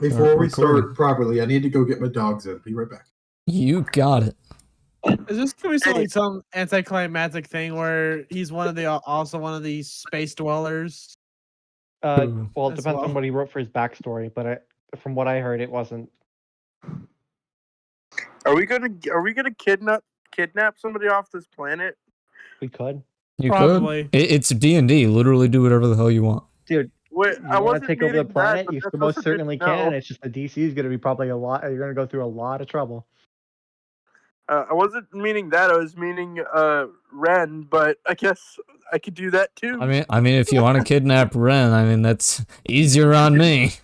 Before we recording. start properly, I need to go get my dogs in. Be right back. You got it. Is this gonna be like some anticlimactic thing where he's also one of these space dwellers? Well, it As depends well. on what he wrote for his backstory, but from what I heard, it wasn't. Are we gonna kidnap somebody off this planet? We could. You Probably. could. It's D&D. Literally do whatever the hell you want. Dude, Wait, you want to take over the planet? You that's most also good certainly to know. can. It's just the DC is going to be probably a lot. You're going to go through a lot of trouble. I wasn't meaning that. I was meaning Ren, but I guess I could do that too. I mean, if you want to kidnap Ren, I mean, that's easier on me.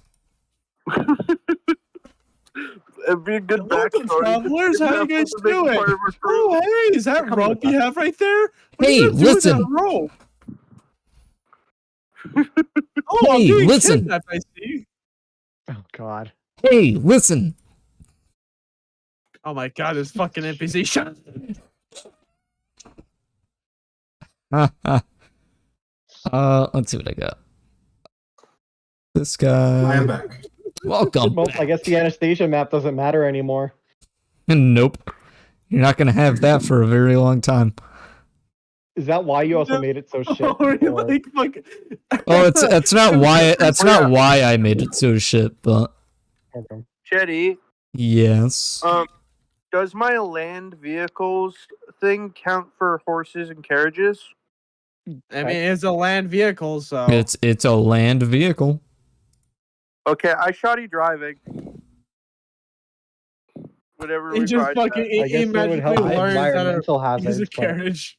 It'd be a good Hello, backstory. travelers. How you guys Kidnap doing? part of our crew. Oh, hey, is that rope you have right there? What Hey, are you gonna do with listen. that rope? Oh, Hey, I'm being listen. kidnapped, I see. Oh God. Hey, listen. Oh my God, this fucking NPC shot. Let's see what I got. This guy. I am back. Welcome. Well, I guess the Anastasia map doesn't matter anymore. Nope. You're not gonna have that for a very long time. Is that why you also made it so shit? Or you Or- like fucking... Oh, that's not why why I made it so shit, but Okay. Chetty, yes. does my land vehicles thing count for horses and carriages? I mean, it's a land vehicle, so... It's a land vehicle. Okay, I shoddy driving. Whatever He we just find fucking... that. He, I guess he it would magically help with learns how to environmental use hazards. a but- carriage.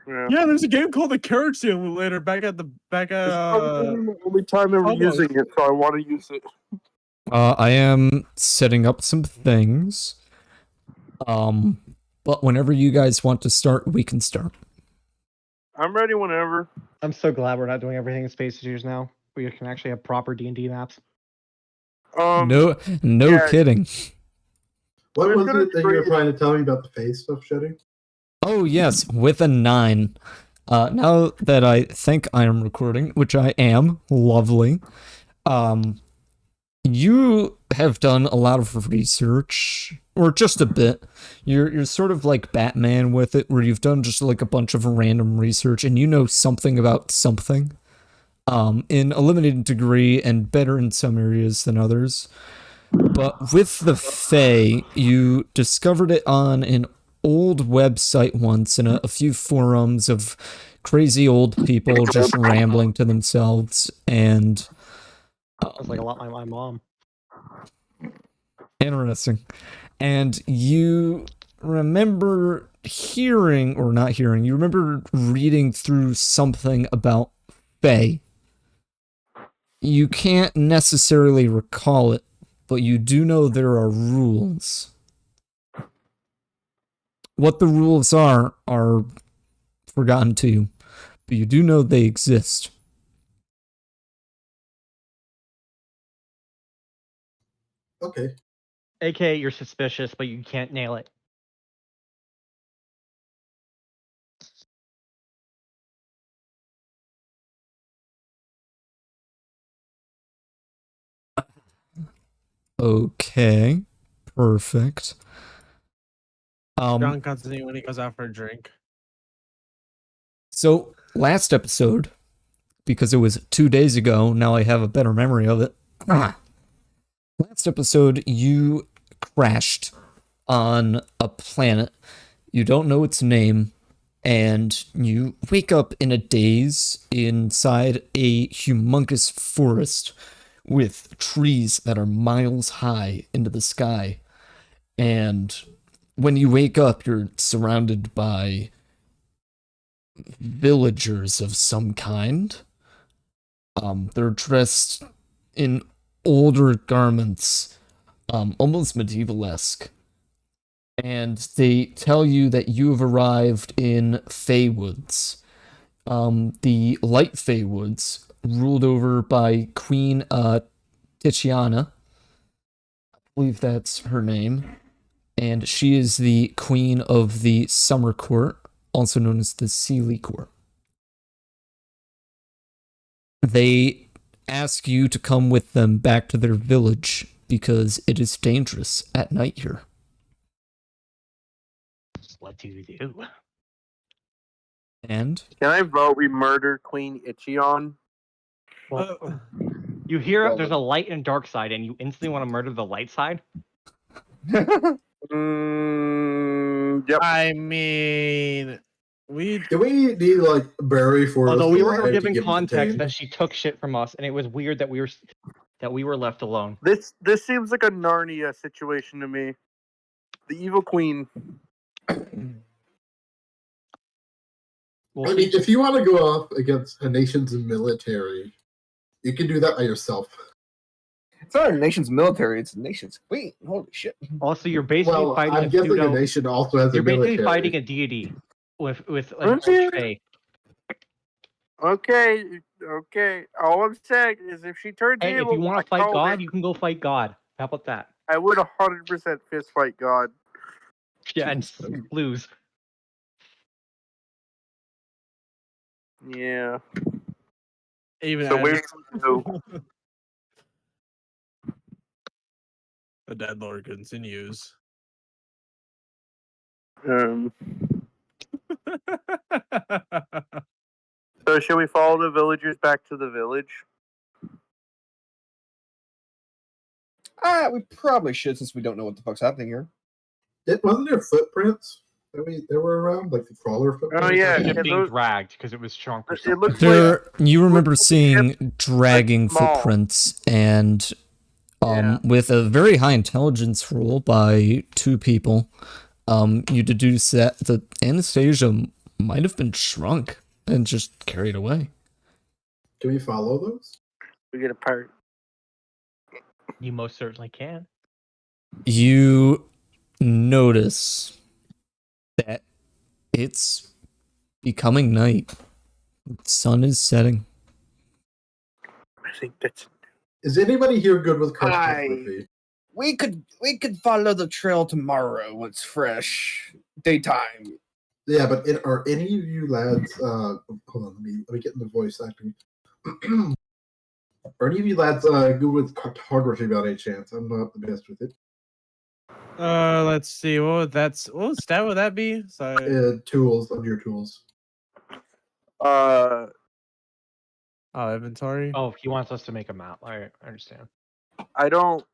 Yeah. Yeah, there's a game called the Carriage Simulator back at... It's probably the only time ever Phobos. using it, so I want to use it. I am setting up some things. But whenever you guys want to start, we can start. I'm ready whenever. I'm so glad we're not doing everything in Space Age now. We can actually have proper D&D maps. No yeah. kidding. What We're was gonna it that you were trade- trying to tell me about the face stuff, Shetty? Oh yes, with a 9. Now that I think I am recording, which I am, lovely. You have done a lot of research, or just a bit. You're sort of like Batman with it, where you've done just like a bunch of random research, and you know something about something. In a limited degree, and better in some areas than others. But with the Fae, you discovered it on an old website once in a few forums of crazy old people just rambling to themselves, and Sounds like a lot like my mom. interesting. And you remember hearing, or not hearing, you remember reading through something about Fae. You can't necessarily recall it, but you do know there are rules. What the rules are forgotten to you, but you do know they exist. Okay. AKA, you're suspicious, but you can't nail it. Okay, perfect. John Constantine when he goes out for a drink. So last episode, because it was 2 days ago, now I have a better memory of it. Last episode, you crashed on a planet. You don't know its name, and you wake up in a daze inside a humongous forest with trees that are miles high into the sky. And when you wake up, you're surrounded by villagers of some kind. They're dressed in older garments, almost medieval-esque. And they tell you that you have arrived in Feywoods. The Light Feywoods, ruled over by Queen Titiana. I believe that's her name. And she is the queen of the Summer Court, also known as the Sealy Court. They ask you to come with them back to their village because it is dangerous at night here. What do you do? And Can I vote we murder Queen Ichion? Well, Uh, you hear well, there's a light and dark side, and you instantly want to murder the light side? Yep. I mean, we Do we need like bury for Although us we were alive to given give them context the that she took shit from us, and it was weird that we were left alone. This seems like a Narnia situation to me. The evil queen. Well, I mean, if you want to go up against a nation's military, you can do that by yourself. It's not a nation's military; it's a nation's queen. Holy shit! also, you're basically Well, fighting I'm a guessing a pseudo. nation also has You're a basically military. fighting a deity with an Aren't you? archfey. Okay. All I'm saying is if she turns Hey, if evil, you want I to fight called God, it. you can go fight God. How about that? I would 100% fist fight God. Yeah, and Jesus. lose. Yeah. even So as where's you? the dead lord continues. So should we follow the villagers back to the village? We probably should since we don't know what the fuck's happening here. Wasn't there footprints that were around, like the crawler footprints? Oh yeah, Ship yeah, being those, dragged because it was shrunk or it something. looks like there, you remember looks like seeing dragging small. footprints, and Yeah. with a very high intelligence roll by 2 people, you deduce that the Anastasia might have been shrunk and just carried away. Can we follow those? we get a part. You most certainly can. You notice that it's becoming night. Sun is setting. I think that's Is anybody here good with cartography? We could follow the trail tomorrow when it's fresh, daytime. Yeah, but are any of you lads? Hold on, let me get in the voice acting. Are any of you lads good with cartography by any chance? I'm not the best with it. Let's see. What stat would that be? Sorry. Tools of your tools. uh Oh, inventory. Oh, he wants us to make a map. I understand. I don't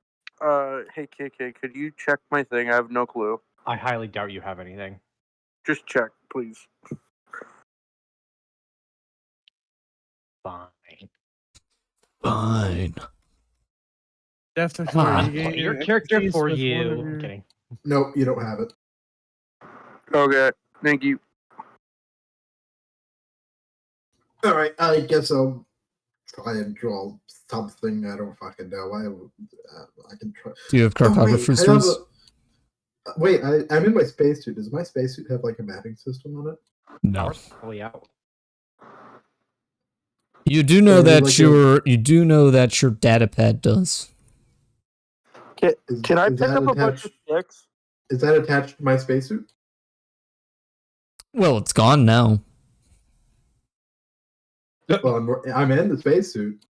hey KK, could you check my thing? I have no clue. I highly doubt you have anything. Just check, please. Fine. Fine. Depth of Ah, you gain Your character expertise for with one you. of I'm your- kidding. Nope, you don't have it. Okay, thank you. All right, I guess I'll try and draw something. I don't fucking know. I can try. Do you have Oh, wait, cartographer's I have tools? wait, I'm in my spacesuit. Does my spacesuit have like a mapping system on it? No. Ours is probably out. You do know Or that like your datapad does. Can I is pick that up a bunch attached- of sticks? Is that attached to my spacesuit? Well, it's gone now. Well, I'm in the spacesuit.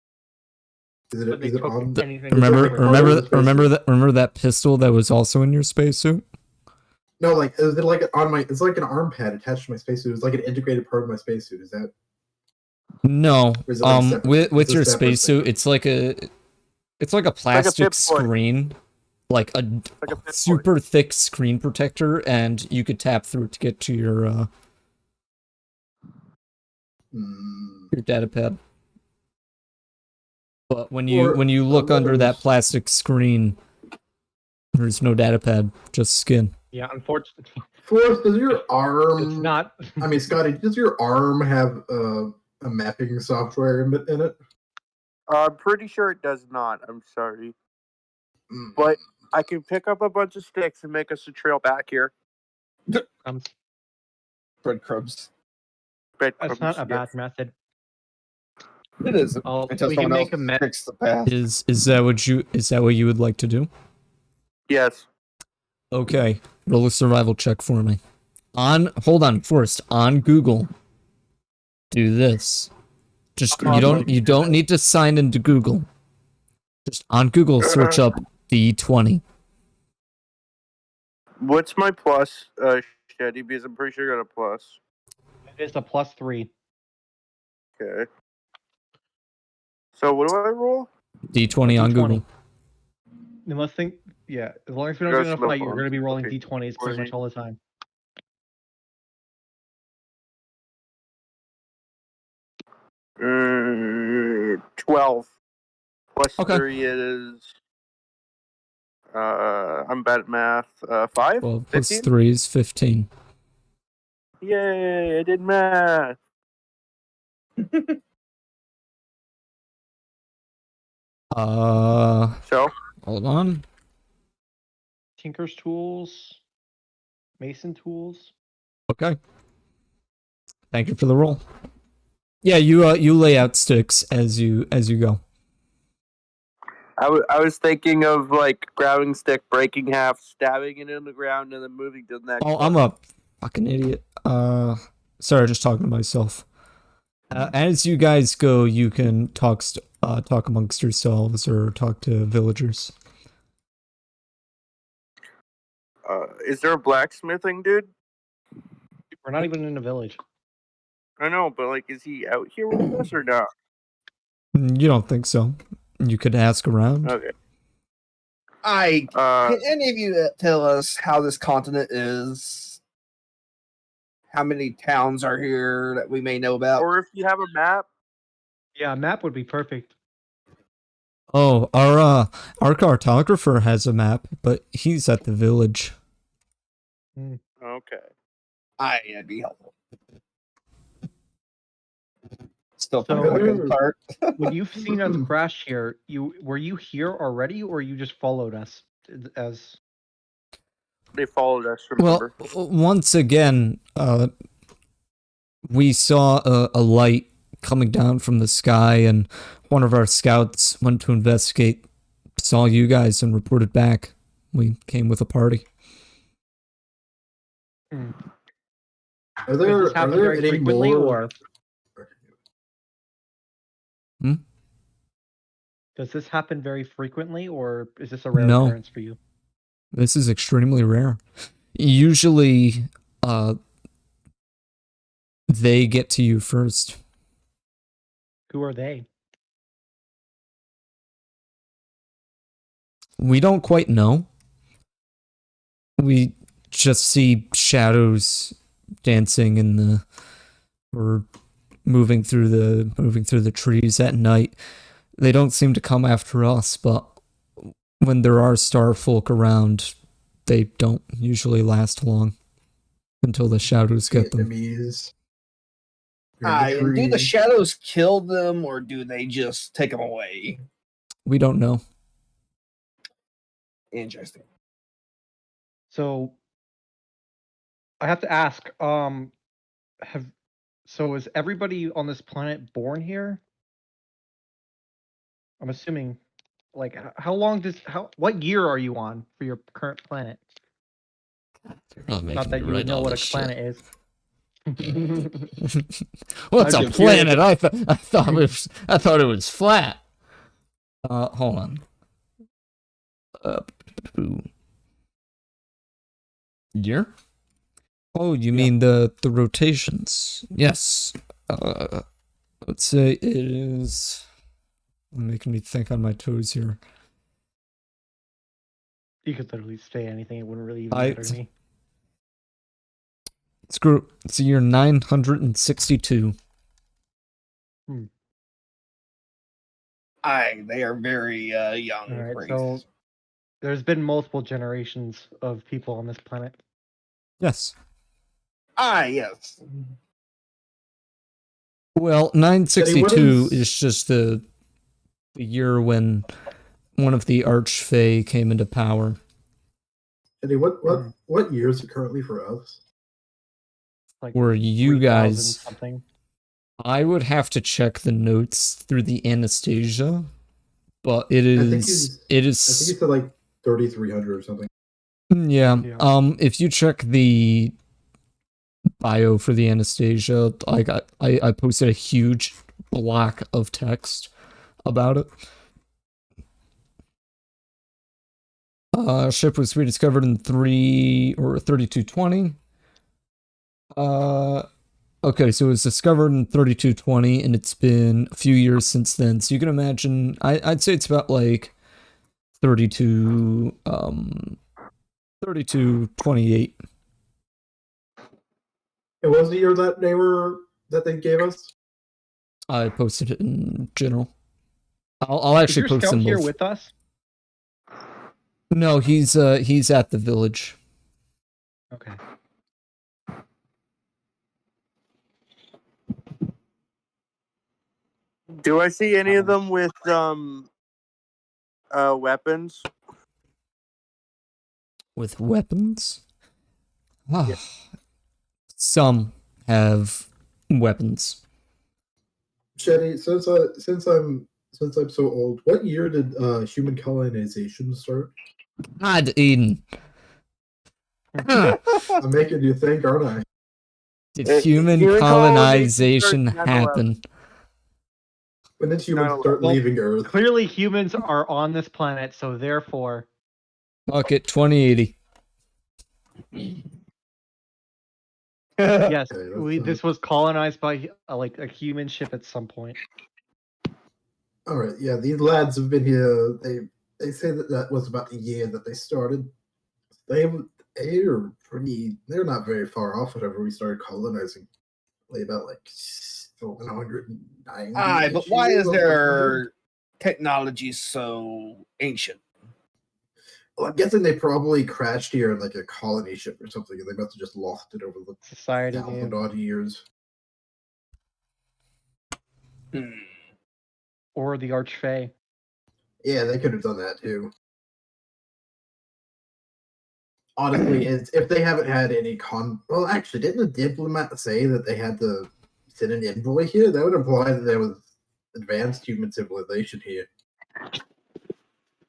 Is But they it took on? anything. Remember, Is it remember that pistol that was also in your spacesuit? No, like is it like on my? It's like an arm pad attached to my spacesuit. It's like an integrated part of my spacesuit. Is that? No. Or is it like separate? With It's a your separate spacesuit, thing. it's like a plastic Pip Boy. screen, like a Like a Pip Boy. super thick screen protector, and you could tap through it to get to your datapad. But when you Or look under that others- plastic screen, there's no datapad, just skin. Yeah, unfortunately, Forrest, does your arm? it's not. I mean, Scotty, does your arm have a mapping software in it? I'm pretty sure it does not. I'm sorry. Mm. But I can pick up a bunch of sticks and make us a trail back here. Breadcrumbs. That's not a bad method. It is. Oh, Until we can someone make a else map. picks the path. Is that what you would like to do? Yes. Okay, roll a survival check for me. Hold on, Forrest, on Google. Do this. Just Oh, you don't need to sign into Google. Just on Google, search up D20. What's my plus, Shady? Because I'm pretty sure I got a plus. It is a +3. Okay. So what do I roll? D20 on D20. Google. Unless think, yeah, as long as we don't Go get in a smoke fight, you're one. going to be rolling Okay. D20s pretty much all the time. Mm, 12. Plus Okay. 3 is... I'm bad at math. 5? 12 plus 15? 3 is 15. Yay, I did math. So? Hold on. Tinker's tools, Mason tools. Okay. Thank you for the roll. Yeah, you lay out sticks as you go. I was thinking of, like, grabbing stick, breaking half, stabbing it in the ground, and then moving to the next Oh, one. I'm a fucking idiot. Sorry, just talking to myself. As you guys go, you can talk amongst yourselves or talk to villagers. Is there a blacksmithing dude? We're not even in a village. I know, but, like, is he out here with us or not? You don't think so? You could ask around. Okay. Can any of you tell us how this continent is? How many towns are here that we may know about? Or if you have a map. Yeah, a map would be perfect. Oh, our cartographer has a map, but he's at the village. Okay. That'd be helpful. Still So- the good part. When you've seen us crash here, were you here already, or you just followed us? As They followed us, Well, remember? once again, we saw a light coming down from the sky, and one of our scouts went to investigate, saw you guys, and reported back. We came with a party. Are does there, this are happen there very any frequently, more? or does this happen very frequently, or is this a rare No. occurrence for you? This is extremely rare. Usually, they get to you first. Who are they? We don't quite know. We just see shadows dancing or moving through the trees at night. They don't seem to come after us, but when there are star folk around, they don't usually last long until the shadows get them. Enemies. You're in the And do the tree. shadows kill them, or do they just take them away? We don't know. Interesting. So I have to ask, is everybody on this planet born here? I'm assuming, like, what year are you on for your current planet? Not that you would know what a planet is. What's I'm a just planet? I thought it was flat. Hold on. Year? Oh, you mean the rotations? Yes. Let's say it is. Making me think on my toes here. You could literally say anything; it wouldn't really even matter to me. Screw. It's the year 962. They are very young. All right, races. so there's been multiple generations of people on this planet. Yes. Yes. Well, 962 is just the year when one of the Archfey came into power. Eddie, what year is it currently for us? Like Were you 3000 guys? something. I would have to check the notes through the Anastasia, but it I think is he said like 3,300 or something. yeah. Yeah. If you check the bio for the Anastasia, I posted a huge block of text about it. Ship was rediscovered in 3220. Okay, so it was discovered in 3220, and it's been a few years since then. So you can imagine, I'd say it's about like 3228. It was the year that they gave us. I posted it in general. I'll Is actually your post scout them here both. with us? No, he's at the village. Okay. Do I see any of them with weapons? With weapons? Ah, Yeah. some have weapons. Shetty, since I'm so old, what year did human colonization start? God, Aiden. Huh. I'm making you think, aren't I? Did Human human colonization colonization started 9/11. happen? When did humans 9/11. start Well, leaving Earth? Clearly, humans are on this planet, so therefore, Fuck it, 2080. yes, Okay, this was colonized by like a human ship at some point. all right. Yeah, these lads have been here. They say that was about the year that they started. They're pretty. They're not very far off. Whenever we started colonizing, like about like 190. Aye, but why is their technology so ancient? Well, I'm guessing they probably crashed here in like a colony ship or something, and they must have just lost it over the Society 1,000 name. odd years. Or the Archfey. Yeah, they could have done that too. Honestly, if they haven't had any well, actually, didn't the diplomat say that they had to send an envoy here? That would imply that there was advanced human civilization here.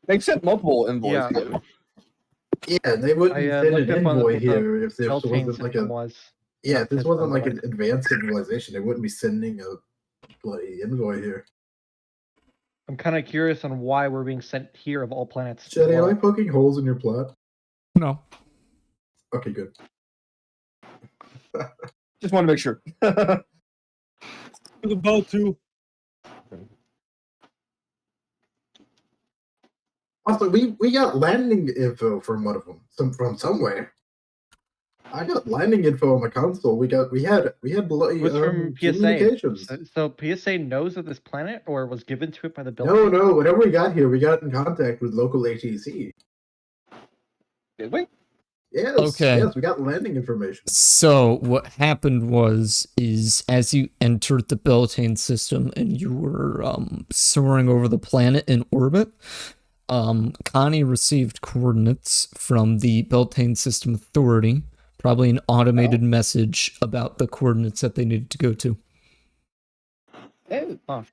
They sent multiple envoys Yeah. here. Yeah, they wouldn't I send looked an up on envoy what the here if this Beltane wasn't like system a was. yeah. Not If this system, wasn't like but an advanced civilization, they wouldn't be sending a bloody envoy here. I'm kind of curious on why we're being sent here of all planets. Shetty, am Well, I poking holes in your plot? No. Okay, good. Just want to make sure. The boat too. Also, we got landing info from one of them, from somewhere. I got landing info on the console. We had bloody it was from PSA. communications. So PSA knows of this planet, or was given to it by the No, Beltane? no. Whenever we got here, we got in contact with local ATC. Did we? Yes. Okay. Yes, we got landing information. So what happened is as you entered the Beltane system and you were soaring over the planet in orbit, Connie received coordinates from the Beltane System Authority, probably an automated message about the coordinates that they needed to go to. Oh.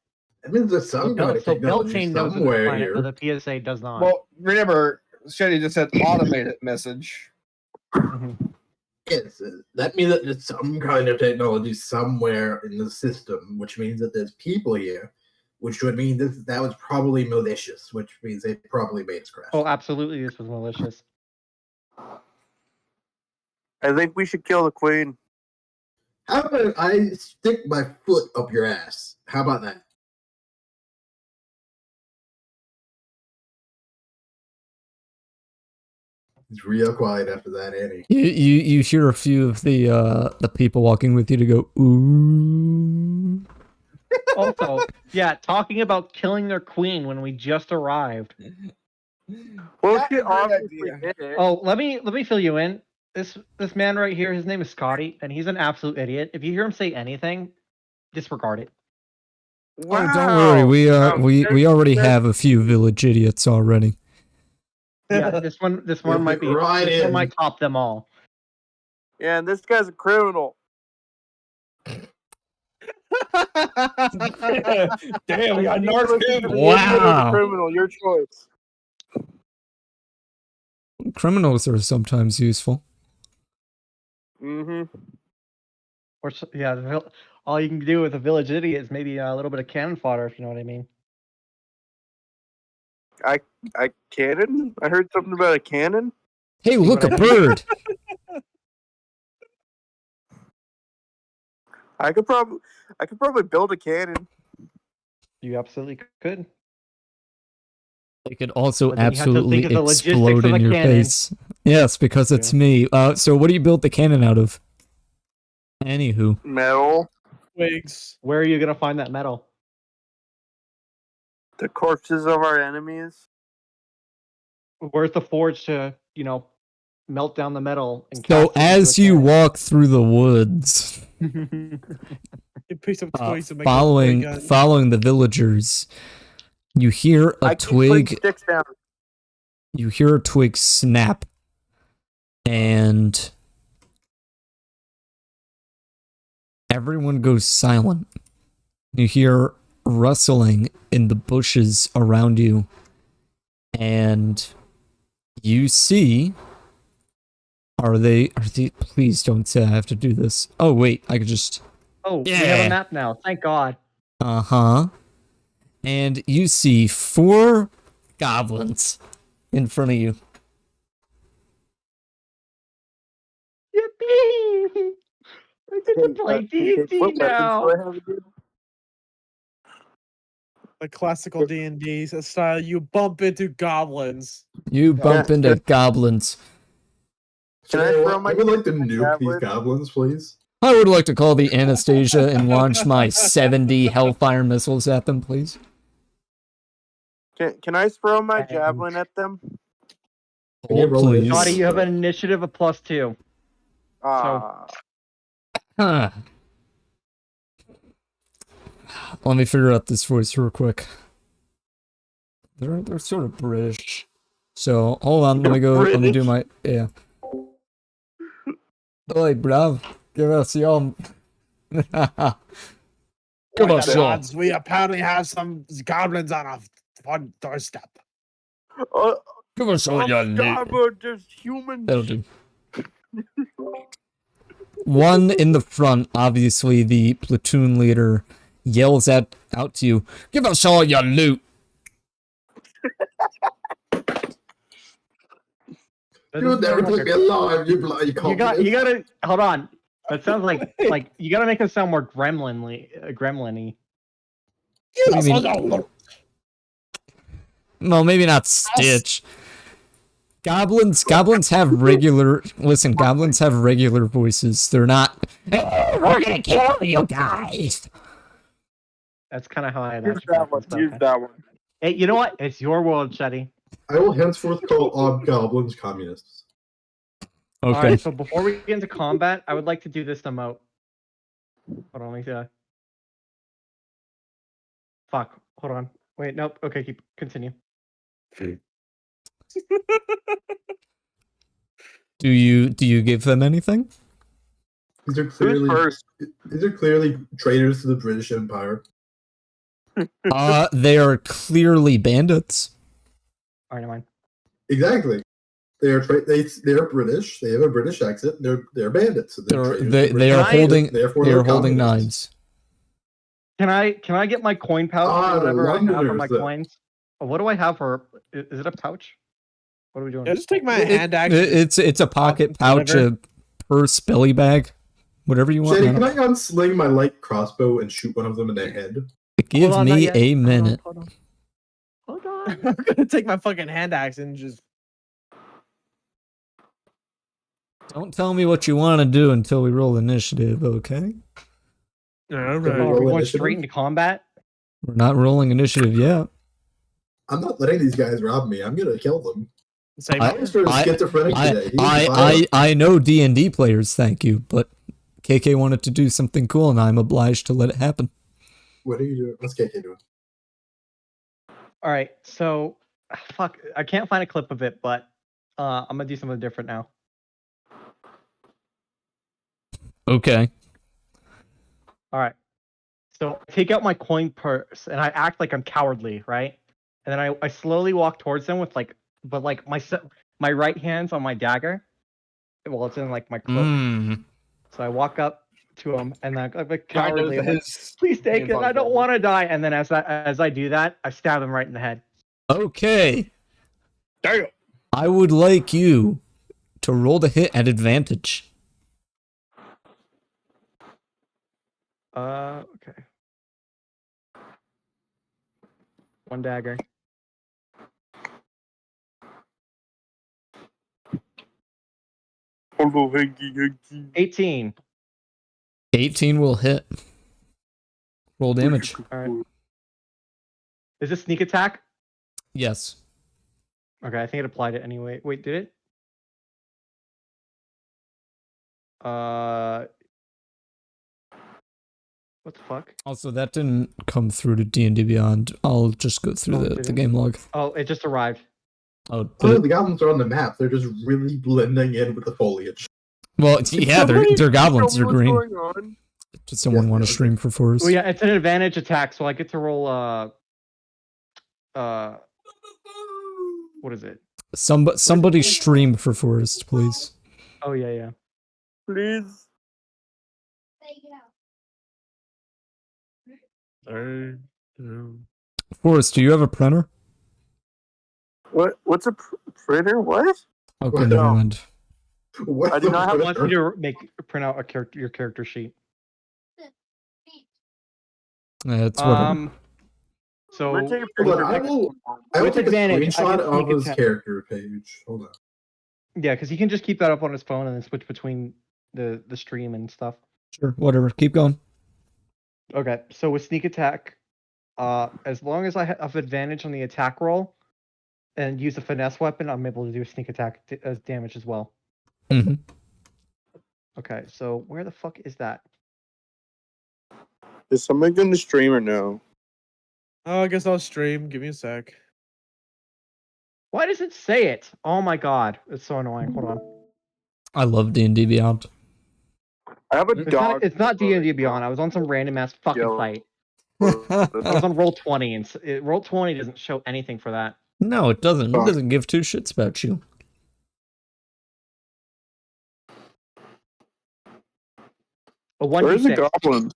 That means there's some kind of So technology Beltane knows of this somewhere planet, here. but the PSA does not. Well, remember, Shetty just said automated message. Yes, that means that there's some kind of technology somewhere in the system, which means that there's people here, which would mean that was probably malicious, which means they probably made us crash. Oh, absolutely, this was malicious. I think we should kill the queen. How about I stick my foot up your ass? How about that? It's real quiet after that, Annie. You hear a few of the people walking with you to go ooh. Also, yeah, talking about killing their queen when we just arrived. Well, That's she a great obviously idea. did it. Oh, let me fill you in. This man right here, his name is Scotty, and he's an absolute idiot. If you hear him say anything, disregard it. Oh, don't worry. We There's- already there's- have a few village idiots already. Yeah, this one might be Right this one in. might top them all. Yeah, and this guy's a criminal. Damn, we got You listen to Narc. the idiot or the Wow. criminal, your choice. Criminals are sometimes useful. Mm-hmm. Or yeah, all you can do with a village idiot is maybe a little bit of cannon fodder, if you know what I mean. I cannon? I heard something about a cannon. Hey, See look, what a I mean? bird. I could probably build a cannon. You absolutely could. It could also But then you have to absolutely think of the logistics explode of in a your cannon. face. Yes, because it's Yeah. me. So what do you build the cannon out of? Anywho. Metal. Twigs. Where are you gonna find that metal? The corpses of our enemies. Where's the forge to, melt down the metal and So cast it into as a you cannon? walk through the woods, You pick some twigs and make a following twig gun. following the villagers, you hear a I keep putting twig. sticks down. You hear a twig snap, and everyone goes silent. You hear rustling in the bushes around you, and you see. Are they? Please don't say I have to do this. Oh wait, I could just. Oh, we have Yeah. a map now. Thank God. Uh-huh. And you see 4 goblins in front of you. Yippee! I get to play D&D What weapons now. do I have again? The classical D&D style. You bump into goblins. You bump Yeah. into goblins. Can I throw my I would like to nuke these javelin? goblins, please. I would like to call the Anastasia and launch my 70 Hellfire missiles at them, please. Can I throw my And- javelin at them? Can you Hold, roll please. Scotty, you have an initiative of +2. Ah, Huh. Let me figure out this voice real quick. They're sort of British. So hold on, let me go. Let me do my Oi, bruv, give us your. Give By us the your. gods, we apparently have some goblins on our front doorstep. Give us all your loot. starboard, there's humans. That'll do. One in the front, obviously the platoon leader, yells out to you, "Give us all your loot." You would never take me alive, you bloody You communist. gotta hold on. That sounds like you gotta make it sound more gremlin-y. What do you mean? No, maybe not Stitch. Goblins have regular. Listen, goblins have regular voices. They're not. "We're gonna kill you guys." That's kind of how I Use imagine. that one. goblins, but Use okay. that one. Hey, you know what? It's your world, Shetty. I will henceforth call all goblins communists. Okay. Alright, so before we get into combat, I would like to do this emote. Hold on, let me see. Fuck. Hold on. Wait, nope. Okay, continue. Do you give them anything? These are Who's clearly first? traitors to the British Empire. They are clearly bandits. Alright, never mind. Exactly. They are they're British. They have a British accent. They're bandits. And They traitors to they British are Empire, holding therefore they are they're holding communists. knives. Can I get my coin pouch or whatever I have for Londoners, my then. coins? Oh, what do I have for? Is it a pouch? What are we doing? Yeah, just take my hand axe. It's a pocket pouch, Whatever. a purse, belly bag, whatever you want. Shady, man. can I unsling my light crossbow and shoot one of them in the head? Give Hold on, not me yet. a minute. Hold on. Hold on. I'm gonna take my fucking hand axe and just. Don't tell me what you want to do until we roll initiative, okay? All Oh, right. roll we're going initiative? straight into combat. We're not rolling initiative yet. I'm not letting these guys rob me. I'm gonna kill them. Same I- here. I'm sort of schizophrenic today. He's violent. I know D&D players, thank you, but KK wanted to do something cool and I'm obliged to let it happen. What are you doing? What's KK doing? All right, so fuck, I can't find a clip of it, but I'm gonna do something different now. Okay. All right, so I take out my coin purse and I act like I'm cowardly, right? And then I slowly walk towards them with my right hand's on my dagger. Well, it's in like my cloak. Mm. So I walk up to him, and then I'm like Kind cowardly. of I'm like, his please take main it. I don't function. want to die. And then as I do that, I stab him right in the head. Okay. Damn. I would like you to roll the hit at advantage. Okay. One dagger. Hello, hanky. 18. 18 will hit. Roll damage. All right. Is this sneak attack? Yes. Okay, I think it applied it anyway. Wait, did it? What the fuck? Also, that didn't come through to D&D Beyond. I'll just go through the didn't? game log. Oh, it just arrived. Oh, Oh, the goblins are on the map. They're just really blending in with the foliage. well, yeah, they're goblins. They're green. Going on? Does someone Yes, want to okay. stream for Forest? Oh yeah, it's an advantage attack, so I get to roll what is it? Somebody stream for Forest, please. Oh yeah. Please. Forest, do you have a printer? What? What's a printer? What? Okay, Well, never no. mind. What I do the not have I fuck? want you to print out your character sheet. That's whatever. So I'm gonna take a Hold picture. on, I will With take a advantage, I screenshot get sneak of his attack. character page. Hold on. yeah, because he can just keep that up on his phone and then switch between the stream and stuff. Sure, whatever. Keep going. Okay, so with sneak attack, as long as I have advantage on the attack roll and use a finesse weapon, I'm able to do sneak attack as damage as well. Mm-hmm. Okay, so where the fuck is that? Is somebody going to stream or no? Oh, I guess I'll stream. Give me a sec. Why does it say it? Oh my god, it's so annoying. Hold on. I love D&D Beyond. I have a It's dog. not. It's not D&D Beyond. I was on some random ass fucking Yo. fight. I was on roll 20, and roll 20 doesn't show anything for that. No, it doesn't. It Fuck. doesn't give two shits about you. A Where's the 1d6. goblin?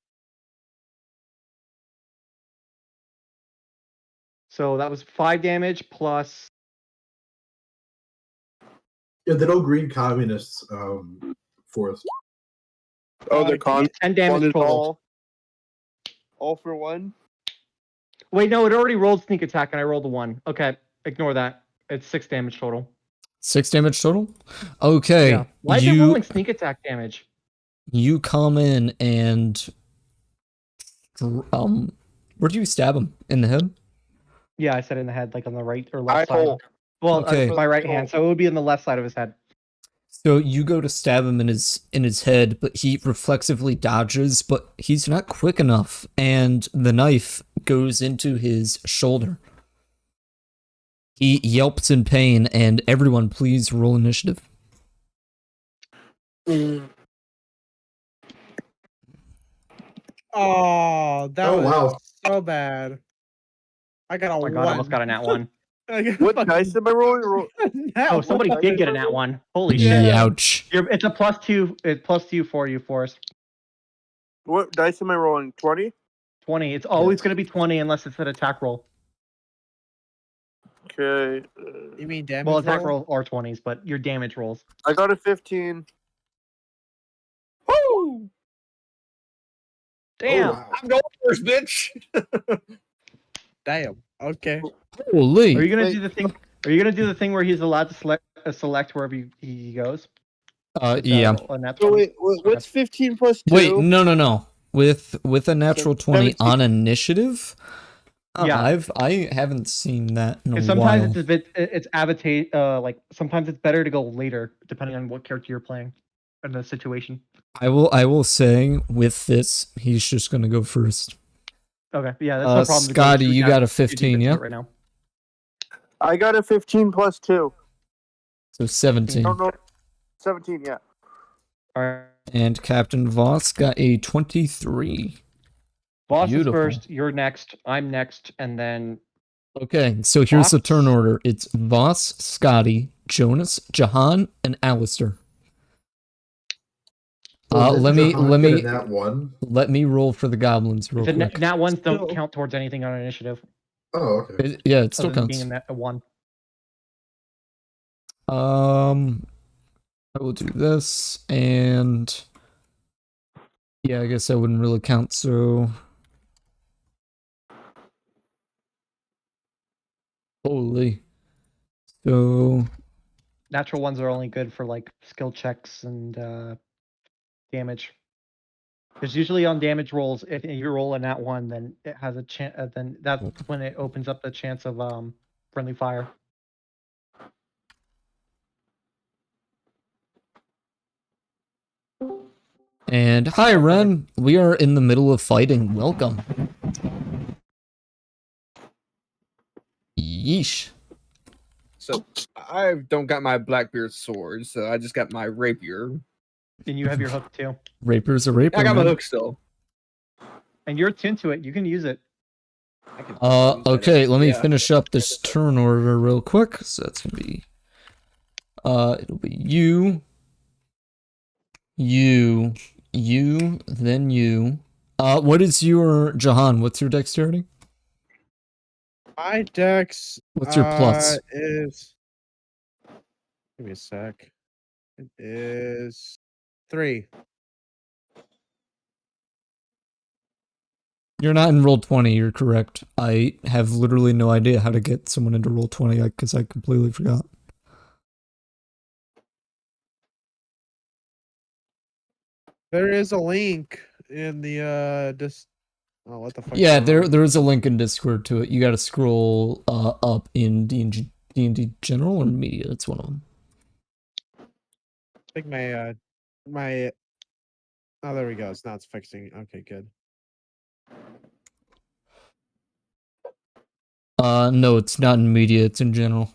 So that was 5 damage plus. Yeah, the no green communists, Forest. Oh, they're con. 10 damage One is total. all for one. Wait, no, it already rolled sneak attack, and I rolled a 1. Okay, ignore that. It's 6 damage total. 6 damage total? Okay. Yeah. Why is it rolling sneak attack damage? You come in and where do you stab him? In the head? Yeah, I said in the head, like on the right or I left side. hole. Well, Okay. my right hand, so it would be on the left side of his head. So you go to stab him in his head, but he reflexively dodges, but he's not quick enough, and the knife goes into his shoulder. He yelps in pain, and everyone please roll initiative. Oh, that Oh, was wow. so bad. I got a Oh my god, I almost got a nat 1. What dice am I rolling? Oh, somebody did get a nat 1. Holy Yeah. shit. Ouch. It's a +2. It's +2 for you, Forrest. What dice am I rolling? 20? 20. It's always Yes. going to be 20 unless it's an attack roll. Okay. You mean damage Well, attack roll? roll or 20s, but your damage rolls. I got a 15. Woo! Damn. Oh, wow. I'm going first, bitch. Damn. Okay. Holy. Are you gonna Wait. do the thing? Are you gonna do the thing where he's allowed to select wherever he goes? With, Yeah. a nat So 20? wait, what's 15 plus 2? Wait, no. With a natural 20 17. on initiative? Yeah. I haven't seen that in a Because sometimes while. it's a bit, like sometimes it's better to go later depending on what character you're playing and the situation. I will say with this, he's just gonna go first. Okay, yeah, that's no problem. to go Scotty, through you that. got a You do 15, this yeah? right now. I got a 15 plus 2. So 17. No, no. 17, yeah. All right. And Captain Voss got a 23. Boss Beautiful. is first. You're next. I'm next, and then Okay, so here's the Voss? turn order. It's Voss, Scotty, Jonas, Jahan, and Alistair. Let me that one. let me roll for the goblins real The quick. nat ones don't Still- count towards anything on initiative. Oh, okay. Yeah, it still Other than counts. being a 1. I will do this, and yeah, I guess that wouldn't really count. So, holy. So, Natural ones are only good for like skill checks and damage. Because usually on damage rolls, if you roll a nat 1, then it has a chance. Then that's when it opens up the chance of friendly fire. and hi, Ren. We are in the middle of fighting. Welcome. Yeesh. So I don't got my Blackbeard sword, so I just got my rapier. And you have your hook too. Raper's a raper. I got my man. hook still. And you're attuned to it. You can use it. I can probably use that Okay, let me yeah. finish up this turn order real quick. So that's gonna be, it'll be you, then you. What is your Jahan? What's your dexterity? My dex. What's your plus? Is. Give me a sec. It is 3. You're not in roll 20. You're correct. I have literally no idea how to get someone into roll 20 because I completely forgot. There is a link in the Oh, what the fuck? Yeah, there is a link in Discord to it. You got to scroll up in D&D General or Media. That's one of them. I think my. Oh, there we go. It's not fixing. Okay, good. No, it's not in Media. It's in General.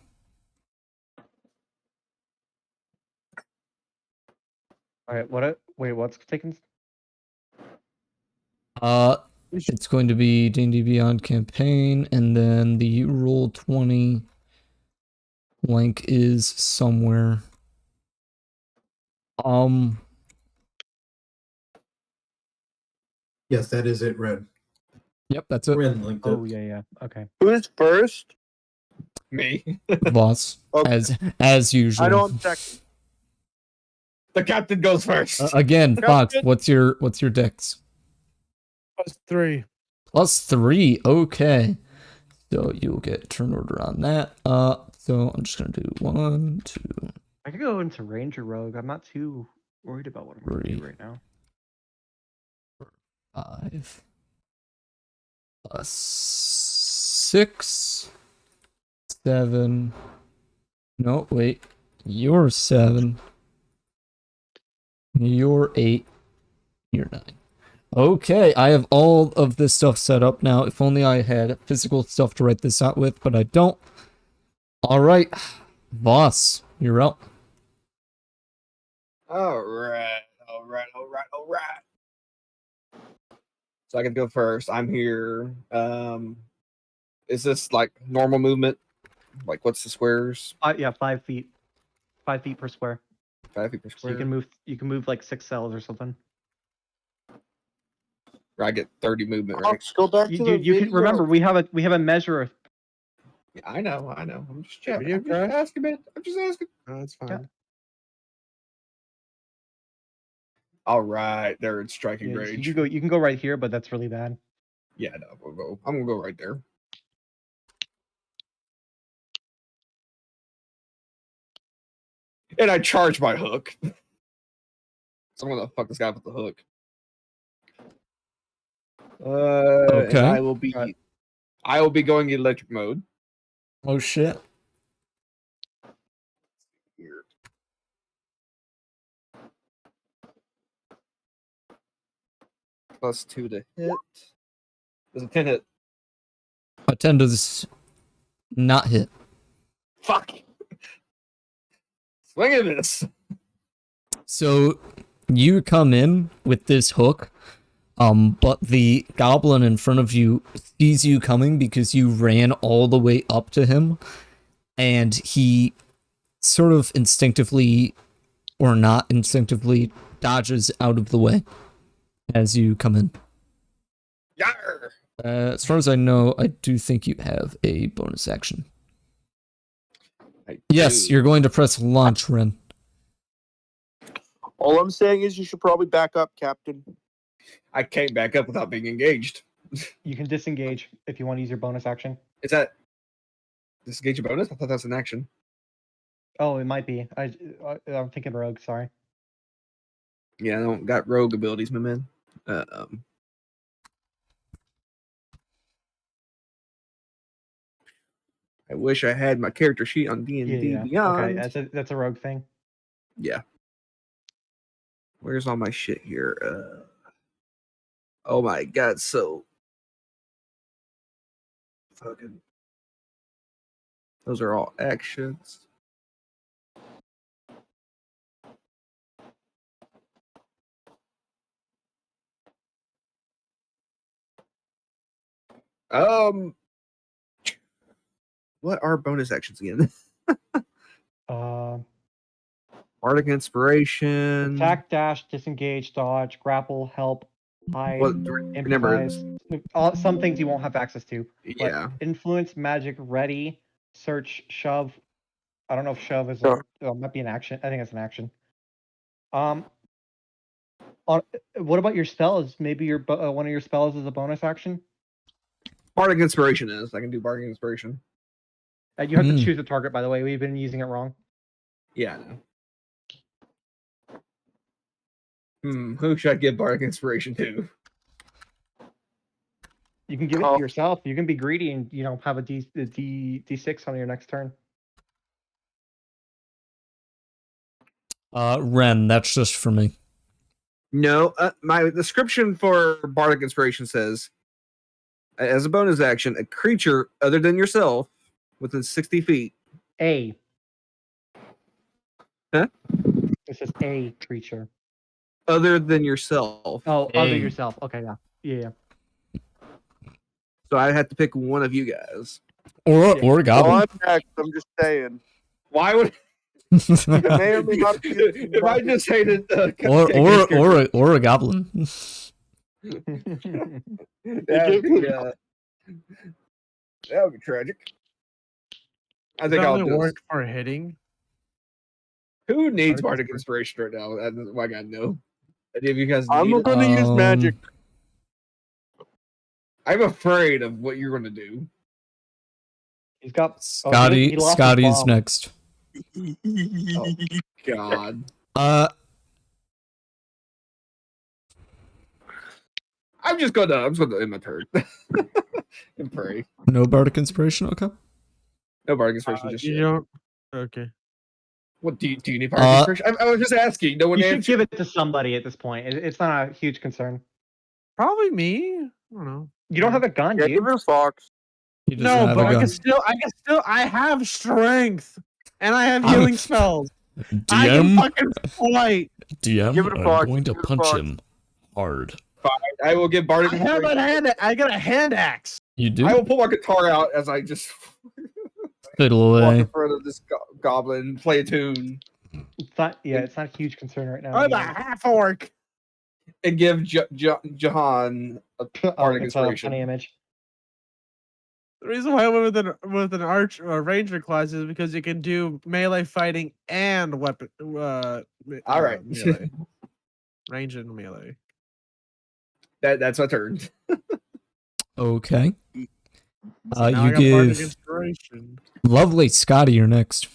All right. Wait, what's taking? It's going to be D&D Beyond campaign, and then the roll 20 link is somewhere. Yes, that is it, Ren. Yep, that's it. Ren linked it. Oh yeah. Okay. Who's first? Me. Boss, Okay. as usual. I know I'm second. The captain goes first. Again, Fox, Captain. what's your dex? Plus 3. +3. Okay. So you'll get turn order on that. So I'm just gonna do 1, 2. I could go into Ranger Rogue. I'm not too worried about what I'm going to do 3. right now. 5 plus 6, 7. No, wait. You're 7. You're 8. You're 9. Okay, I have all of this stuff set up now. If only I had physical stuff to write this out with, but I don't. All right, boss, you're up. All right. So I can go first. I'm here. Is this like normal movement? Like what's the squares? 5 feet. 5 feet per square. 5 feet per So square. you can move like 6 cells or something. I get 30 movement, right? Let's go back to You, the you can video. remember we have a measure. Yeah, I know. I'm just checking. Video I'm just crash? asking, man. I'm just asking. No, it's fine. Yeah. All right, they're in striking Yeah, so range. you can go right here, but that's really bad. Yeah, no, I'm gonna go right there. And I charge my hook. So I'm gonna fuck this guy with the hook. Okay. And I will be going electric mode. Oh shit. Here. +2 to hit. Does a 10 hit? A 10 does not hit. Fuck. Swing at this. So you come in with this hook, but the goblin in front of you sees you coming because you ran all the way up to him, and he sort of instinctively or not instinctively dodges out of the way as you come in. Yarr! As far as I know, I do think you have a bonus action. I Yes, do. you're going to press launch, Ren. All I'm saying is you should probably back up, Captain. I can't back up without being engaged. You can disengage if you want to use your bonus action. Is that disengage a bonus? I thought that's an action. Oh, it might be. I'm thinking rogue. Sorry. Yeah, I don't got rogue abilities, my man. I wish I had my character sheet on D&D Yeah. Beyond. Okay, that's a rogue thing. Yeah. Where's all my shit here? Oh my god, so fucking those are all actions. What are bonus actions again? Uh, Bardic Inspiration. attack, dash, disengage, dodge, grapple, help, hide, Well, remember, improvise. Some things you won't have access to. But yeah. influence, magic, ready, search, shove. I don't know if shove is Sure. might be an action. I think it's an action. What about your spells? Maybe your one of your spells is a bonus action. Bardic Inspiration is. I can do Bardic Inspiration. You have to choose a target, by the way. We've been using it wrong. Yeah, I know. Who should I give Bardic Inspiration to? You can give it to yourself. You can be greedy and have a D6 on your next turn. Ren, that's just for me. No, my description for Bardic Inspiration says, as a bonus action, a creature other than yourself within 60 feet. A. Huh? It says a creature. Other than yourself. Oh, other yourself. Okay, yeah. So I had to pick one of you guys. Or a Well, goblin. I'm next. I'm just saying. Why would It may or may not be. if I just hated or a goblin. that would be tragic. I think I'll only do work for hitting. Who needs Bardic Bardic Inspiration right now? That's what I gotta know. Any of you guys I'm need it? going to use magic. I'm afraid of what you're gonna do. He's got Scotty. he lost his Scotty's bomb. next. Oh God. I'm just gonna end my turn and pray. No bardic inspiration. Okay. No Bardic Inspiration just You yet. don't. Okay. What do you need Bardic Inspiration? I was just asking. No one You should answered. give it to somebody at this point. It's not a huge concern. Probably me. I don't know. You don't have a gun, Yeah, dude. give it a fox. He doesn't No, have but a I gun. can still. I have strength, and I have healing spells. I DM. can fucking fight. DM. Give it a I'm fox, going to give it a punch fox. him hard. I will give Bardic I have Inspiration. I got a hand axe. You do. I will pull my guitar out as I just Fiddle walk away. in front of this goblin, play a tune, It's not. Yeah, it's not a huge concern right now. I'm a anyway. half orc. and give Jahan a Bardic It's a funny Inspiration. image. The reason why I went with an arch or ranger class is because you can do melee fighting and weapon. All right. melee. Range and melee. That's my turn. Okay. Now I You got bardic give inspiration. lovely Scotty. You're next.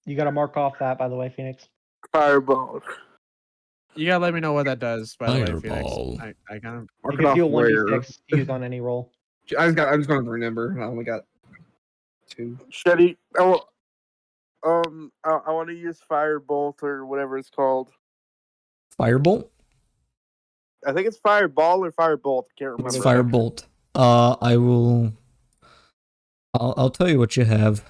You got to mark off that, by the way, Phoenix. Fireball. You gotta let me know what that does. By the way, Fireball. Phoenix. I kind of. Mark You it can off deal where? 1d6 used on any roll. I'm just going to remember. I only got 2. Shetty. I want to use firebolt or whatever it's called. Firebolt. I think it's fireball or firebolt. I can't remember. It's firebolt. I will. I'll tell you what you have.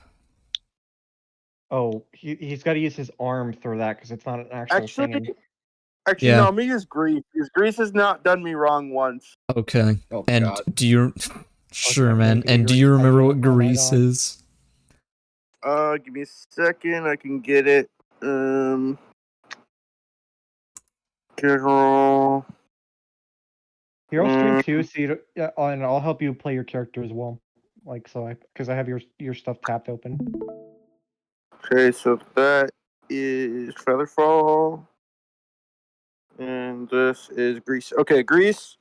Oh, he's got to use his arm through that because it's not an actual thing. Actually, Yeah. no. I'm gonna use grease. Because grease has not done me wrong once. Okay. Oh, And God. do you? Sure, Okay, man. maybe And do you're you remember touching what it all night grease on. is? Give me a second. I can get it. General. Here, I'll stream too, so you yeah, and I'll help you play your character as well. Like so, because I have your stuff tapped open. Okay, so that is Featherfall. And this is Grease. Okay, Grease.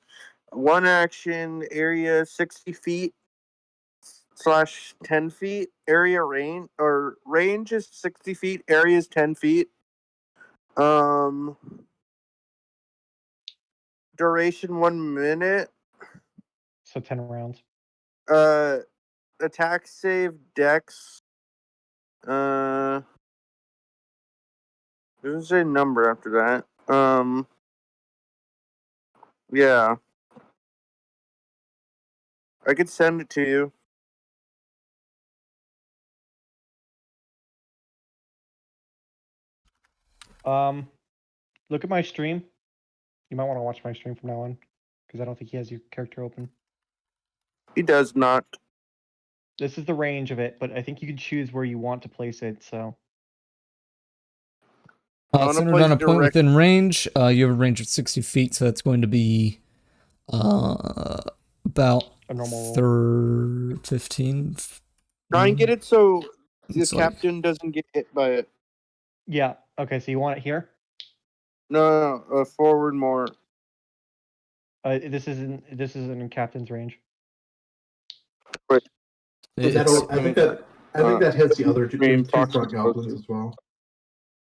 One action area 60 feet / 10 feet. Area range or range is 60 feet. Area is 10 feet. Duration 1 minute. So 10 rounds. Attack save dex. There's a number after that. Yeah. I could send it to you. Look at my stream. You might want to watch my stream from now on, because I don't think he has your character open. He does not. This is the range of it, but I think you can choose where you want to place it. So wanna Centered place on a it point direct- within range. You have a range of 60 feet, so that's going to be about a normal roll. 15. Try and get it so the It's like- captain doesn't get hit by it. Yeah. Okay. So you want it here? No, forward more. This isn't in captain's range. But It's- I think that hits the other two front goblins as well.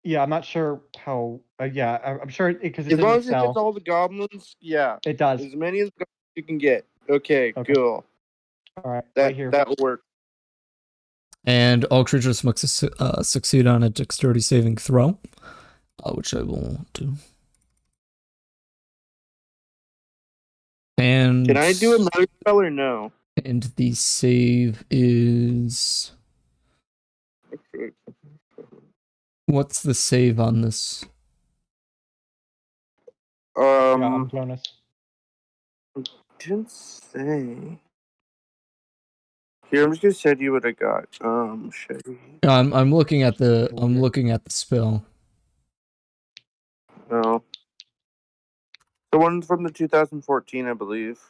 Yeah, I'm not sure how. Yeah, I'm sure because As long as it hits all the goblins, yeah. It does. As many as you can get. Okay, Okay. cool. All right. That right here. that will work. And all creatures must succeed on a dexterity saving throw, which I will do. And Can I do another spell or no? And the save is. What's the save on this? Yeah, bonus. Didn't say. Here, I'm just gonna send you what I got. Shaggy. I'm looking at the spell. No. The one from the 2014, I believe.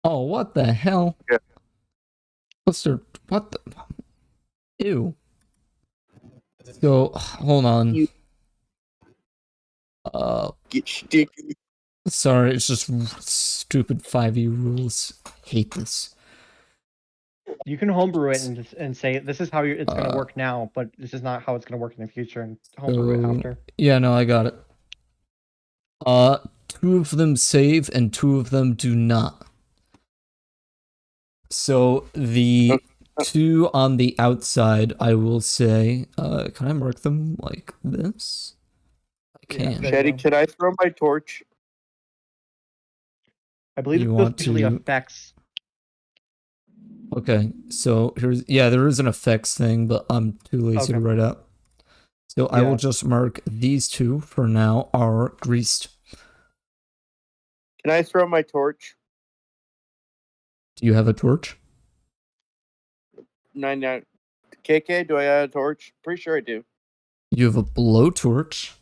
Oh, what the hell? Yeah. What the? Ew. So, hold on. Get sticky. Sorry, it's just stupid 5e rules. Hate this. You can homebrew it and say this is how it's going to work now, but this is not how it's going to work in the future, and homebrew it after. Yeah, no, I got it. 2 of them save and 2 of them do not. So the 2 on the outside, I will say, can I mark them like this? I can. Shetty, can I throw my torch? I believe You it want usually to- affects. Okay, so there is an effects thing, but I'm too lazy to write out. So I will just mark these 2 for now are greased. Can I throw my torch? Do you have a torch? 99. KK, do I have a torch? Pretty sure I do. You have a blowtorch.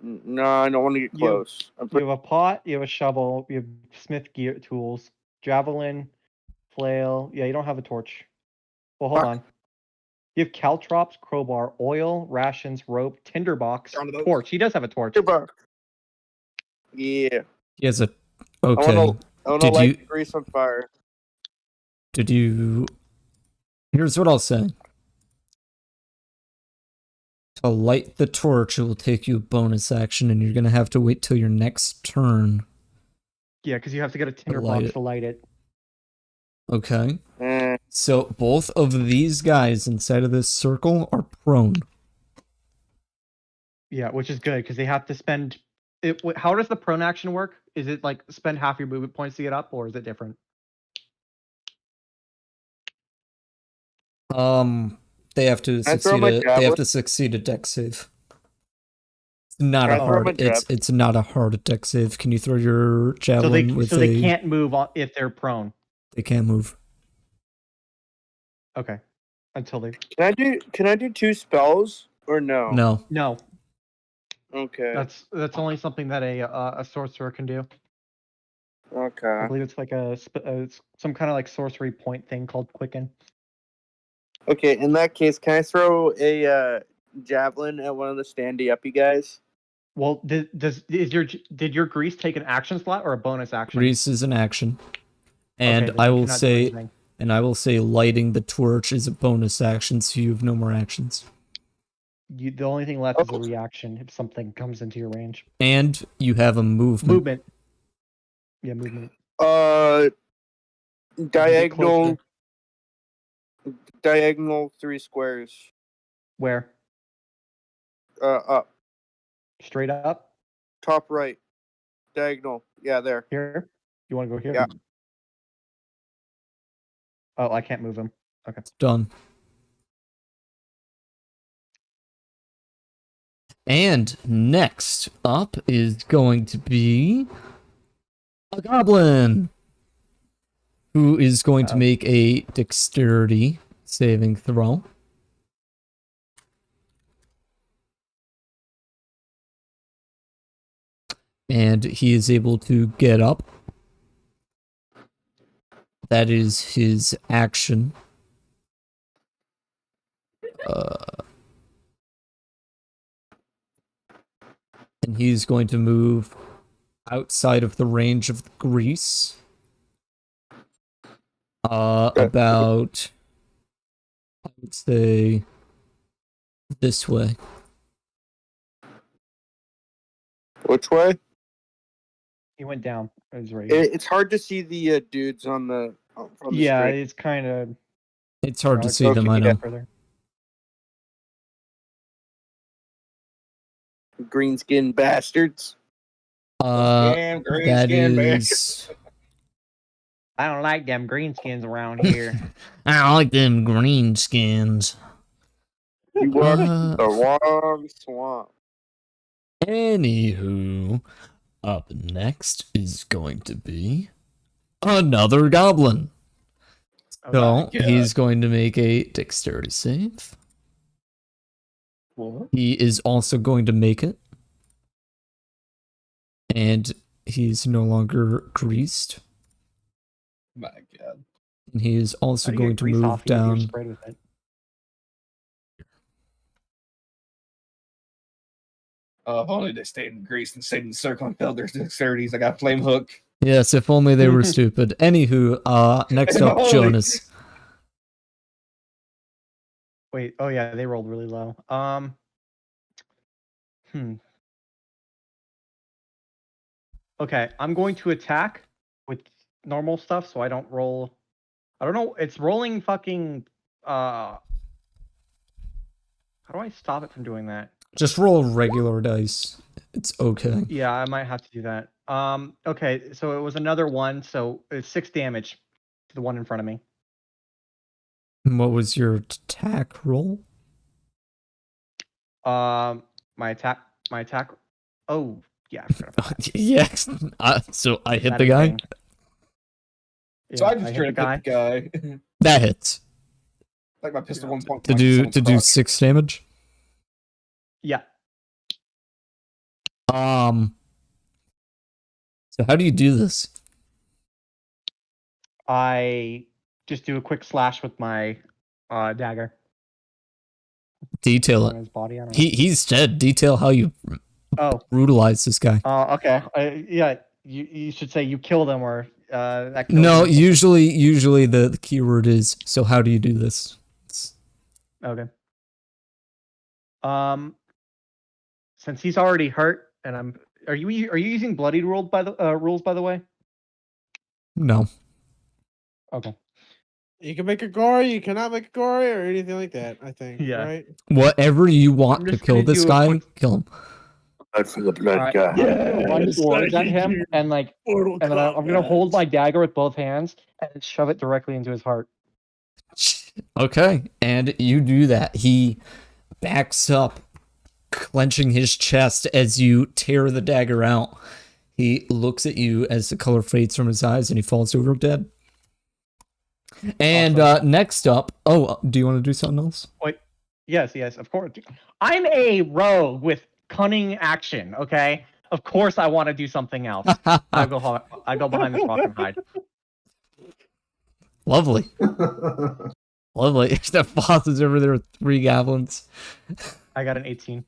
No, I don't want to get close. You have a pot, you have a shovel, you have smith gear tools, javelin, flail. Yeah, you don't have a torch. Well, hold on. You have caltrops, crowbar, oil, rations, rope, tinderbox, torch. He does have a torch. Tinderbox. Yeah. He has a. Okay. I want to light the grease on fire. Did you? Here's what I'll say. To light the torch, it will take you a bonus action, and you're gonna have to wait till your next turn. Yeah, because you have to get a tinderbox to light it. Okay. So both of these guys inside of this circle are prone. Yeah, which is good because they have to spend. How does the prone action work? Is it like spend half your movement points to get up, or is it different? They have to succeed a dex save. It's not a hard. It's not a hard dex save. Can you throw your javelin So they can't move if they're prone. They can't move. Okay. Until they. Can I do 2 spells or no? No. No, Okay. that's only something that a sorcerer can do. I Okay. believe it's like it's some kind of like sorcery point thing called Quicken. Okay. In that case, can I throw a javelin at one of the standy uppy guys? Well, did your grease take an action slot or a bonus action? Grease is an action. And Okay, then I you will cannot do say anything. lighting the torch is a bonus action, so you have no more actions. The only thing left is a Oh. reaction if something comes into your range. And you have a movement. Movement. Yeah, movement. You can get closer. Diagonal 3 squares. Where? Up. Straight up? Top right. Diagonal. Yeah, there. Here? You want to go here? Yeah. Oh, I can't move him. Okay. Done. And next up is going to be a goblin, who is going to make a dexterity saving throw. And he is able to get up. That is his action. And he's going to move outside of the range of the grease. About, I would say, this way. Which way? He went down. It was right. It's hard to see the dudes on the Yeah, screen. it's kind of. It's hard to see them, I know. Further. Green skin bastards. That is. I don't like them greenskins around here. I like them green skins. You walk the wrong swamp. Anywho, up next is going to be another goblin. So he's going to make a dexterity save. What? He is also going to make it. And he's no longer greased. My God. And he is also How do you going get to grease move off you if you're down. sprayed with it? If only they stayed in Greece and stayed in the circle and filled their dexterities. I got flame hook. Yes, if only they were stupid. Anywho, next up, Only. Jonas. Wait, oh yeah, they rolled really low. Okay, I'm going to attack with normal stuff so I don't roll. I don't know, it's rolling fucking how do I stop it from doing that? Just roll regular dice. It's okay. Yeah, I might have to do that. Okay, so it was another one, so it's 6 damage to the one in front of me. What was your attack roll? My attack. Oh, yeah. I forgot about that. Yes. So I hit That the guy. thing. So Yeah, I just hit straight the up hit the guy. That hits. Like my pistol 1 point. To do 6 damage. Yeah. So how do you do this? I just do a quick slash with my dagger Detail on it. his body. I don't know. He's dead. Detail how you brutalize this guy. Okay. Yeah. You should say you kill them or that. No, usually the keyword is, so how do you do this? Okay. Since he's already hurt, and are you using bloodied rules by the way? No. Okay. You can make a gory, you cannot make a gory, or anything like that, I think. Yeah. Right? Whatever you want I'm to just kill gonna this do a guy, quick- kill him. For the blood Alright. guy. I'm swords at him, and then I'm gonna hold my dagger with both hands and shove it directly into his heart. Okay, and you do that. He backs up, clenching his chest as you tear the dagger out. He looks at you as the color fades from his eyes, and he falls over dead. And Awesome. next up, do you want to do something else? Wait, Yes, of course. I'm a rogue with cunning action. Okay, of course I want to do something else. I go behind this rock and hide. Lovely. Lovely. That boss is over there with 3 goblins. I got an 18.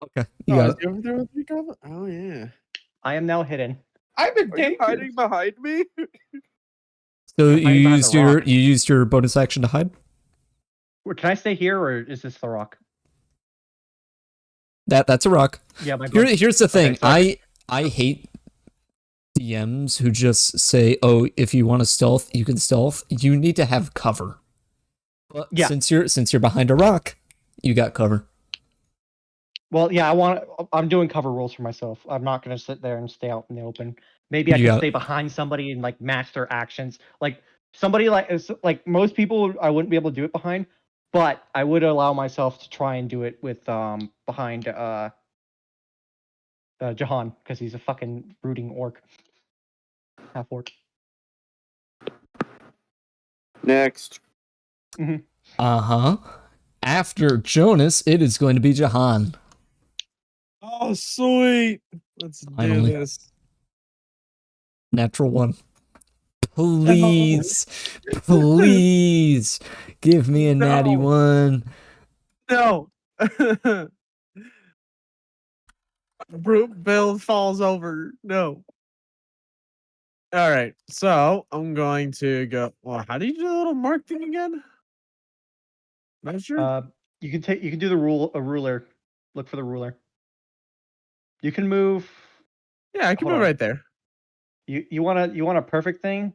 Okay. You Oh, got is it. he over there with me, Goblin? Oh yeah. I am now hidden. I'm in Are you danger. hiding behind me? So I'm you hiding behind used the your rock. you used your bonus action to hide? Can I stay here, or is this the rock? That's a rock. Yeah, my Here's the thing. so I hate DMs who just say, "Oh, if you want to stealth, you can stealth." You need to have cover. But Yeah. since you're behind a rock, you got cover. Well, yeah, I'm doing cover rolls for myself. I'm not gonna sit there and stay out in the open. Maybe I You can got- stay behind somebody and like match their actions. Like somebody like most people, I wouldn't be able to do it behind, but I would allow myself to try and do it with behind Jahan, because he's a fucking brooding orc, half orc. Next. Uh-huh. After Jonas, it is going to be Jahan. Oh sweet. Let's Finally. do this. Natural 1. Please. Please. Give me a natty No. 1. No. Brute build falls over. No. All right. So I'm going to go. Well, how do you do the little mark thing again? Measure? You can do a ruler. Look for the ruler. You can move. Yeah, I can hold move on. right there. You want a perfect thing?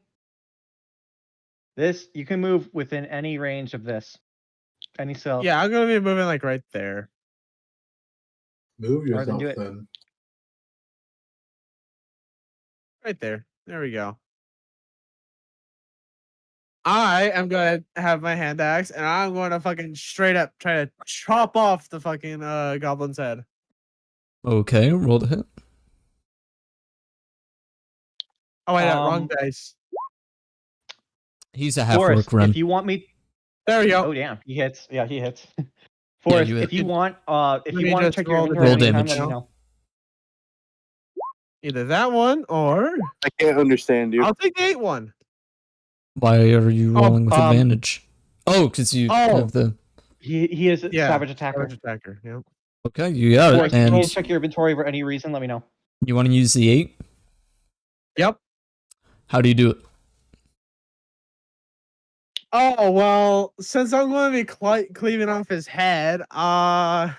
This you can move within any range of this. Any cell. Yeah, I'm gonna be moving like right there. Move Alright, then yourself do it. then. Right there. There we go. I am gonna have my hand axe and I'm gonna fucking straight up try to chop off the fucking goblin's head. Okay, roll to hit. Oh wait, wrong dice. He's a half Forrest, orc run. if you want me. There we go. Oh damn, he hits. Yeah, he hits. Forrest, you hit. if you want, Let to me just check your roll the inventory anytime, damage. let me know. Either that one or I can't understand you. I'll take the 8 one. Why are you rolling with advantage? Oh, because you have the... He is a Yeah, savage attacker. Savage attacker. Yep. Okay, you got it. Forrest, if you And need to check your inventory for any reason, let me know. you want to use the 8? Yep. How do you do it? Oh well, since I'm going to be cleaving off his head, I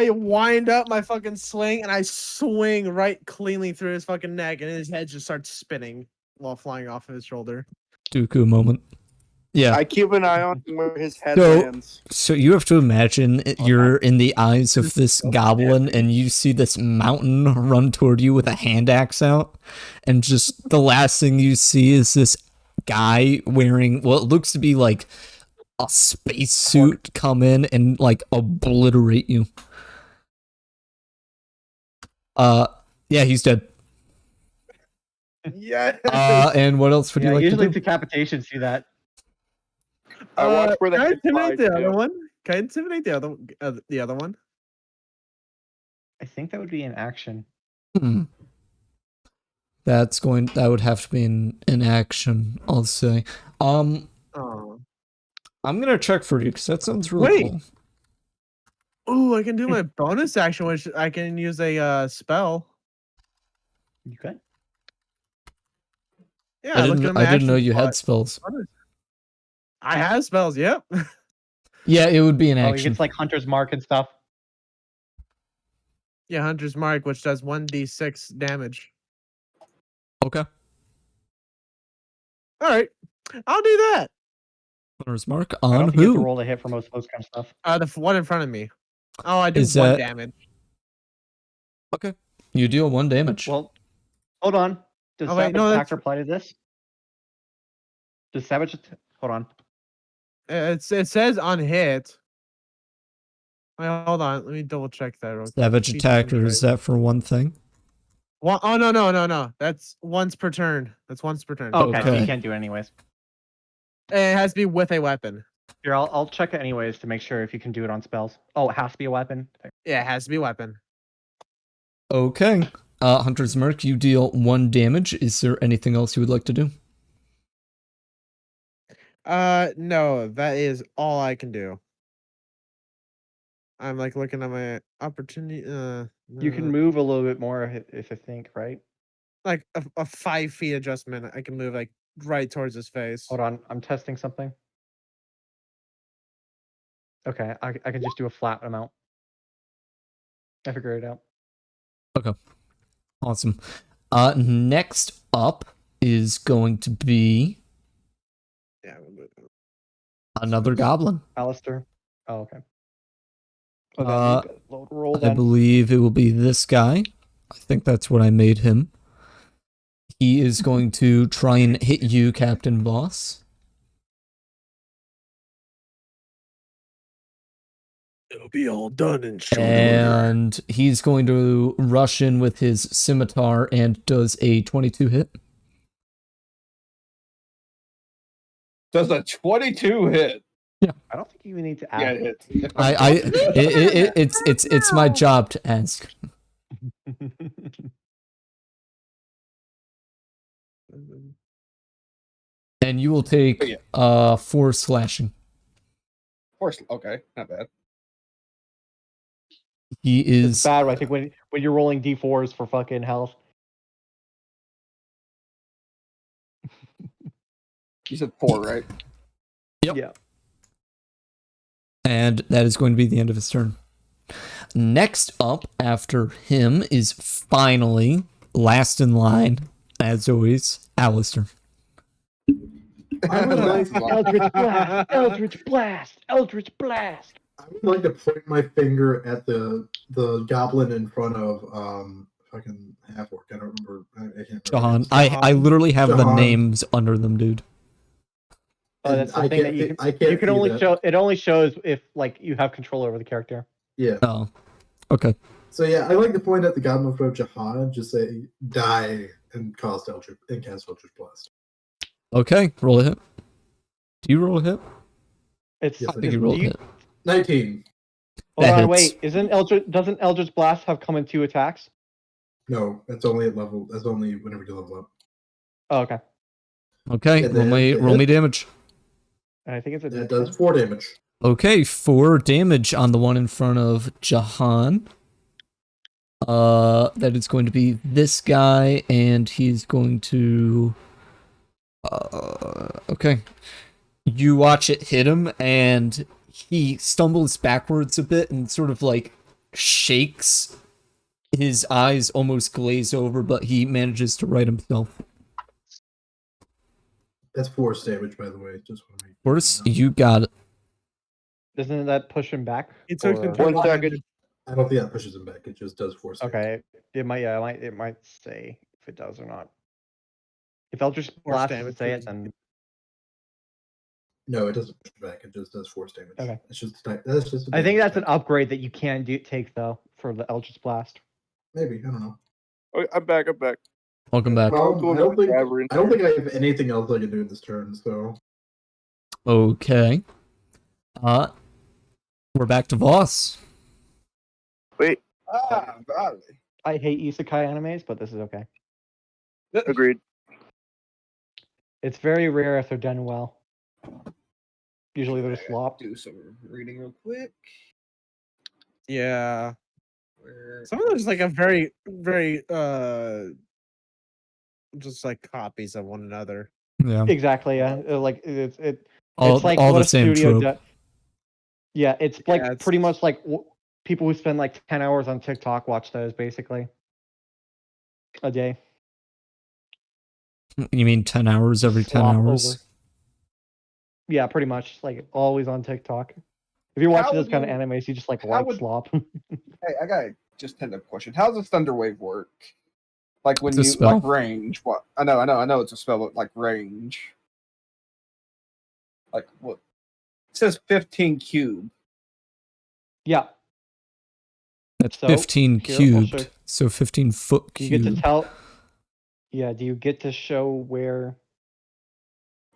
wind up my fucking sling and I swing right cleanly through his fucking neck, and his head just starts spinning while flying off of his shoulder. Dooku moment. Yeah. I keep an eye on where his head So- lands. So you have to imagine you're in the eyes of this goblin and you see this mountain run toward you with a hand axe out, and just the last thing you see is this guy wearing what looks to be like a spacesuit come in and like obliterate you. Yeah, he's dead. Yeah. And what else would you like usually to do? decapitations do that. I watch where the Can I head intimidate the flies other to. one? Can I intimidate the other one? I think that would be an action. Hmm. That would have to be an action, I'll say. Oh. I'm gonna check for you because that sounds really Wait. cool. Ooh, I can do my bonus action, which I can use a spell. You could. Yeah, I look didn't at my know action you had spot. spells. I have spells. Yep. Yeah, it would be an Oh, he action. gets like Hunter's Mark and stuff. Yeah, Hunter's Mark, which does 1d6 damage. Okay. All right, I'll do that. Hunter's Mark I don't on think you have to who? roll a hit for most of those kind of stuff. The one in front of me. Oh, I do Is 1 that- damage. Okay. You deal 1 damage. Well, hold on. Does Oh, wait, Savage no, that's- Attacker apply to this? Does Savage... Hold on. It says on hit. Wait, hold on. Let me double check that. Real quick. Savage Speed attacker, damage, is right? that for one thing? Oh no. That's once per turn. That's once per turn. Okay, so Okay. you can't do it anyways. It has to be with a weapon. Here, I'll check it anyways to make sure if you can do it on spells. Oh, it has to be a weapon. Yeah, it has to be a weapon. Okay. Hunter's Mark, you deal 1 damage. Is there anything else you would like to do? No, that is all I can do. I'm like looking at my opportunity. You can move a little bit more if I think, right? like a 5 feet adjustment. I can move like right towards his face. Hold on, I'm testing something. Okay, I can just do a flat amount. I figured it out. Okay. Awesome. Next up is going to be Yeah. we'll move it. another goblin. Alistair. Oh, okay. Oh, Uh, then load roll I then. believe it will be this guy. I think that's what I made him. He is going to try and hit you, Captain Boss. It'll be all done in short order. And he's going to rush in with his scimitar and does a 22 hit. Does a 22 hit? I don't think you even need to Yeah, add. it hits. It's my job to ask. And you will take 4 slashing. Okay, not bad. He It's is bad, I think, when you're rolling d4s for fucking health. You said 4, right? Yep. Yeah. and that is going to be the end of his turn. Next up after him is finally last in line, as always, Alistair. I would like, Eldritch Blast! Eldritch Blast! Eldritch Blast! I would like to point my finger at the goblin in front of fucking half orc. I don't remember. I can't remember. Jahan. I literally have the Jahan. names under them, dude. Oh, that's the I thing can't that you thi- can. I can't You can see only that. show. It only shows if like you have control over the character. Yeah. Oh, okay. So yeah, I like to point at the goblin in front of Jahan, just say die and cast Eldritch Blast. Okay, roll a hit. Do you roll a hit? It's. Yes, I think you do roll a you- hit. 19. Hold That on, hits. wait. Doesn't Eldritch Blast have come in 2 attacks? No, that's only at level. That's only whenever you level up. Oh, okay. Okay, And roll then me damage. And I think it's a That D10. does 4 damage. Okay, 4 damage on the one in front of Jahan. That is going to be this guy, and he's going to. Okay. You watch it hit him, and he stumbles backwards a bit and sort of like shakes. His eyes almost glaze over, but he manages to right himself. That's force damage, by the way. Just want to make. Force, you got it. Doesn't that push him back? He took Or- some 1 total second. damage. I don't think that pushes him back. It just does force damage. Okay. It might. Yeah. It might say if it does or not. If Eldritch Force Blast damage doesn't say it, is- then No, it doesn't push back. It just does force damage. Okay. It's just that's just. a I think damage that's an type. upgrade that you can take though for the Eldritch Blast. Maybe I don't know. Oh, I'm back. I'm back. Welcome back. Well, I'm going I don't to the think. tavern. I don't think I have anything else I can do in this turn. So Okay. We're back to Voss. Wait, Vale. I hate isekai animes, but this is okay. agreed. It's very rare if they're done well. Usually they're slop. Do some reading real quick. Yeah. Where... Some of them is like a very, very just like copies of one another. Yeah. Exactly. Yeah. Like it's All like the what a same studio trope. Yeah, it's like it's- pretty much like people who spend like 10 hours on TikTok watch those basically a day. You mean 10 hours every 10 Slop hours? over. Yeah, pretty much like always on TikTok. If you're watching How those kind of would- animes, you just like how white would- slop. Hey, I got just tentative question. How does Thunder Wave work? Like when It's a you spell. like range? What? I know it's a spell, but like range. Like what? It says 15 cube. Yeah, That's So, 15 here, I'll show- cubed. So 15 foot you get to cubed. tell. Yeah, do you get to show where?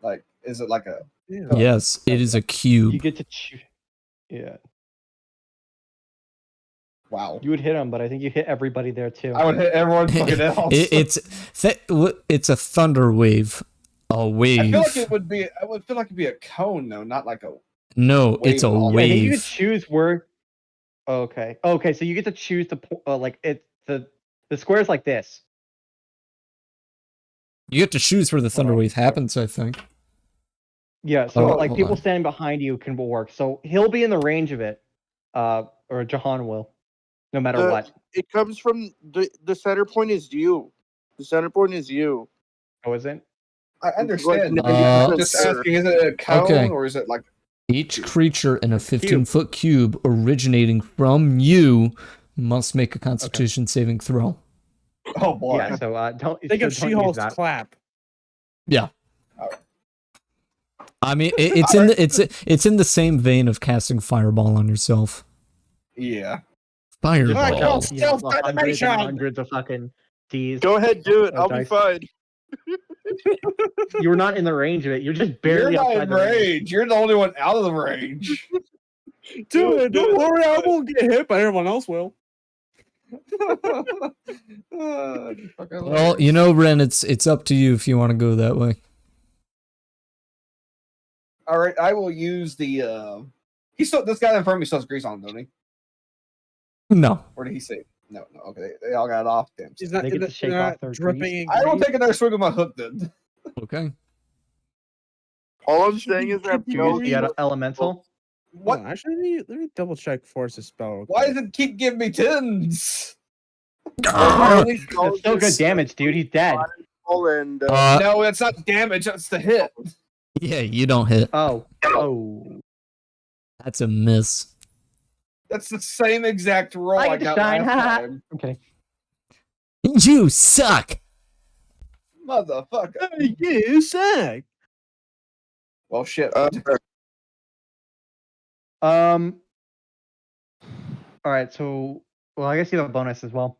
Like, is it like a Yeah. Yes, it is a You cube. get to choose. Yeah, Wow. you would hit him, but I think you hit everybody there too. I would hit everyone fucking else. It's a thunder wave. A wave. I feel like it would be. I would feel like it'd be a cone though, not like a. No, wave it's a at all. Yeah, I think you could wave. choose where. Okay. Okay, so you get to choose like the square's like this. You get to choose where the thunder on, wave happens, I think. Yeah, so Oh, like hold people on. standing behind you can work. So he'll be in the range of it, or Jahan will, no matter what. It comes from the center point is you. The center point is you. Oh, is it? I understand. Like, I'm just sir. asking: is it a cone Okay. or is it like? Each creature in a It's a 15-foot cube originating from you must make a Constitution saving throw. Oh boy. Yeah. So don't Think so of don't use She-Hulk's that. clap. Yeah. Alright. I mean, it's in the same vein of casting fireball on yourself. Yeah. Fireball. Just- Yeah, Stealth the hundreds and animation! hundrds of fucking D's. Go ahead, do it. I'll be dice. fine. You were not in the range of it. You're just You're barely not outside in the range. range. You're the only one out of the range. Dude, don't worry, I won't get hit, but everyone else will. Well, you know, Ren, it's up to you if you want to go that way. All right, I will use the. He still. This guy in front of me still has grease on him, don't he? No. Or did he say? No. Okay, they all got it off. Damn. She's not, They get to shake off their dripping grease. in I will grease. take another swig of my hook then. Okay. All I'm saying is that You Bell- use the elemental. What? Oh, actually, let me double check Force's spell. real Why quick. does it keep giving me tens? Apparently It's still good damage, dude. He's dead. And No, that's not damage. That's the hit. Yeah, you don't hit. Oh. Oh. That's a miss. That's the same exact roll I I get to got shine, last haha. time. I'm kidding. You suck. Motherfucker. Hey, you suck. Well, shit. All right. So, well, I guess you have a bonus as well.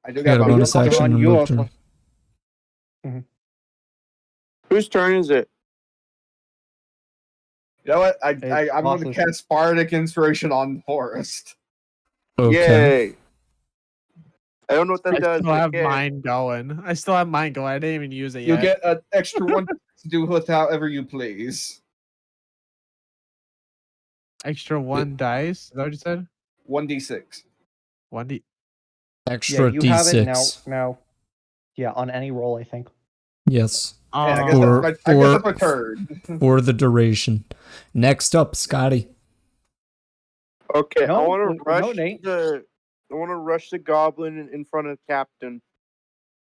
I do You got a got bonus bonus action. Jahan, and you move also- turn. whose turn is it? You know what? I'm It's going to Boss's. cast Bardic Inspiration on Forest. Okay. Yay! I don't know what that I does. still but have yay. mine going. I still have mine going. I didn't even use it You'll yet. get an extra one to do with however you please. Extra 1 dice. Is that what you said? 1d6. 1D. Yeah, Extra you have it now. d6. Now, yeah, on any roll, I think. Yes. Yeah, I guess, For- I guess that's my turn. For the duration. Next up, Scotty. Okay, No, I want no, to rush Nate. I want to rush the goblin in front of Captain.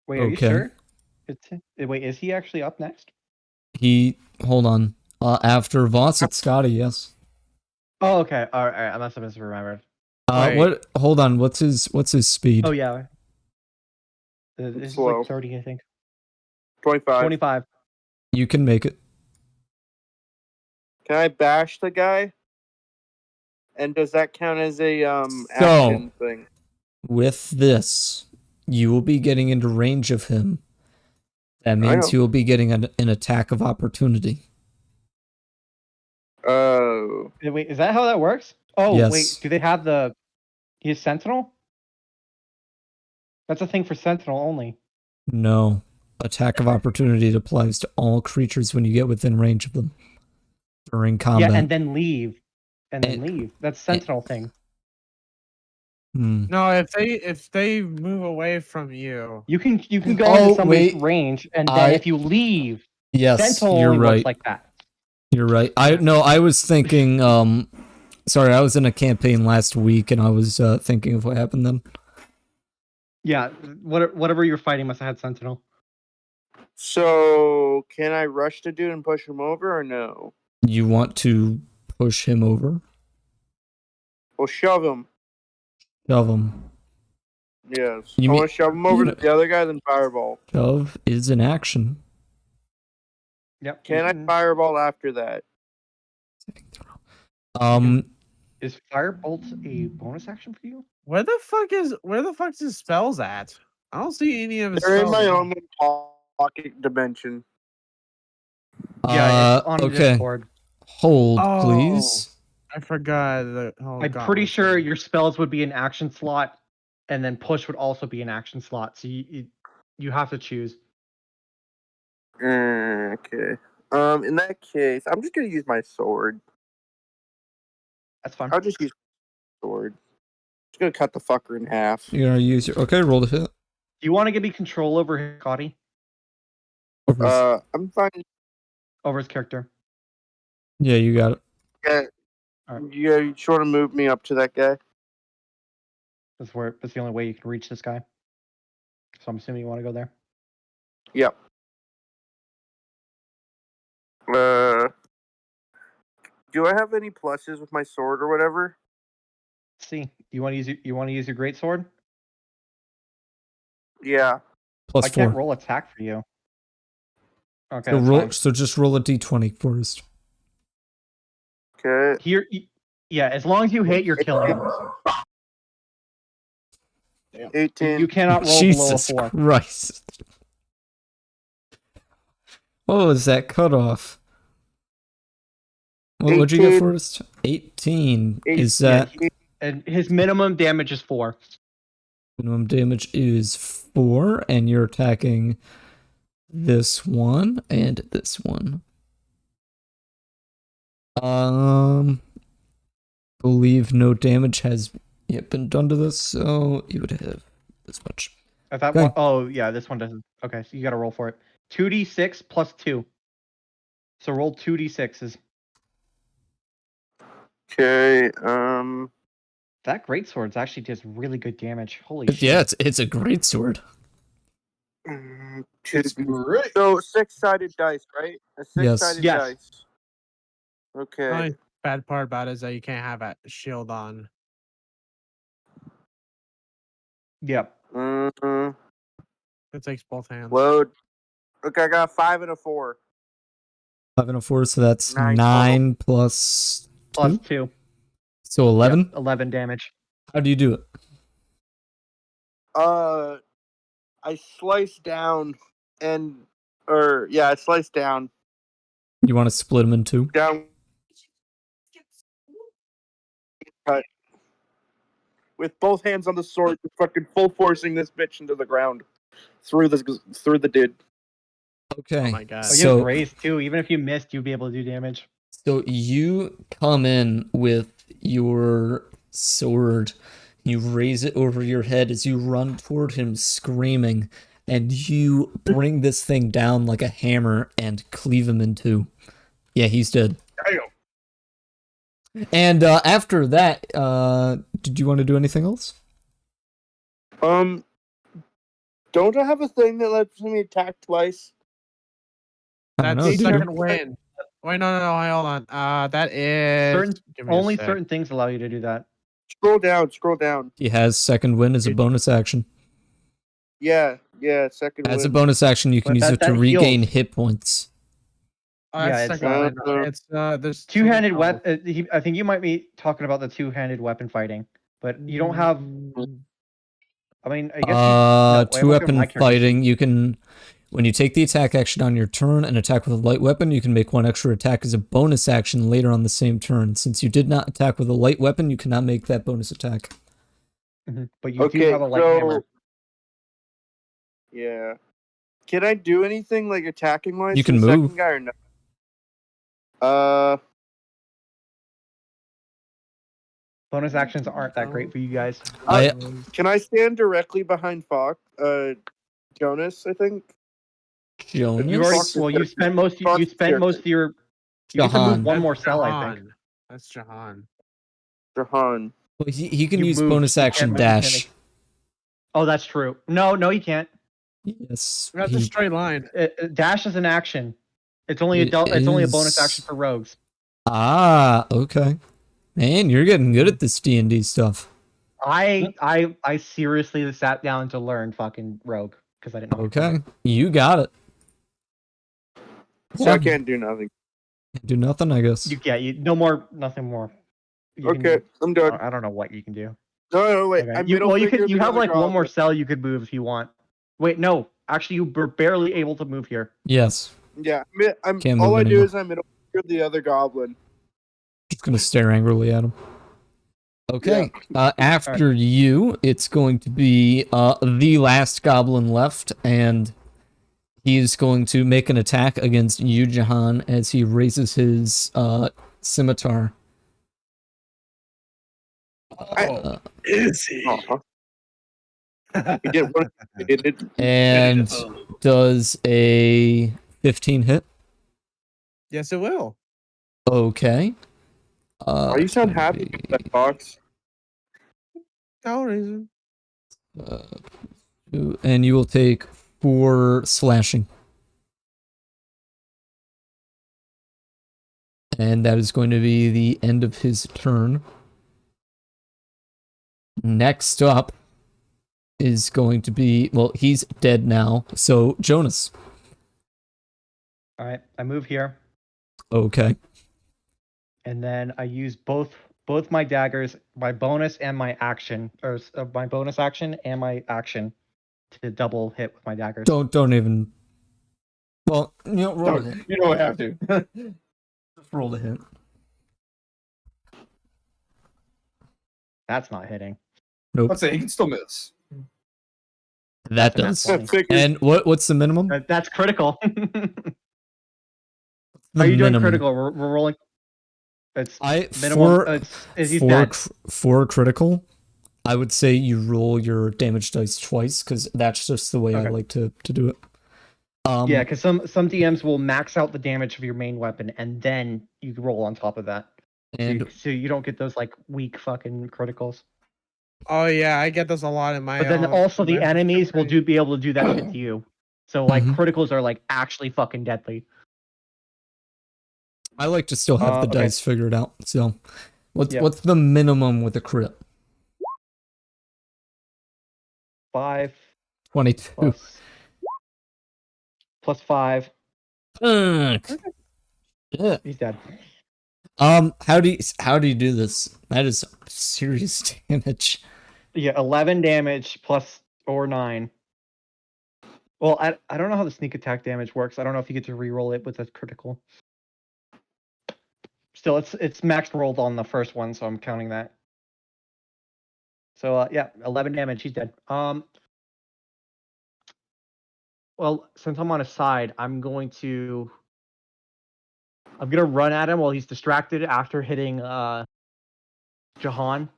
Wait, are you Okay. sure? Wait, is he actually up next? Hold on. After Voss, it's Scotty, yes. Oh, okay. All right. I must have misremembered. Wait. Hold on, what's his speed? Oh yeah. This is slow. like 30, I think. 25. 25. You can make it. Can I bash the guy? And does that count as a action thing? With this, you will be getting into range of him. That means know. you will be getting an attack of opportunity. Oh. Wait, is that how that works? Oh, Yes. wait. Do they have he's Sentinel? That's a thing for Sentinel only. No. Attack of opportunity applies to all creatures when you get within range of them during combat. Yeah, and then leave. Leave. That's Sentinel thing. No, if they move away from you. You can go Oh, into somebody's wait. range, and then if you leave, Yes, Sentinel you're only right. works like that. You're right. I was thinking. Sorry, I was in a campaign last week, and I was thinking of what happened then. Yeah, whatever you're fighting must have had Sentinel. So, can I rush the dude and push him over or no? You want to push him over? Well, shove him. Shove him. Yes. You I mean- want to shove him over you to the other guy, then fireball. Shove is an action. Yep. Can I fireball after that? Is Firebolt a bonus action for you? Where the fuck's his spells at? I don't see any of his They're in spells. my own pocket dimension. Yeah, it's on the Okay. Discord. Hold, Oh. please. I forgot. I'm pretty sure your spells would be an action slot, and then push would also be an action slot. So you have to choose. Okay. In that case, I'm just gonna use my sword. That's fine. I'll just use my sword. Just gonna cut the fucker in half. You're gonna use your roll the hit. Do you want to give me control over Scotty? I'm fine. Over his character? Yeah, you got it. Yeah. Alright. Yeah, you sort of move me up to that guy. That's the only way you can reach this guy. So I'm assuming you want to go there. Yep. Do I have any pluses with my sword or whatever? Let's see, you want to use your great sword? Yeah. Plus I can't 4. roll attack for you. Okay, So that's fine. so just roll a d20 first. Okay. Here, yeah, as long as you hit, you're killing him. 18. You cannot roll Jesus below a 4. Christ. What was that cutoff? What would you get 18. first? 18. Is Yeah, that and his minimum damage is 4. minimum damage is 4, and you're attacking this one and this one. Believe no damage has yet been done to this, so you would have this much. If that Okay. one, oh yeah, this one doesn't. Okay, so you got to roll for it. 2d6 plus 2. So roll 2d6s. Okay. That greatsword actually does really good damage. Holy shit! Yeah, it's a great sword. It's great. So 6-sided dice, right? A Yes. 6-sided Yes. dice. Okay. The only bad part about it is that you can't have a shield on. Yep. Mm-hmm. It takes both hands. Load. Okay, I got a 5 and a 4. 5 and a 4, so that's 9 9 plus 2? Plus 2. So 11? Yep, 11 damage. How do you do it? I slice down I slice down. You want to split them in 2? Down. Cut. With both hands on the sword, fucking full forcing this bitch into the ground. Through the dude. Okay. Oh my god. Oh, you So- have raised too. Even if you missed, you'd be able to do damage. So you come in with your sword, you raise it over your head as you run toward him screaming, and you bring this thing down like a hammer and cleave him in 2. Yeah, he's dead. Damn. And after that, did you want to do anything else? Don't I have a thing that lets me attack twice? I don't That's know, the do you? second win. Wait, no, hold on. That is give me a Only sec. certain things allow you to do that. Scroll down. He has second win as a bonus action. Yeah, second As a win. bonus action, you can But use it to that regain heals. hit points. Oh, Yeah, that's it's, second win. It's there's Two-handed something weapon. I think you might be talking about the two-handed weapon fighting, but you don't have. else. I mean, I guess. No, wait, Two I'm looking at weapon my character fighting, sheet. you can, when you take the attack action on your turn and attack with a light weapon, you can make 1 extra attack as a bonus action later on the same turn. Since you did not attack with a light weapon, you cannot make that bonus attack. But you do have a light hammer. Yeah. Can I do anything like attacking wise? You to can the move. Second guy or no? Bonus actions aren't that great for you guys. Can I stand directly behind Jonas? I think. Jonas? You already. Fox is Well, you there. spent most. Fox You is spent there. most of your. You get to Jahan. move one That's more cell, I think. Jahan. That's Jahan. Jahan. Well, he can You use moved, bonus you action can't move, dash. Oh, that's true. No, you can't. Yes. That's a straight line. Dash is an action. It's only It It's only a bonus is- action for rogues. Ah, okay. Man, you're getting good at this D&D stuff. I seriously sat down to learn fucking rogue because I didn't know. how to play Okay, it. you got it. So Yeah. I can't do nothing. Do nothing, I guess. Nothing more. You Okay, can- I'm done. I don't know what you can do. No, wait. Okay. I'm You middle finger you the have other like draw. one more cell you could move if you want. Wait, no. Actually, you were barely able to move here. Yes. Yeah, I'm. Can't All move I do anymore. is I'm middle the other goblin. Just gonna stare angrily at him. Okay. After you, it's going to be the last goblin left, and he's going to make an attack against you, Jahan, as he raises his scimitar. Is he? He did what he did. And does a 15 hit? Yes, it will. Okay. Why you sound it's gonna happy with that box? No reason. and you will take 4 slashing. And that is going to be the end of his turn. Next up is going to be, well, he's dead now. So, Jonas. All right, I move here, Okay. and then I use both my daggers, my bonus and my action, or my bonus action and my action, to double hit with my daggers. Don't even. Well, roll the hit. You don't have to. Just roll the hit. That's not hitting. Nope. Let's say he can still miss. That That's a nat does. 20. And what's the minimum? That's critical. The Are you doing minimum. critical? We're rolling. It's I minimum. He's dead. For critical, I would say you roll your damage dice twice because that's just the way I Okay. like to do it. Yeah, because some DMs will max out the damage of your main weapon and then you roll on top of that. And So you don't get those like weak fucking criticals. Oh yeah, I get this a lot in my. But then also the my enemies will campaign. be able to do that shit to you. So like Mhm. criticals are like actually fucking deadly. I like to still have the Okay. dice figured out. So, Yeah. what's the minimum with a crit? 5 22. plus 5. Fuck. Yeah. He's dead. How do you do this? That is serious damage. Yeah, 11 damage plus or 9. Well, I don't know how the sneak attack damage works. I don't know if you get to reroll it with a critical. Still, it's maxed rolled on the first one, so I'm counting that. So yeah, 11 damage. He's dead. Well, since I'm on his side, I'm gonna run at him while he's distracted after hitting Jahan.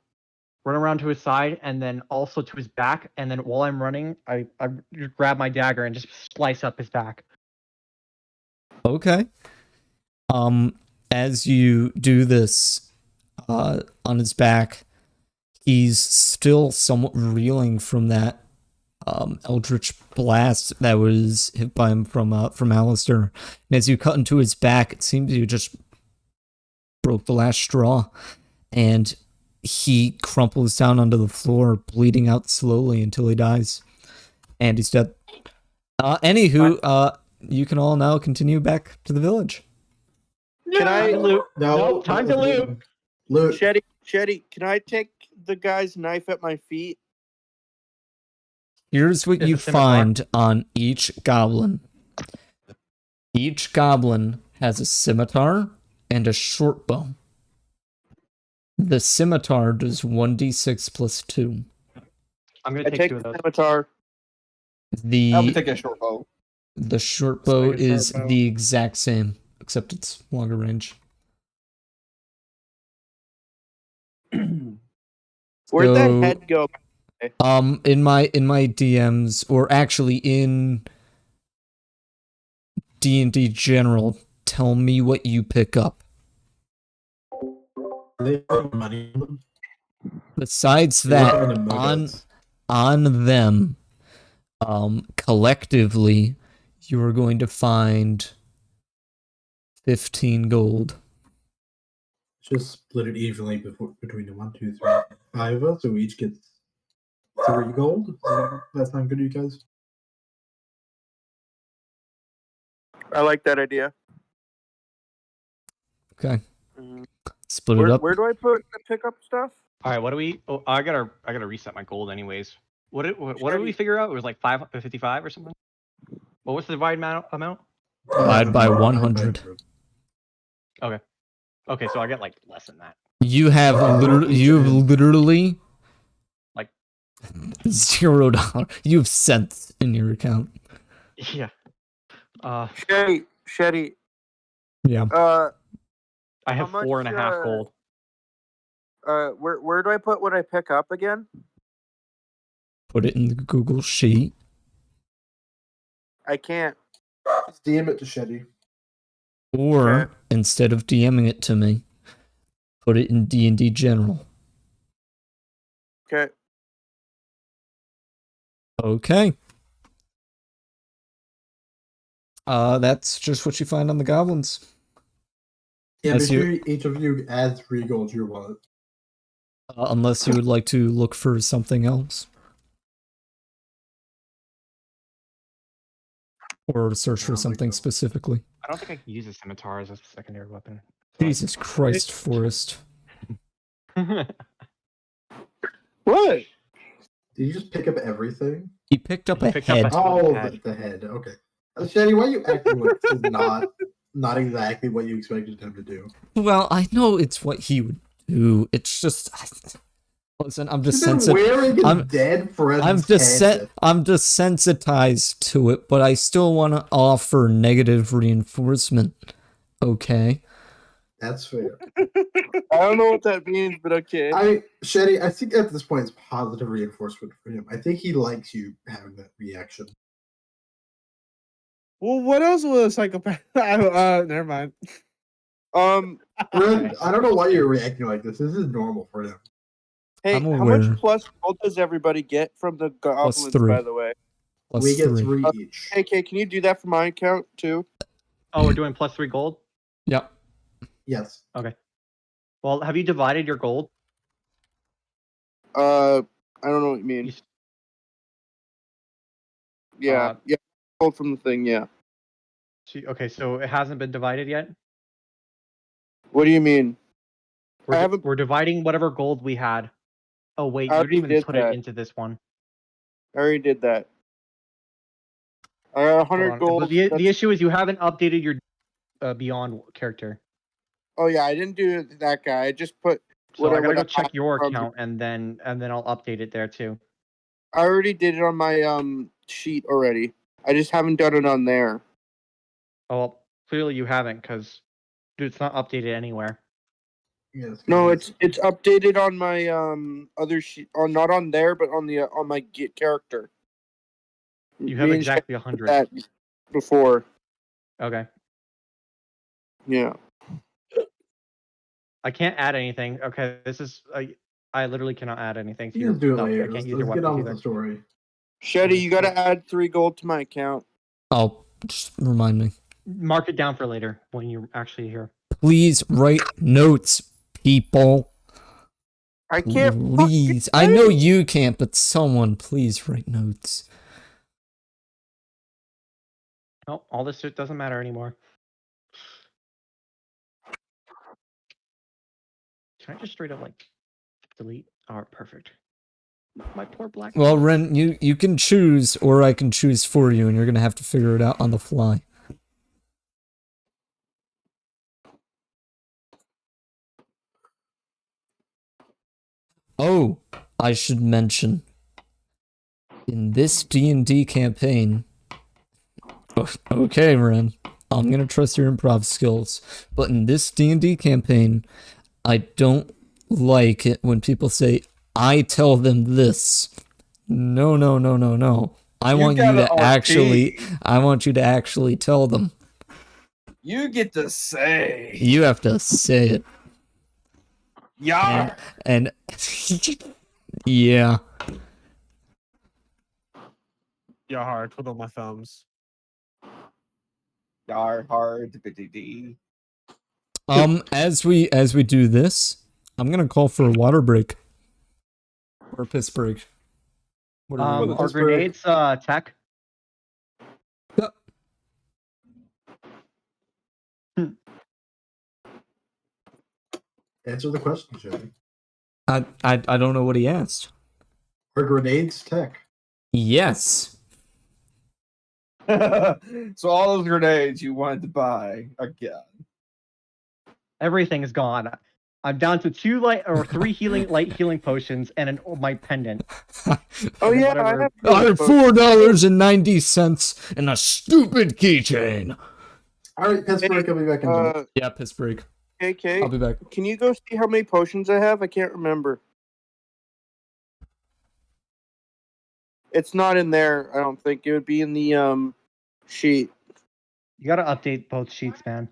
Run around to his side and then also to his back, and then while I'm running, I just grab my dagger and just slice up his back. Okay. As you do this, on his back, he's still somewhat reeling from that eldritch blast that was hit by him from Alistair. And as you cut into his back, it seems you just broke the last straw, and he crumples down onto the floor, bleeding out slowly until he dies, and he's dead. Anywho, you can all now continue back to the village. Can I loot? No, Nope, time to loot. Loot. Shetty, can I take the guy's knife at my feet? Here's what Is you a scimitar. find on each goblin. Each goblin has a scimitar and a short bow. The scimitar does 1d6 plus 2. I'm gonna I take take 2 of the those. scimitar. I would The take a short bow. short bow Take a short is bow. the exact same, except it's longer range. Where'd So- that head go? In my DMs, or actually in D&D general, tell me what you pick up. They have money on them. Besides They're that, kind of motos. on them, collectively, you are going to find 15 gold. Just split it evenly between the 1, 2, 3, 5 of us, so we each get 3 gold. That sound good to you guys? I like that idea. Okay, Mhm. split it up. Where do I pick up stuff? All right, what do we? Oh, I gotta reset my gold anyways. What did we figure out? It was like 555 or something. What was the divide amount? Divide by 100. Okay, so I get like less than that. You have literally Like- $0. You have cents in your account. Yeah. Shetty. Yeah. I have How much, 4.5 gold. where do I put what I pick up again? Put it in the Google Sheet. I can't. Just DM it to Shetty. Or, Okay. instead of DMing it to me, put it in D&D General. Okay. Okay. That's just what you find on the goblins. Yeah, Unless make you- sure each of you adds 3 gold to your wallet. Unless you would like to look for something else. Or search for I don't think something so. specifically. I don't think I can use a scimitar as a secondary weapon. Jesus Christ, Forrest. What? Did you just pick up everything? He picked up He a picked up head. a- Oh, head. the head. Okay. Shetty, why are you acting like this is not exactly what you expected him to do? Well, I know it's what he would do. It's just... Listen, I'm He's just been wearing his I'm- dead friend's I'm head. desensitized to it, but I still want to offer negative reinforcement. Okay. That's fair. I don't know what that means, but okay. Shetty, I think at this point it's positive reinforcement for him. I think he likes you having that reaction. Well, what else will a psychopath? Never mind. Ren, I don't know why you're reacting like this. This is normal for him. Hey, I'm how aware. much plus gold does everybody get from the goblins, 3. by the way? Plus We get 3. 3 each. Okay, can you do that for my account too? Oh, we're doing +3 gold? Yep. Yes. Well, have you divided your gold? I don't know what you mean. You- Yeah, yeah, gold from the thing. Yeah. Okay, so it hasn't been divided yet? What do you mean? We're, I haven't- we're dividing whatever gold we had. Oh, wait, I you already didn't even did put that. it into this one. I already did that. I got Hold 100 on. gold. But the That's- issue is you haven't updated your Beyond character. Oh yeah, I didn't do that guy. I just put. So I gotta what go check had your from- account and then I'll update it there too. I already did it on my sheet already. I just haven't done it on there. Oh, well, clearly you haven't, because dude, it's not updated anywhere. Yes. No, guys. it's updated on my other sheet. On not on there, but on the on my character. You have Me and exactly Shaq did 100. that before. Okay. Yeah. I can't add anything. Okay, this is I literally cannot add anything to You your just do it stuff. later. I can't Let's use your get on weapons with either. the story. Shetty, you gotta add 3 gold to my account. Oh, just remind me. Mark it down for later when you're actually here. Please write notes, people. I can't. Please. I know you can't, but someone please write notes. Oh, all this shit doesn't matter anymore. Can I just straight up like delete? Alright, perfect. My poor black. Well, Ren, you can choose, or I can choose for you, and you're gonna have to figure it out on the fly. Oh, I should mention, in this D&D campaign, okay, Ren, I'm gonna trust your improv skills, but in this D&D campaign, I don't like it when people say, I tell them this. No, no, no, no, no. I want you to actually tell them. You get to say. You have to say it. Yeah. And yeah. Yeah, hard. Twiddle my thumbs. Yar hard. BDD. As we do this, I'm gonna call for a water break. Or a piss break. What are you Are grenades tech? Answer the question, Shetty. I don't know what he asked. Are grenades tech? Yes. So all those grenades you wanted to buy are gone. Everything is gone. I'm down to 3 light healing potions and my pendant. Oh And then yeah, whatever- I have I have those $4.90 and a stupid keychain. All right, Pittsburgh, I'll be back in a minute. Yeah, Pittsburgh. KK, I'll be back. can you go see how many potions I have? I can't remember. It's not in there, I don't think. It would be in the sheet. You gotta update both sheets, man.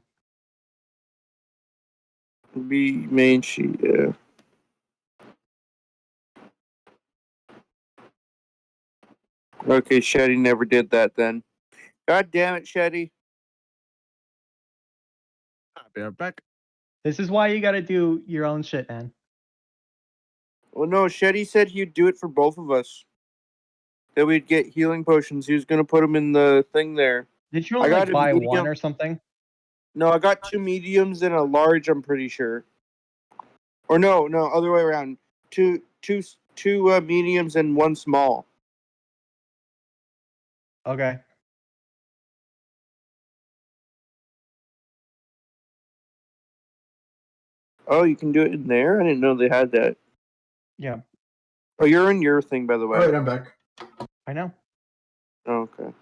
It'd be main sheet, yeah. Okay, Shetty never did that then. God damn it, Shetty. I'll be right back. This is why you gotta do your own shit, man. Well, no, Shetty said he'd do it for both of us. That we'd get healing potions. He was gonna put them in the thing there. Did you I only got like, a buy medium. one or something? No, I got 2 mediums and a large, I'm pretty sure. Or no, other way around. Two mediums and 1 small. Okay. Oh, you can do it in there? I didn't know they had that. Yeah, Oh, you're in your thing, by the All way. right, I'm back. I know. Oh, okay.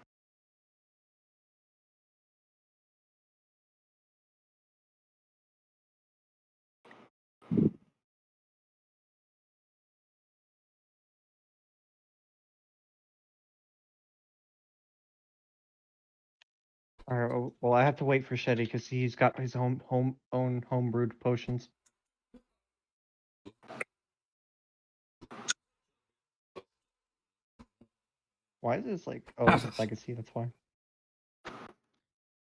All right. Well, I have to wait for Shetty because he's got his own homebrewed potions. Why is this like? Oh, it's legacy. That's why.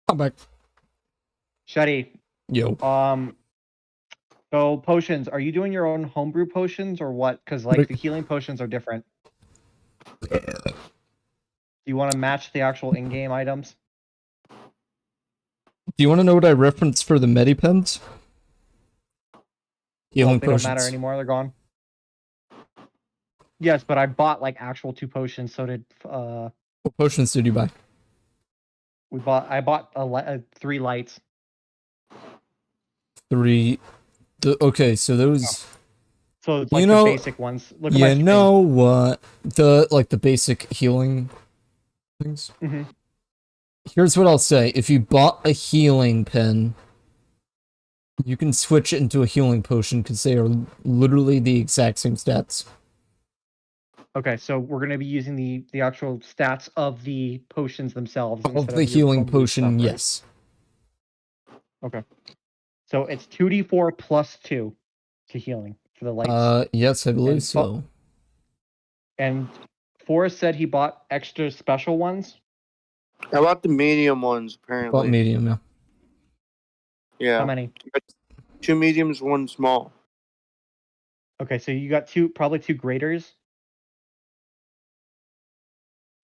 I'm back. Shetty. Yo. So potions. Are you doing your own homebrew potions or what? Because like the healing potions are different. Do you want to match the actual in-game items? Do you want to know what I referenced for the medipens? Healing They don't potions. matter anymore. They're gone. Yes, but I bought like actual 2 potions. So did What potions did you buy? I bought 3 lights. 3. Okay, so those. So it's like You know- the basic ones. Look at You my screen. know what? The basic healing things. Mhm. Here's what I'll say: if you bought a healing pen, you can switch it into a healing potion because they are literally the exact same stats. Okay, so we're gonna be using the actual stats of the potions themselves Of instead the your healing homebrew potion, stuff, right? yes. Okay. So it's 2d4 plus 2 to healing for the lights. Yes, I believe And- so. And Forrest said he bought extra special ones. I bought the medium ones, apparently. About medium, yeah. Yeah. How many? 2 mediums, 1 small. Okay, so you got probably 2 graders.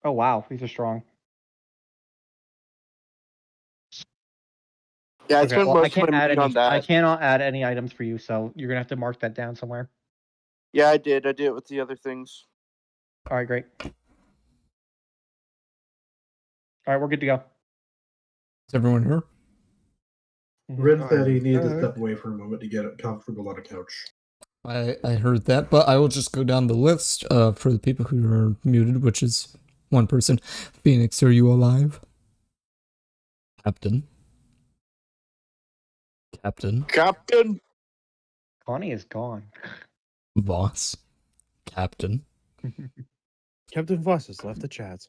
Oh wow, these are strong. Yeah, I Okay, spent well, I most of can't my add money on any. I that. cannot add any items for you, so you're gonna have to mark that down somewhere. Yeah, I did. I did it with the other things. All right, great. All right, we're good to go. Is everyone here? Red said he needed to Okay. step away for a moment to get comfortable on a couch. I heard that, but I will just go down the list for the people who are muted, which is one person. Phoenix, are you alive? Captain. Captain! Connie is gone. Boss. Captain. Captain Voss has left the chat.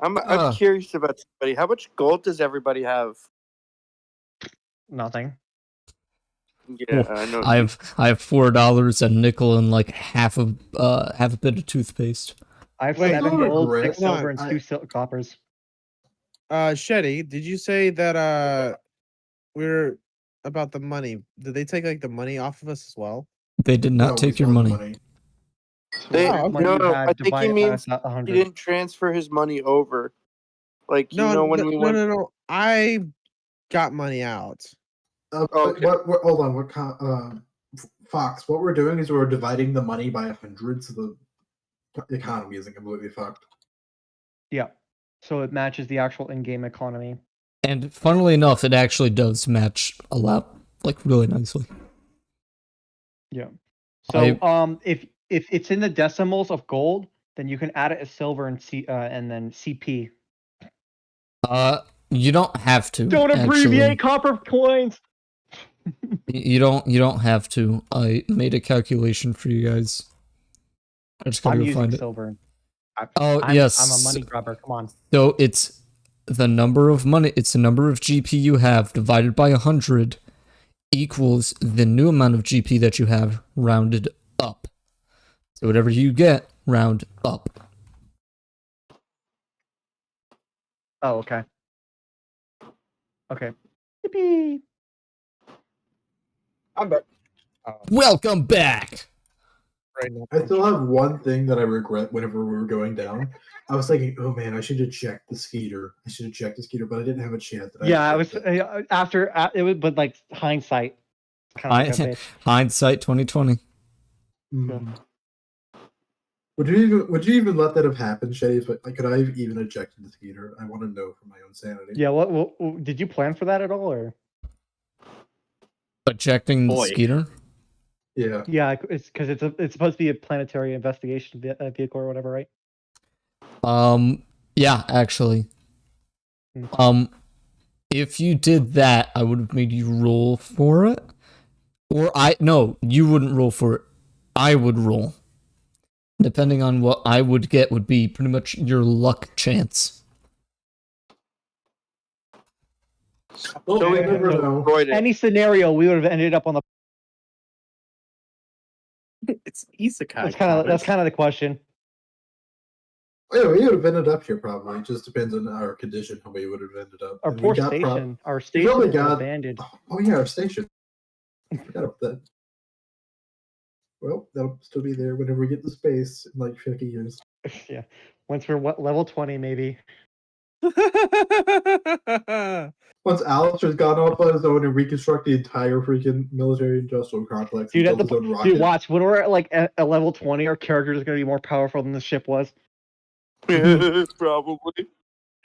I'm Ah. curious about somebody. How much gold does everybody have? Nothing. Yeah, Oh, I know. I have $4, a nickel, and like half a bit of toothpaste. I have Wait, 7 hold on, gold, Greg. 6 Hold on, silver, and 2 coppers. Shetty, did you say that we're about the money? Did they take like the money off of us as well? They did not No, take we your stole the money. They, Oh, okay. no, You had I to think buy he means he 100. didn't transfer his money over. Like, you know, when we went. No. I got money out. Okay. Hold on. Fox, what we're doing is we're dividing the money by 100, so the economy isn't completely fucked. Yeah. so it matches the actual in-game economy. And funnily enough, it actually does match a lot, like really nicely. Yeah. So if it's in the decimals of gold, then you can add it as silver and then CP. You don't have to. Don't abbreviate actually. copper coins. You don't have to. I made a calculation for you guys. I just gotta I'm go using find it. silver. Yes. I'm a money grabber. Come on. So it's the number of money. It's the number of GP you have divided by 100 equals the new amount of GP that you have rounded up. So whatever you get, round up. Oh, okay. Okay. Yippee. I'm back. Welcome back. Right now. I still have one thing that I regret whenever we were going down. I was thinking, oh man, I should have checked the skeeter. But I didn't have a chance. Yeah, I was after it was, but like hindsight, kind of like a bitch. Hindsight 2020. Mm. Would you even let that have happened, Shady? Like, could I have even ejected the skeeter? I want to know for my own sanity. Yeah. What did you plan for that at all, or? Ejecting the skeeter? Yeah. Yeah, it's because it's supposed to be a planetary investigation vehicle or whatever, right? Yeah, actually. If you did that, I would have made you roll for it. Or you wouldn't roll for it. I would roll. Depending on what I would get would be pretty much your luck chance. So we never destroyed it. Any scenario, we would have ended up on the. It's isekai. That's kind of the question. Yeah, we would have ended up here probably. It just depends on our condition how we would have ended up. Our And poor we got station. Our we station probably was got abandoned. Oh yeah, our station. I forgot about that. Well, that'll still be there whenever we get to space in like 50 years. Yeah, once we're level 20, maybe. Once Alistair's gone off on his own and reconstruct the entire freaking military industrial complex and Dude, build his own rocket. watch. When we're at like a level 20, our character is going to be more powerful than the ship was. Probably.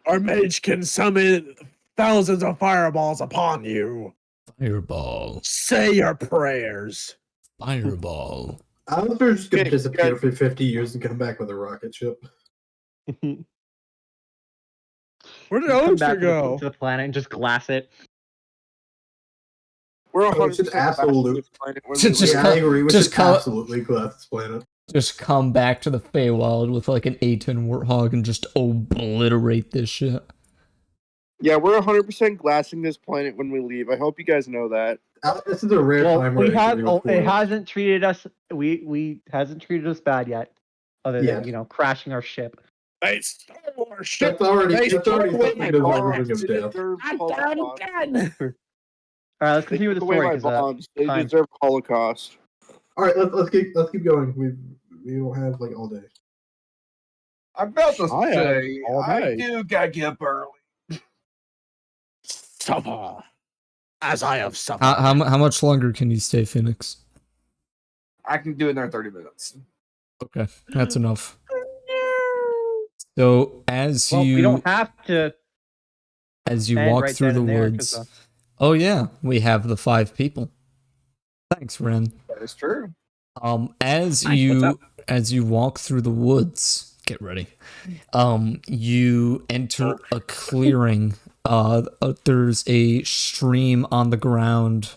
Our mage can summon thousands of fireballs upon you. Fireball. Say your prayers. Fireball. Alistair's just gonna Okay, disappear guys. for 50 years and come back with a rocket ship. Where did Come Alistair back go? to the planet and just glass it. We're Oh, it's 100% an absolute. Just Yeah, I agree. We just should call it- absolutely glass this planet. Just come back to the Feywild with like an A10 warthog and just obliterate this shit. Yeah, we're 100% glassing this planet when we leave. I hope you guys know that. This is a rare time where It hasn't treated us. We hasn't treated us bad yet, other than crashing our ship. They stole our ship. That's already They something stole deserving of death. I'm down again. All right, let's continue with the story because They time. deserve Holocaust. All right, let's keep going. We don't have like all day. I'm about to I have say, all I day. do gotta get up early. Suffer. As I have suffered. How much longer can you stay, Phoenix? I can do it in there 30 minutes. Okay, that's enough. So we don't have to. As you end walk right through then the and there, woods. 'cause, Oh yeah, we have the 5 people. Thanks, Ren. That is true. As Hi, what's you walk through the woods, get ready. You enter a clearing. There's a stream on the ground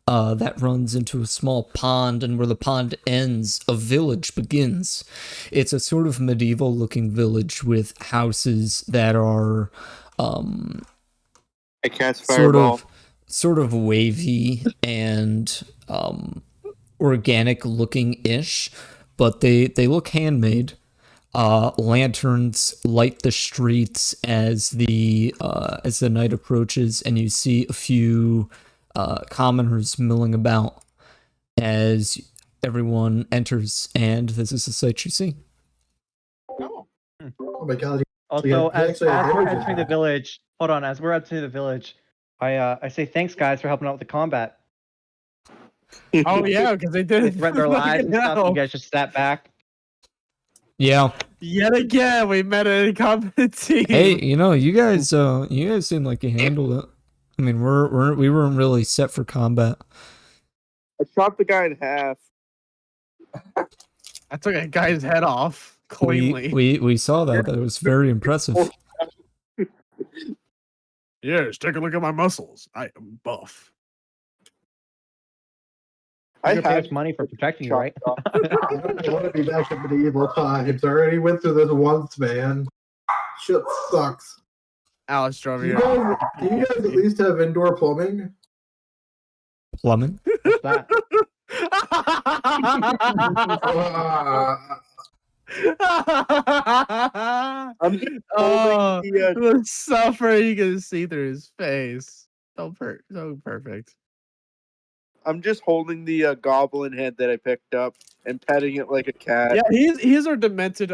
that runs into a small pond, and where the pond ends, a village begins. It's a sort of medieval looking village with houses that are I cast Fireball. sort of wavy and organic looking ish, but they look handmade. Lanterns light the streets as the night approaches, and you see a few commoners milling about as everyone enters, and this is the sight you see. Oh my god! Also, Yeah, as we're entering the village, hold on. As we're entering the village, I say thanks, guys, for helping out with the combat. Oh yeah, because they They did. threatened their lives and stuff. You guys just sat back. Yeah. Yet again, we met a competent team. Hey, you guys seem like you handled it. I mean, we weren't really set for combat. I chopped the guy in half. I took a guy's head off cleanly. We saw that. That was very impressive. Yes, take a look at my muscles. I am buff. I You're gonna pay had us money for protecting you, right? chopped off. I don't want to be back in medieval times. I already went through this once, man. Shit sucks. Alice drove Do you here. guys at least have indoor plumbing? Plumbing. What's that? I'm just Oh, holding the suffering you can see through his face. So perfect. I'm just holding the goblin head that I picked up and petting it like a cat. Yeah, he's our demented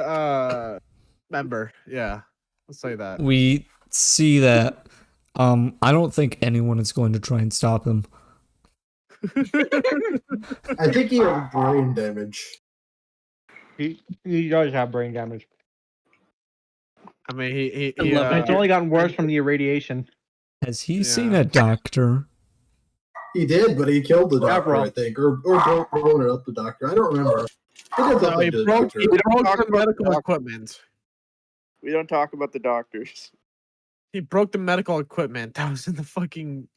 member. Yeah, let's say that. We see that. I don't think anyone is going to try and stop him. I think he has brain damage. He does have brain damage. I mean, he And it's only gotten worse from the irradiation. Has he seen Yeah. a doctor? He did, but he killed the doctor, Several. I think, or blown up the doctor. I don't remember. He did no, something he to the broke, doctor. he We don't broke talk the about medical the equipment. We don't talk about the doctors. He broke the medical equipment that was in the fucking.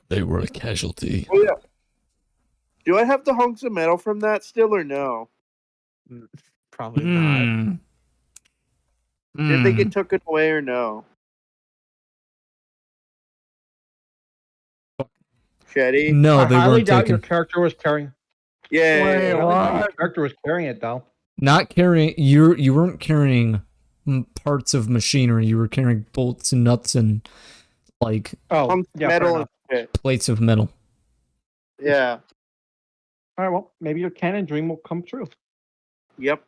They were a casualty. Oh yeah. Do I have the hunks of metal from that still or no? Probably not. Did they get took it away or no? Shetty? No, I they highly weren't doubt your taken. character was carrying. Yeah. Wait, I highly doubt what? your character was carrying it though. Not carrying. You weren't carrying parts of machinery. You were carrying bolts and nuts and like Oh, Hunks of yeah, fair metal enough. and shit. plates of metal. Yeah. All right, well, maybe your canon dream will come true. Yep.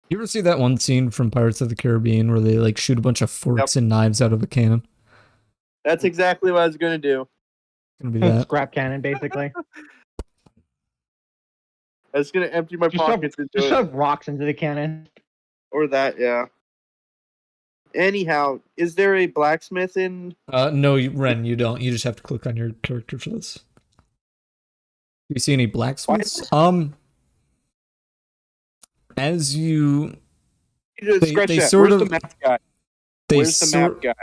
You ever see that one scene from Pirates of the Caribbean where they like shoot a bunch of forks and knives out of a cannon? That's exactly what I was gonna do. Gonna be that. Scrap cannon, basically. I was gonna empty my pockets into Just it. shove rocks into the cannon. Or that, yeah. Anyhow, is there a blacksmith in? No, Ren, you don't. You just have to click on your character for this. Do you see any blacksmiths? As you Scratch they that. sort Where's of- the map guy? they Where's the map sort guy?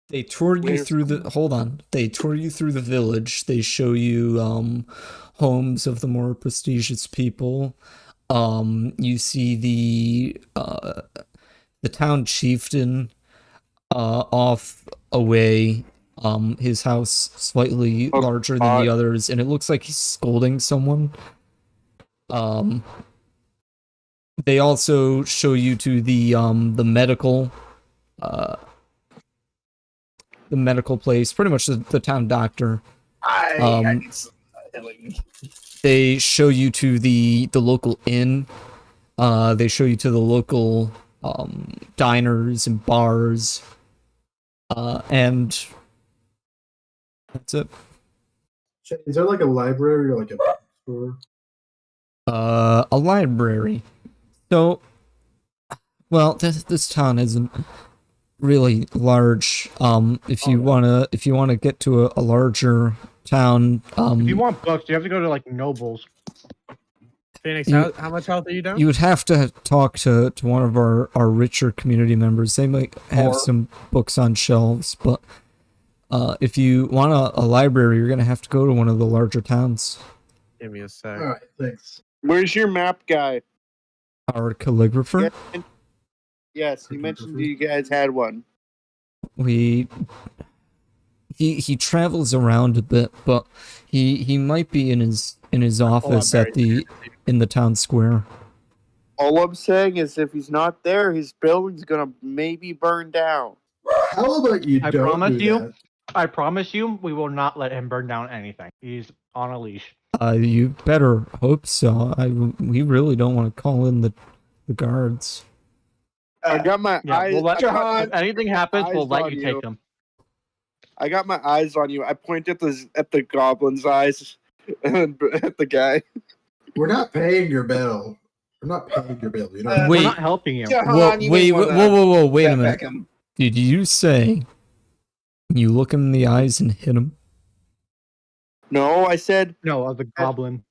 they tour you Where's- through the hold on. They tour you through the village. They show you homes of the more prestigious people. You see the town chieftain off away. His house slightly Oh, larger than God. the others, and it looks like he's scolding someone. They also show you to the medical place, pretty much the town doctor. They show you to the local inn. They show you to the local diners and bars. And that's it. Is there like a library or like a bookstore? A library. So, well, this town isn't really large. If you wanna get to a larger town, If you want books, you have to go to like Nobles. Phoenix, You- how much health are you down? you would have to talk to one of our richer community members. They might have some books on shelves, but if you want a library, you're gonna have to go to one of the larger towns. Give me a sec. All right, thanks. Where's your map guy? Our calligrapher. Yes, you mentioned you guys had one. He travels around a bit, but he might be in his office at in the town square. All I'm saying is, if he's not there, his building's gonna maybe burn down. How about you I don't promise do you. that? I promise you, we will not let him burn down anything. He's on a leash. You better hope so. We really don't want to call in the guards. I got my Yeah, eyes. we'll let, John, if anything happens, we'll eyes let on you you. take him. I got my eyes on you. I point at the goblin's eyes and at the guy. We're not paying your bill. I'm not paying your bill. You know. Uh, We're Wait. not helping you. Jahan, you may Wait, wanna whoa, wait a step minute. back him. Did you say you look him in the eyes and hit him? No, I said No, of the goblin.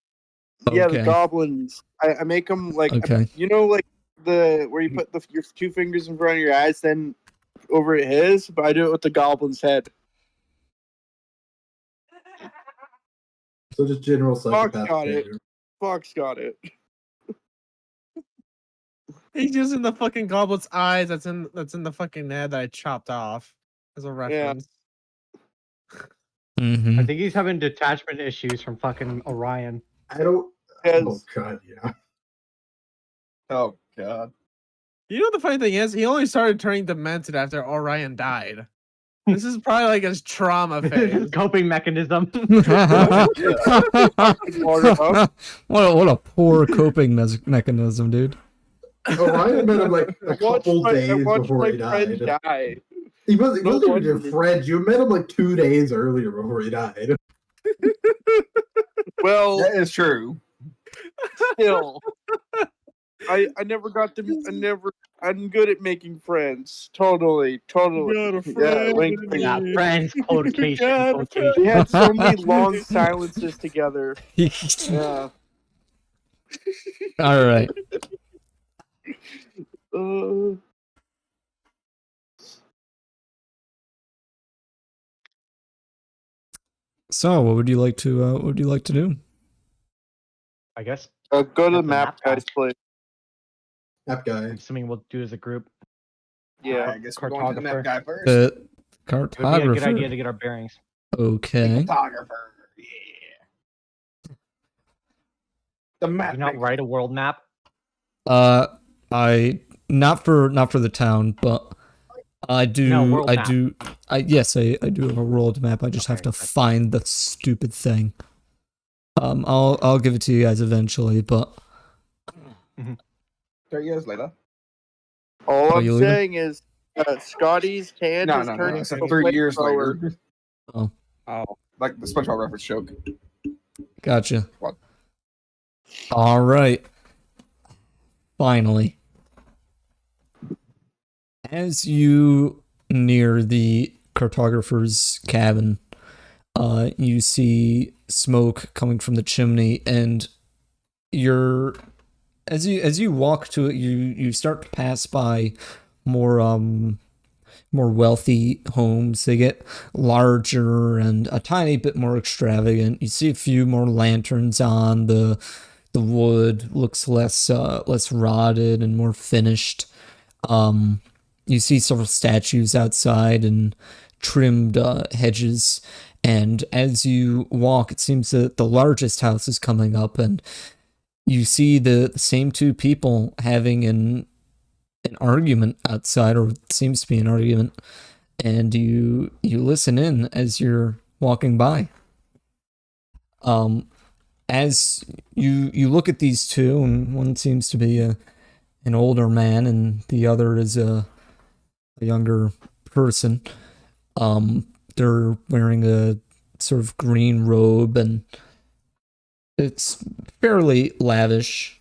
yeah, the Okay. goblins. I make them like Okay. you know, like the where you put your 2 fingers in front of your eyes, then over at his, but I do it with the goblin's head. So just general Fox psychopath got it. behavior. Fox got it. He's using the fucking goblet's eyes that's in the fucking head that I chopped off as a reference. Mm-hmm. I think he's having detachment issues from fucking Orion. I don't. Yes. Oh god, yeah. Oh god. You know the funny thing is, he only started turning demented after Orion died. This is probably like his trauma phase. Coping mechanism. What a poor coping mechanism, dude. Orion met him like a couple days before he friend died. die. He wasn't No even your wonder. friend. You met him like 2 days earlier before he died. Well, That is true. still, I never got to. I'm good at making friends. Totally. Got a Yeah, friend wink, in wink. Yeah, me. friends, quotation, Got a quotation. We had so many long silences together. Yeah. All right. So, what would you like to do? I guess. Go to the That's the map map guy. guys place. That guy. I'm assuming we'll do as a group. Yeah. I guess we're going to the map guy first. The It would be a cartographer. good idea to get our bearings. Okay. Photographer. Yeah. The map. Can you not maker. write a world map? I not for the town, but I do. No, world map. Yes, I do have a world map. I just have to Okay, good. find the stupid thing. I'll give it to you guys eventually, but 30 years later. All Are I'm you leaving? saying is Scotty's hand No, has no, turned no. I into said a 3 years flamethrower. later. Oh. Like the SpongeBob reference joke. Gotcha. What? All right. Finally. As you near the cartographer's cabin, you see smoke coming from the chimney, and as you walk to it, you start to pass by more wealthy homes. They get larger and a tiny bit more extravagant. You see a few more lanterns on. The wood looks less rotted and more finished. You see several statues outside and trimmed hedges. And as you walk, it seems that the largest house is coming up, and you see the same two people having an argument outside, or it seems to be an argument, and you listen in as you're walking by. As you look at these two, and one seems to be an older man, and the other is a younger person. They're wearing a sort of green robe, and it's fairly lavish.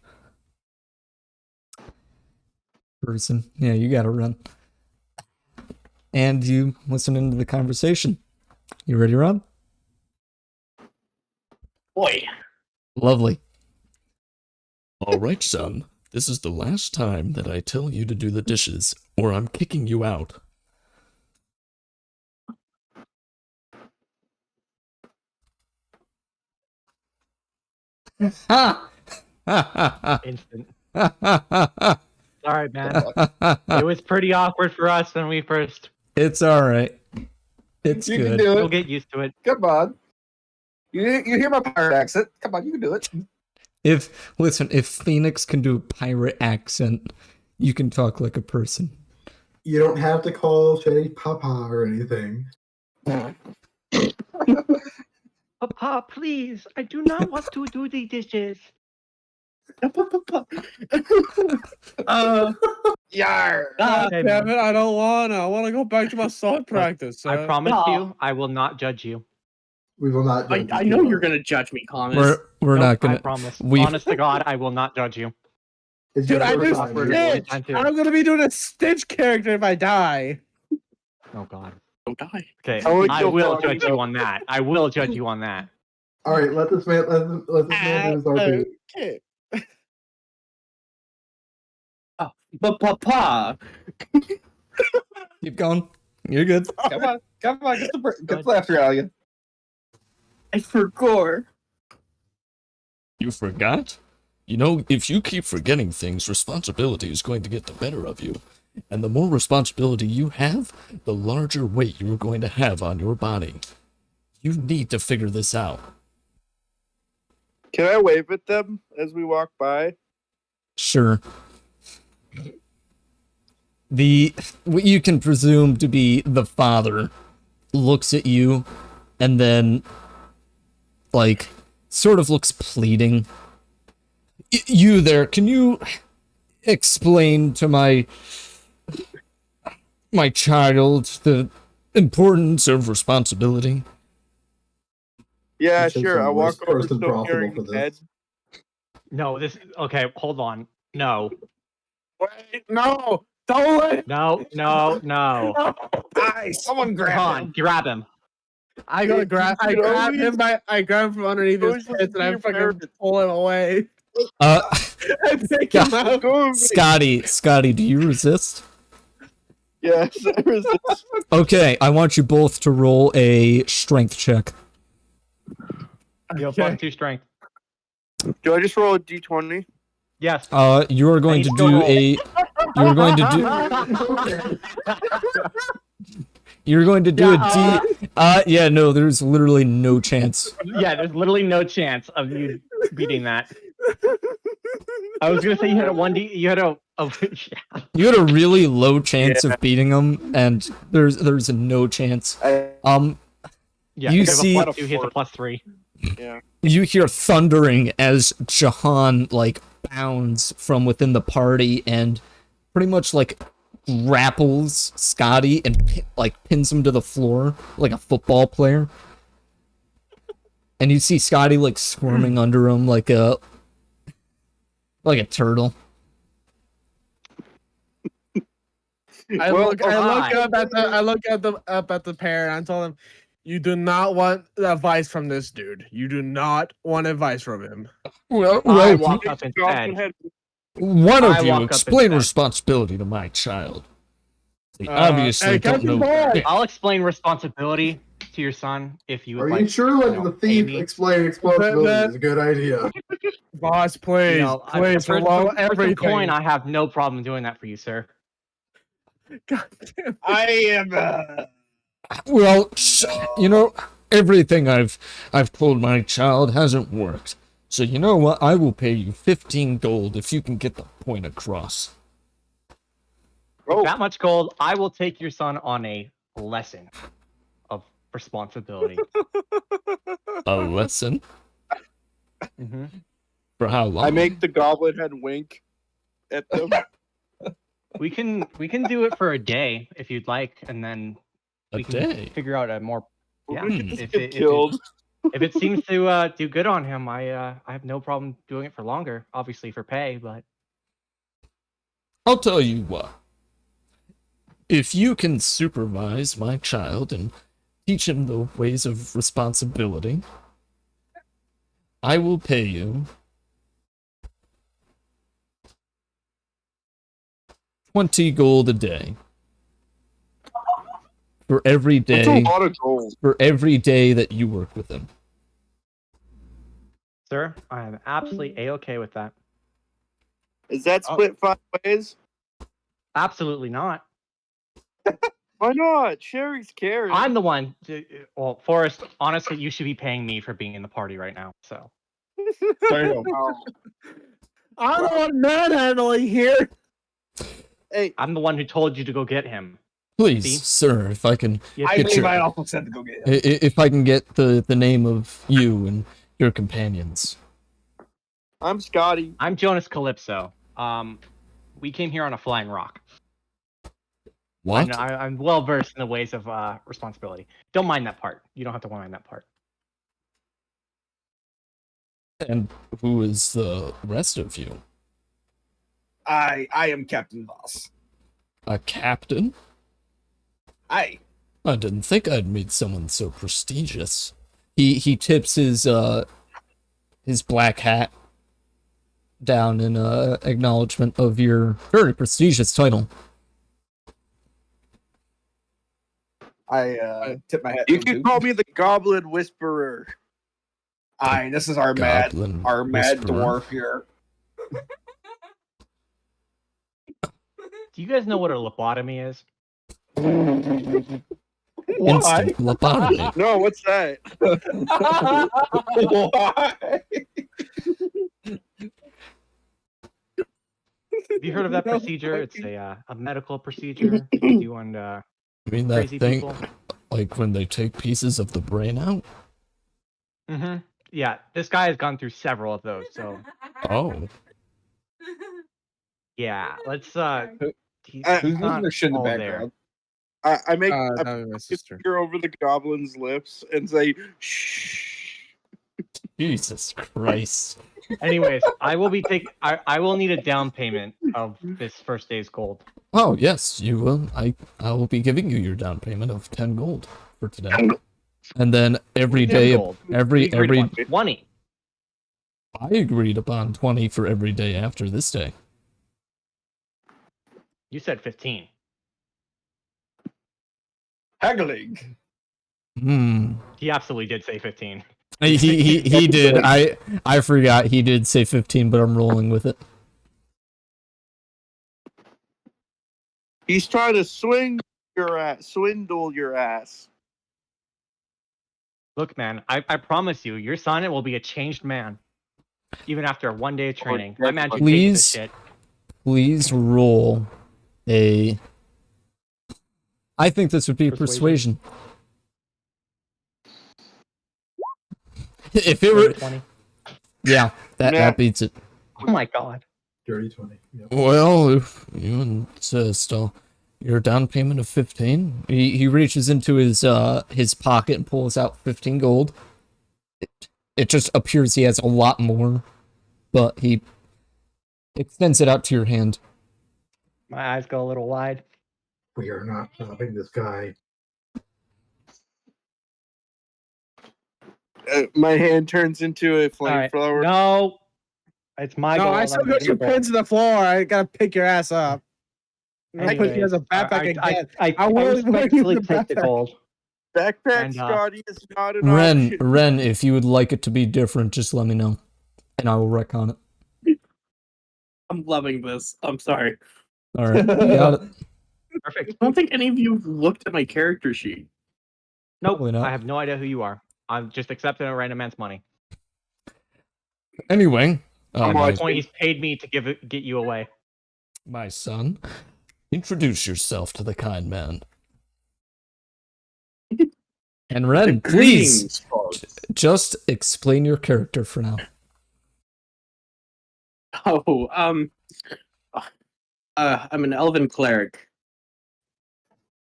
Person. Yeah, you gotta run. And you listen into the conversation. You ready to run? Boy. Lovely. All right, son. This is the last time that I tell you to do the dishes, or I'm kicking you out. Ha! Instant. Sorry, man. It was pretty awkward for us when we first. It's all right. It's You good. can do We'll it. get used to it. Come on. You hear my pirate accent. Come on, you can do it. If Phoenix can do a pirate accent, you can talk like a person. You don't have to call Shetty Papa or anything. Papa, please. I do not want to do the dishes. Yar. God Okay, damn man. it, I don't wanna. I wanna go back to my sword practice. I promise No. you, I will not judge you. We will not. I judge know you. you're gonna judge me, Thomas. We're Nope, not I gonna. promise. we- Honest to God, I will not judge you. It's Dude, your I first just time awkward here. at Stitch. time too. I'm gonna be doing a Stitch character if I die. Oh god. Don't die. Okay, How would I you will fuck judge up? you on that. I will judge you on that. All right, let this man do his RP. Okay. But Papa, Keep going. You're good. come on, get the Good. laughter out of you. I forgot. You forgot? You know, if you keep forgetting things, responsibility is going to get the better of you. And the more responsibility you have, the larger weight you're going to have on your body. You need to figure this out. Can I wave at them as we walk by? Sure. What you can presume to be the father looks at you and then, like, sort of looks pleading. You there, can you explain to my child the importance of responsibility? Yeah, You should sure. be I'll the worst walk over person still possible carrying for his this. head. No, this. Okay, hold on. No, Wait, no, don't let. no. Guys, someone Come on, grab him. I go grab. I You grab always- him by. I grab him from underneath his always pants listen and I to fucking your pull him away. Uh, I pick him up. Go over. Scotty, do you resist? Yes, I resist. Okay, I want you both to roll a strength check. You have Okay. +2 strength. Do I just roll a d20? Yes. You are going I to need to do roll. you're going to do a D. Yeah, no, there's literally no chance. Yeah, there's literally no chance of you beating that. I was gonna say you had a 1D. You had a yeah. You had a really low chance of beating him, and there's no chance. I, Yeah, You you have see- a +2. He has a +3. yeah. You hear thundering as Jahan like bounds from within the party and pretty much like grapples Scotty and like pins him to the floor like a football player. And you see Scotty like squirming under him like a turtle. I Well, look hi. up at the pair and I told him, "You do not want advice from this dude. You do not want advice from him." Well, I well walk up instead. one I of you walk up explain instead. responsibility to my child. They obviously hey, don't Captain know. Boy! I'll explain responsibility to your son if you would Are like. you sure letting the pay thief me. explain responsibility That- is a good idea? Boss, please, You know, please, for roll some everything. coin, I have no problem doing that for you, sir. God damn. I am. Well, you know, everything I've told my child hasn't worked. So you know what? I will pay you 15 gold if you can get the point across. Oh, That much gold, I will take your son on a lesson of responsibility. A lesson? hmm For how long? I make the goblin head wink at them. We can do it for a day if you'd like, and then A we can day? figure out a more. We're Yeah, gonna get this if kid it- killed. if it seems to do good on him, I have no problem doing it for longer. Obviously for pay, but I'll tell you what. If you can supervise my child and teach him the ways of responsibility, I will pay you 20 gold a day. For every That's a day, lot of gold. for every day that you work with him. sir, I am absolutely a-okay with that. Is that split 5 ways? Absolutely not. Why not? Sherry's caring. I'm the one. Well, Forrest, honestly, you should be paying me for being in the party right now. So There you go. Oh. I'm the one manhandling here. Hey, I'm the one who told you to go get him. Please, See? sir, if I can Yes, I Get believe your- I also said to go get him. if I can get the name of you and your companions. I'm Scotty. I'm Jonas Calypso. We came here on a flying rock. What? I'm well versed in the ways of responsibility. Don't mind that part. You don't have to mind that part. And who is the rest of you? I am Captain Voss. A captain? I didn't think I'd meet someone so prestigious. He tips his black hat down in acknowledgement of your very prestigious title. I tip my hat. You to can him, call too. me the Goblin Whisperer. Aye, this is our Goblin mad whisperer. dwarf here. Do you guys know what a lobotomy is? Instant lobotomy. No, what's that? Why? Have you heard of that procedure? It's a medical procedure they do on I mean that crazy thing, people. like when they take pieces of the brain out? Mm-hmm. Yeah, this guy has gone through several of those. So Oh. yeah, let's he's Who's not losing their shit in the all background? I make That a was my sister. finger over the goblin's lips and say, shh. Jesus Christ. Anyways, I will need a down payment of this first day's gold. Oh, yes, you will. I will be giving you your down payment of 10 gold for today. And then every 10 day, gold. every, We agreed every, upon 20. I agreed upon 20 for every day after this day. You said 15. Haggling. He absolutely did say 15. He did. I forgot he did say 15, but I'm rolling with it. He's trying to swindle your ass. Look, man, I promise you, your son will be a changed man. Even after 1 day of training. My man should take this shit. Please roll a... I think this would be persuasion. If it were... 20. Yeah, that beats it. Oh my god. Dirty 20. Yep. Well, if you insist, your down payment of 15. He reaches into his pocket and pulls out 15 gold. It just appears he has a lot more, but he extends it out to your hand. My eyes go a little wide. We are not stopping this guy. My hand turns into a Alright, flamethrower. no. It's my No, gold. I I'm still gonna got give your you gold. pins to the floor. I gotta pick your ass up. I'm gonna put you as a backpack again. I will respectfully use the take the backpack. gold. Backpack And, Scotty is not an option. Ren, if you would like it to be different, just let me know, and I will retcon it. I'm loving this. I'm sorry. All right, got it. Perfect. I don't think any of you looked at my character sheet. Nope, Probably not. I have no idea who you are. I'm just accepting a random man's money. Anyway, At my, this point, he's paid me to get you away. my son, introduce yourself to the kind man. And Ren, please, Greetings, folks. just explain your character for now. Oh, I'm an elven cleric.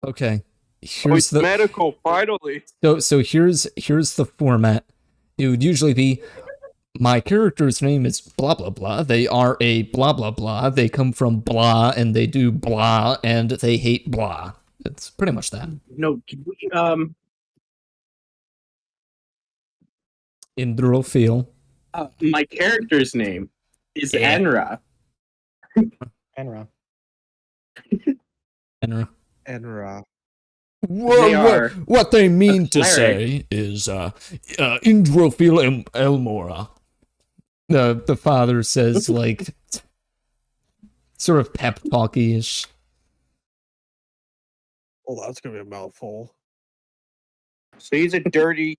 Okay, Oh, here's it's the medical, finally. so here's the format. It would usually be, my character's name is blah blah blah. They are a blah blah blah. They come from blah and they do blah and they hate blah. It's pretty much that. No, did we, Indrophil. my character's name is Yeah. Enra. Enra. Enra. Enra. What they mean to cleric. say is Indrophil Elmora. The father says, like, sort of pep talky-ish. Oh, that's gonna be a mouthful. So he's a dirty,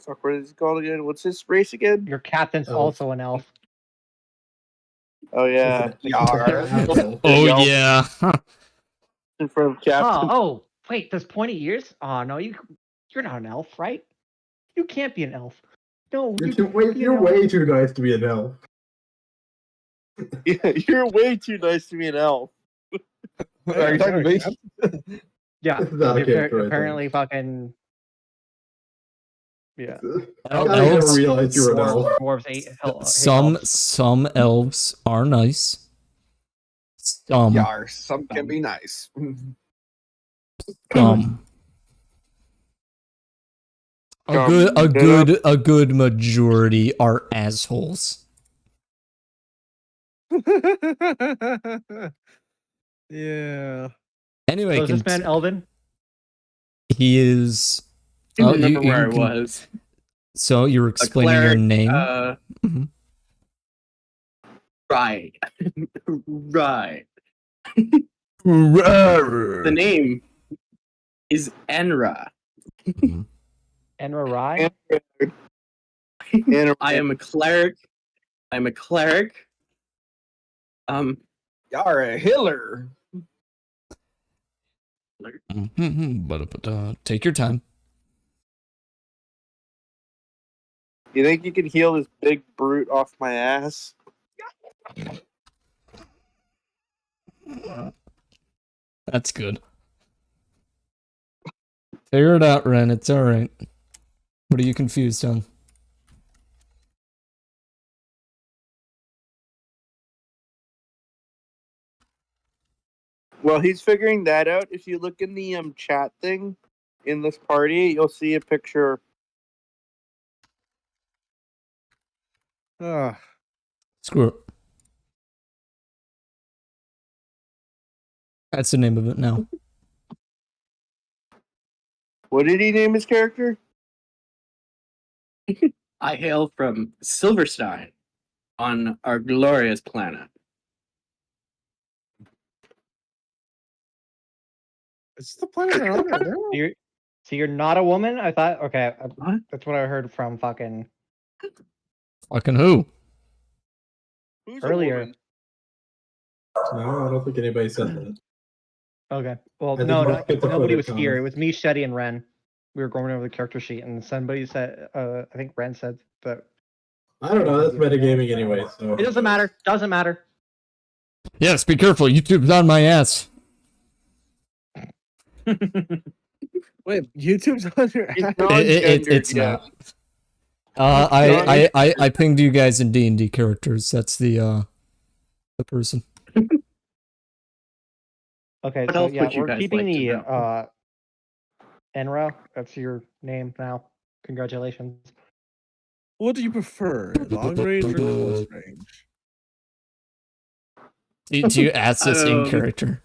fuck, what is it called again? What's his race again? Your captain's Oh. also an elf. Oh, yeah. Oh yeah. In front of Captain. Oh, wait, there's pointy ears? Oh, no, you're not an elf, right? You can't be an elf. No, You're way too nice to be an elf. Yeah, you're way too nice to be an elf. Are you talking to me? Yeah, This is out of character right apparently fucking... Yeah. I never Elves- realized you were an elf. Dwarves hate Some elves are nice. Some Yar, some can be nice. some. A good majority are assholes. Yeah. Anyway, So is this man Elvin? he is. I Oh, remember where I can- was. So you were A explaining your cleric, name. Mhm. Right. Right. The name is Enra. Enra Rai? I am a cleric. I'm a cleric. Yar, a healer. Take your time. You think you can heal this big brute off my ass? That's good. Figure it out, Ren. It's alright. What are you confused on? Well, he's figuring that out. If you look in the chat thing in this party, you'll see a picture. Screw it. That's the name of it now. What did he name his character? I hail from Silverstein on our glorious planet. It's the planet they're on right now. So you're not a woman? I thought. Okay, What? that's what I heard from fucking Fucking who? Who's earlier. A woman? No, I don't think anybody said that. Okay. Well, I think no, most get the nobody was photo here. It comments. was me, Shetty, and Ren. We were going over the character sheet, and somebody said, I think Ren said that. I don't know. That's metagaming anyway. So It doesn't matter. Doesn't matter. Yes, be careful. YouTube's on my ass. Wait, YouTube's on your ass? It's not. I pinged you guys in D&D characters. That's the person. Okay, What so else yeah, would you we're guys keeping like to the know? Enra. That's your name now. Congratulations. What do you prefer, long range or close range? Do you ask this in Um, character?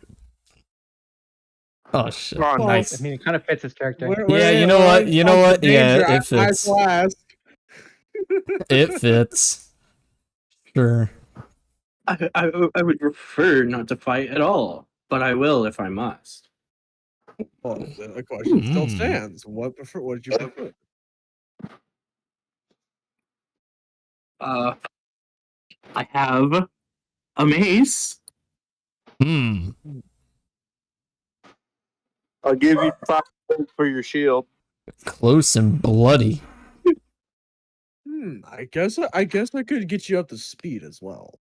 Oh shit! Oh, I Nice. mean, it kind of fits his character. Yeah, you know what? You know what? Yeah, it fits. It fits. Sure. I would prefer not to fight at all, but I will if I must. Well, the question still stands. What did you prefer? I have a mace. I'll give you 5 gold for your shield. Close and bloody. I guess I could get you up to speed as well.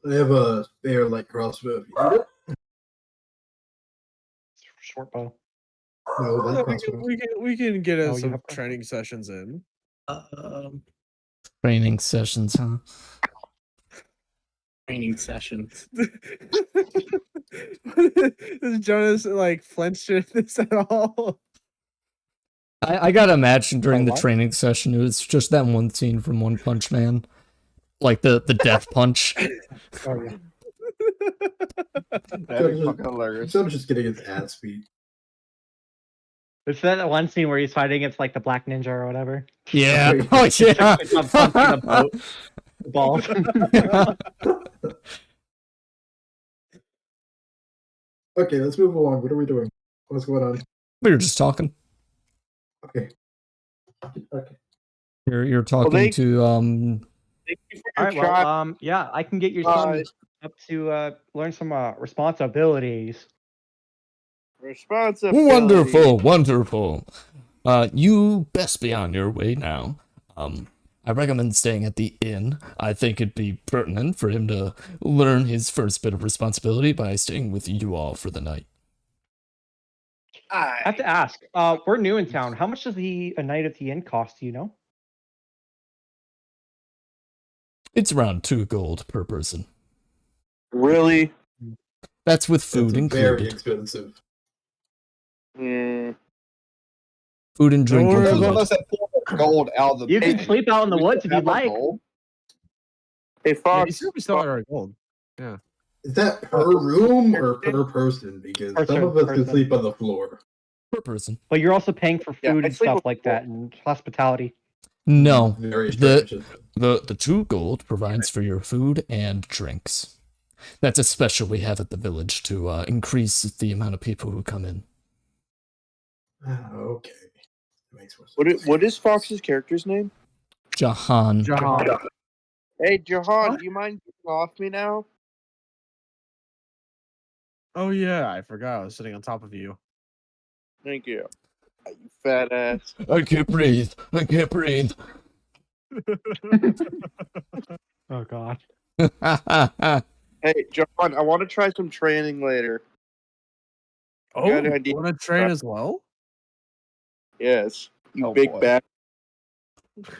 They have a fair like crossbow. If you need it. Short bow. No, light Yeah, crossbow. we can get Oh, us you some have- training sessions in. Training sessions, huh? Training sessions. Does Jonas like flinch at this at all? I gotta imagine during the what? training session, it was just that one scene from One Punch Man, like the death punch. Oh yeah. That'd be fucking hilarious. So I'm just getting his ass beat. It's that one scene where he's fighting against like the Black Ninja or whatever. Yeah. Oh yeah. It's not pumping the boat. The balls. Okay, let's move along. What are we doing? What's going on? We were just talking. Okay. Okay. You're talking they- to Thank you for All your right. Well, chat. yeah, I can get your son up to learn some responsibilities. Responsibility. Wonderful. You best be on your way now. I recommend staying at the inn. I think it'd be pertinent for him to learn his first bit of responsibility by staying with you all for the night. I have to ask. We're new in town. How much does a night at the inn cost? Do you know? It's around 2 gold per person. Really? That's with food That's very included. expensive. Mm. Food and drink worry There's about included. almost that pull gold out of the You can pig. sleep out in the Do we woods still if you'd have our like. gold? Hey, Yeah, Fox. you said we still have our gold. Yeah. Is that per room or per person? Because some of us can Person. sleep on the floor. Per person. But you're also paying for Yeah, food I and sleep stuff with like people. that and hospitality. No. Very The strange. the 2 gold provides for your food and drinks. That's a special we have at the village to increase the amount of people who come in. Okay. That makes more sense. What is Fox's character's name? Jahan. Jahan. Hey, Jahan, What? do you mind getting off me now? Oh yeah, I forgot I was sitting on top of you. Thank you. You fat ass. I can't breathe. I can't breathe. Oh god. Hey, Jahan, I want to try some training later. Oh, Got an you idea? want to train as well? Yes. You Oh, big boy. bat. The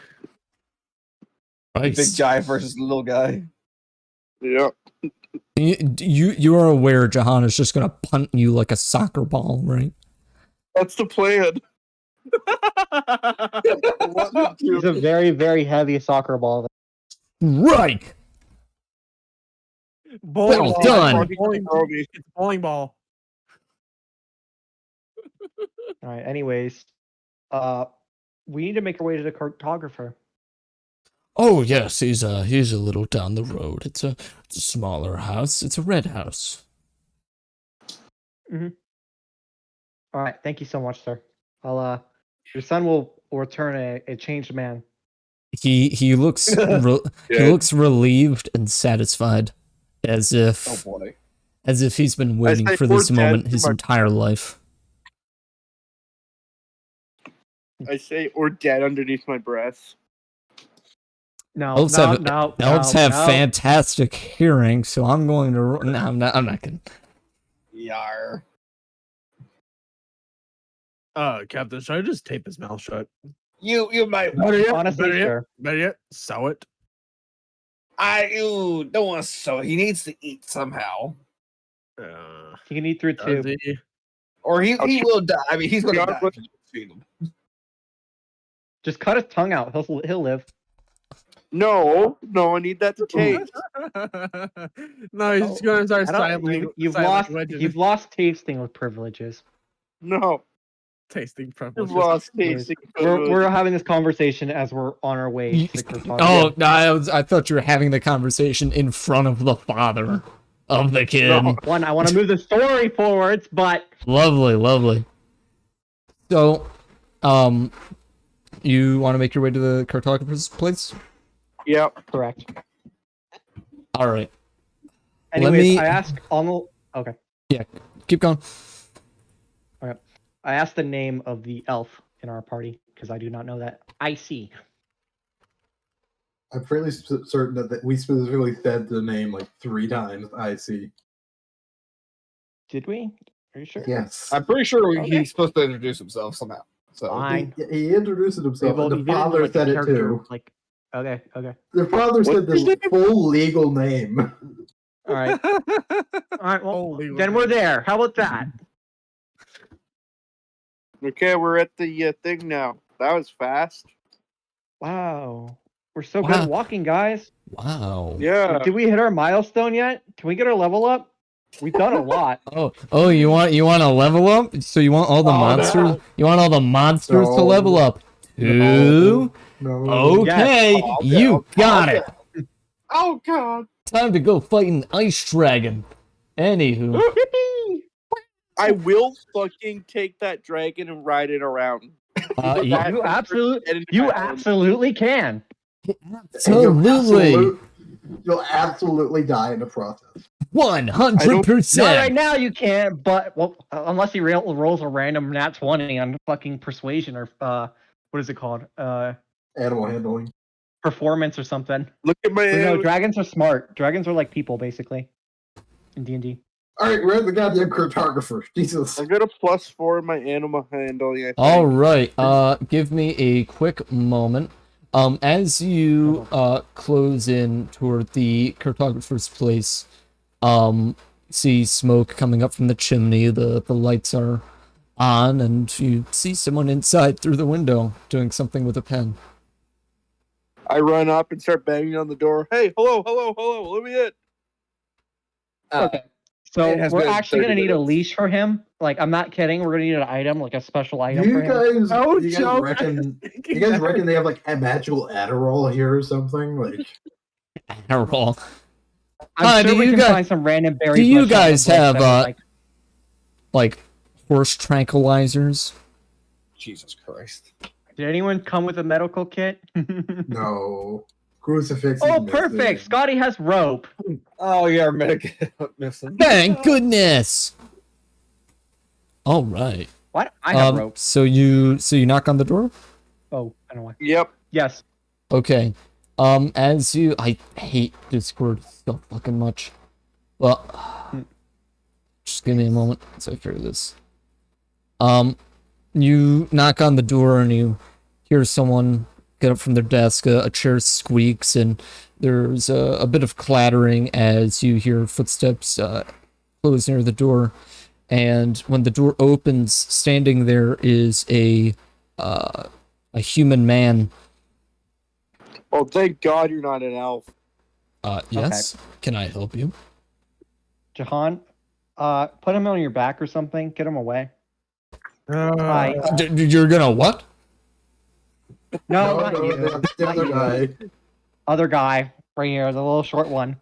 big Nice. guy versus the little guy. Yep. You are aware Jahan is just gonna punt you like a soccer ball, right? That's the plan. He's a very, very heavy soccer ball. Right. Bowling Well ball. done. It's bowling ball. Alright, anyways. We need to make our way to the cartographer. Oh yes, he's a little down the road. It's a smaller house. It's a red house. Alright, thank you so much, sir. I'll your son will return a changed man. He looks he looks relieved and satisfied, as Oh if boy. he's been waiting say for poor this dad moment too his much. entire life. I say, or dead underneath my breath. No, Elves no, have no, elves no, have no. fantastic hearing, so I'm going to. No, I'm not gonna. Yar. Captain, should I just tape his mouth shut? You might Better yet, Honestly, better yet, sure. better yet, sew it. you don't want to so he needs to eat somehow. He can eat through Does two. he? Or he sure. will die. I mean he's gonna Yeah, die but- if you feed him. Just cut his tongue out. He'll live. No, I need that to taste. No, he's just going to start I don't, sign language. you've sign lost language you've lost tasting with privileges. No, tasting you've privileges. lost Anyways, tasting. We're having this conversation as we're on our way to the cartographer. Oh, no, I thought you were having the conversation in front of the father of the kid. No. One, I want to move the story forwards, but Lovely, lovely. So, you want to make your way to the cartographer's place? Yep. correct. All right. Anyways, me- I asked on the okay. Keep going. I asked the name of the elf in our party because I do not know that. I see. I'm fairly certain that we specifically said the name like 3 times. I see. Did we? Are you sure? Yes. I'm pretty sure Okay. he's supposed to introduce himself somehow. So Fine. He introduced himself, Well, and he the did it in, father like, a said it character, too. Like, okay. The father What's said his the name? full legal name. All right. All right. Well, Holy then we're there. How about that? Okay, we're at the thing now. That was fast. Wow. We're so good Wow. at walking, guys. Wow. Yeah. Did we hit our milestone yet? Can we get our level up? We've done a lot. Oh, you want to level up? So you want all the monsters? no. You want all the monsters to No. level up? Two. No. Okay, Oh, okay, you okay, got okay. it. Oh god. Time to go fight an ice dragon. Anywho, Yippee! I will fucking take that dragon and ride it around. y- You absolutely can. absolutely, You'll absolutely die in the process. 100%. Not right now, you can't. But well, unless he rolls a random nat 20 on fucking persuasion or what is it called? Animal handling. Performance or something. Look at my. But no, dragons are smart. Dragons are like people, basically. In D&D. All right, we're at the goddamn cartographer. Jesus. I got a +4 in my animal handling. I think. All right. Give me a quick moment. As you close in toward the cartographer's place, see smoke coming up from the chimney. The lights are on, and you see someone inside through the window doing something with a pen. I run up and start banging on the door. Hey, hello, let me in. Okay. So it has we're been actually 30 gonna need a minutes. leash for him. Like, I'm not kidding. We're gonna need an item, like a special Do item for you him. guys, Oh, you guys Joe, reckon? You guys reckon they have like a magical Adderall here or something? Like, Adderall. I'm sure do we you can guys- find some random berry. Do you bush out in the guys bush have that are, like horse tranquilizers? Jesus Christ. Did anyone come with a medical kit? no crucifix. Oh, is perfect. missing. Scotty has rope. Oh, yeah, our medic missing. Thank goodness. All right. What? I have rope. So you knock on the door. Oh, I don't know why. Yep. Yes. Okay. As you, I hate Discord so fucking much. Well, just give me a moment as I figure this. You knock on the door and you hear someone get up from their desk. A chair squeaks and there's a bit of clattering as you hear footsteps close near the door. And when the door opens, standing there is a human man. Oh, thank God you're not an elf. Yes. Can I help you? Jahan, put him on your back or something. Get him away. Hi. You're gonna what? No, not you. the Not other you. guy. Other guy right here, the little short one.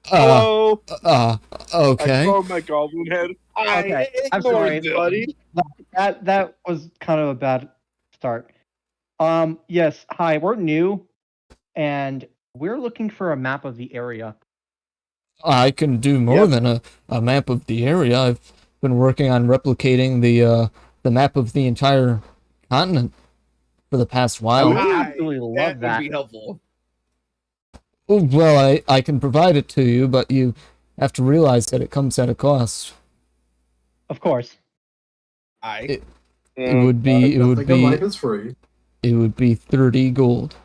Hello. I Okay. saw my goblin head. Okay, I'm sorry, buddy. That was kind of a bad start. Yes, hi, we're new, and we're looking for a map of the area. I can do more Yep. than a map of the area. I've been working on replicating the map of the entire continent for the past I while. would absolutely love That that. would be helpful. Oh, well, I can provide it to you, but you have to realize that it comes at a cost. Of course. It would be Nothing in life is free. 30 gold.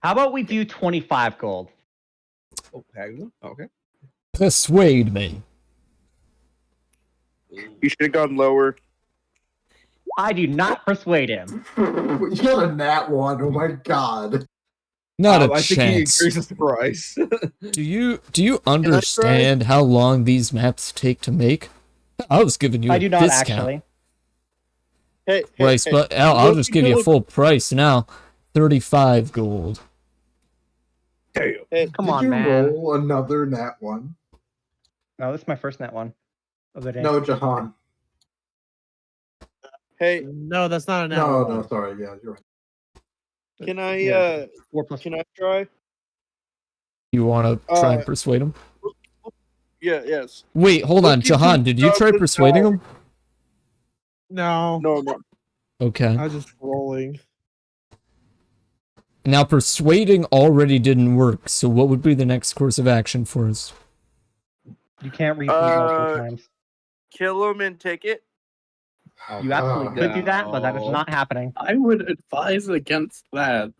How about we do 25 gold? Oh, okay. Persuade me. You should have gone lower. I do not persuade him. You got a nat one. Oh my god. Not a I think he chance. increases the price. Do you understand how long these maps take to make? I was giving you a I do not discount actually. Hey, price, but I'll just give you a full price now. 35 gold. Damn. Hey, Come Did on, you man. roll another nat one? No, this is my first net one of the day. No, Jahan. hey, No, that's not an No, hour. no, sorry. Yeah, you're right. can I Yeah. 4 plus. can I try? You want to try and persuade him? Yeah, yes. Wait, hold on, Look into Jahan. Did you try Goblin's persuading eye. him? No, No. Okay. I was just rolling. Now, persuading already didn't work, so what would be the next course of action for us? You can't repeat multiple times. Kill him and take it. You absolutely could do that, but that is not happening. I would advise against that.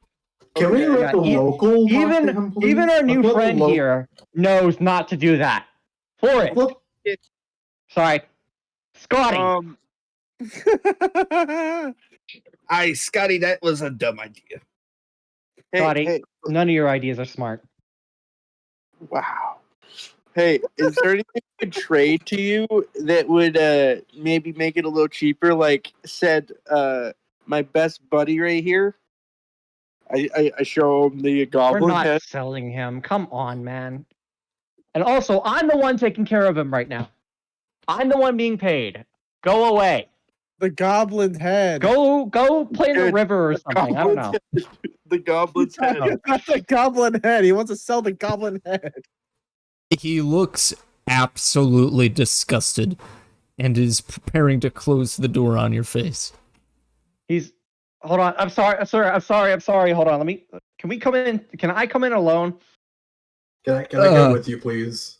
Can we let the Yeah, local talk to Even him, please? even our Let's new let the friend here knows not to do that. For it. Look, Sorry. Scotty. Scotty, that was a dumb idea. Scotty, none of your ideas are smart. Wow. Hey, is there anything I could trade to you that would maybe make it a little cheaper? Like said, my best buddy right here. I show him the We're goblin not head. selling him. Come on, man. And also, I'm the one taking care of him right now. I'm the one being paid. Go away. The goblin head. Go play in the Good. river or something. I don't know. The goblin's head. That's a goblin head. He wants to sell the goblin head. He looks absolutely disgusted and is preparing to close the door on your face. Hold on. I'm sorry. Hold on. Can we come in? Can I come in alone? can I go with you, please?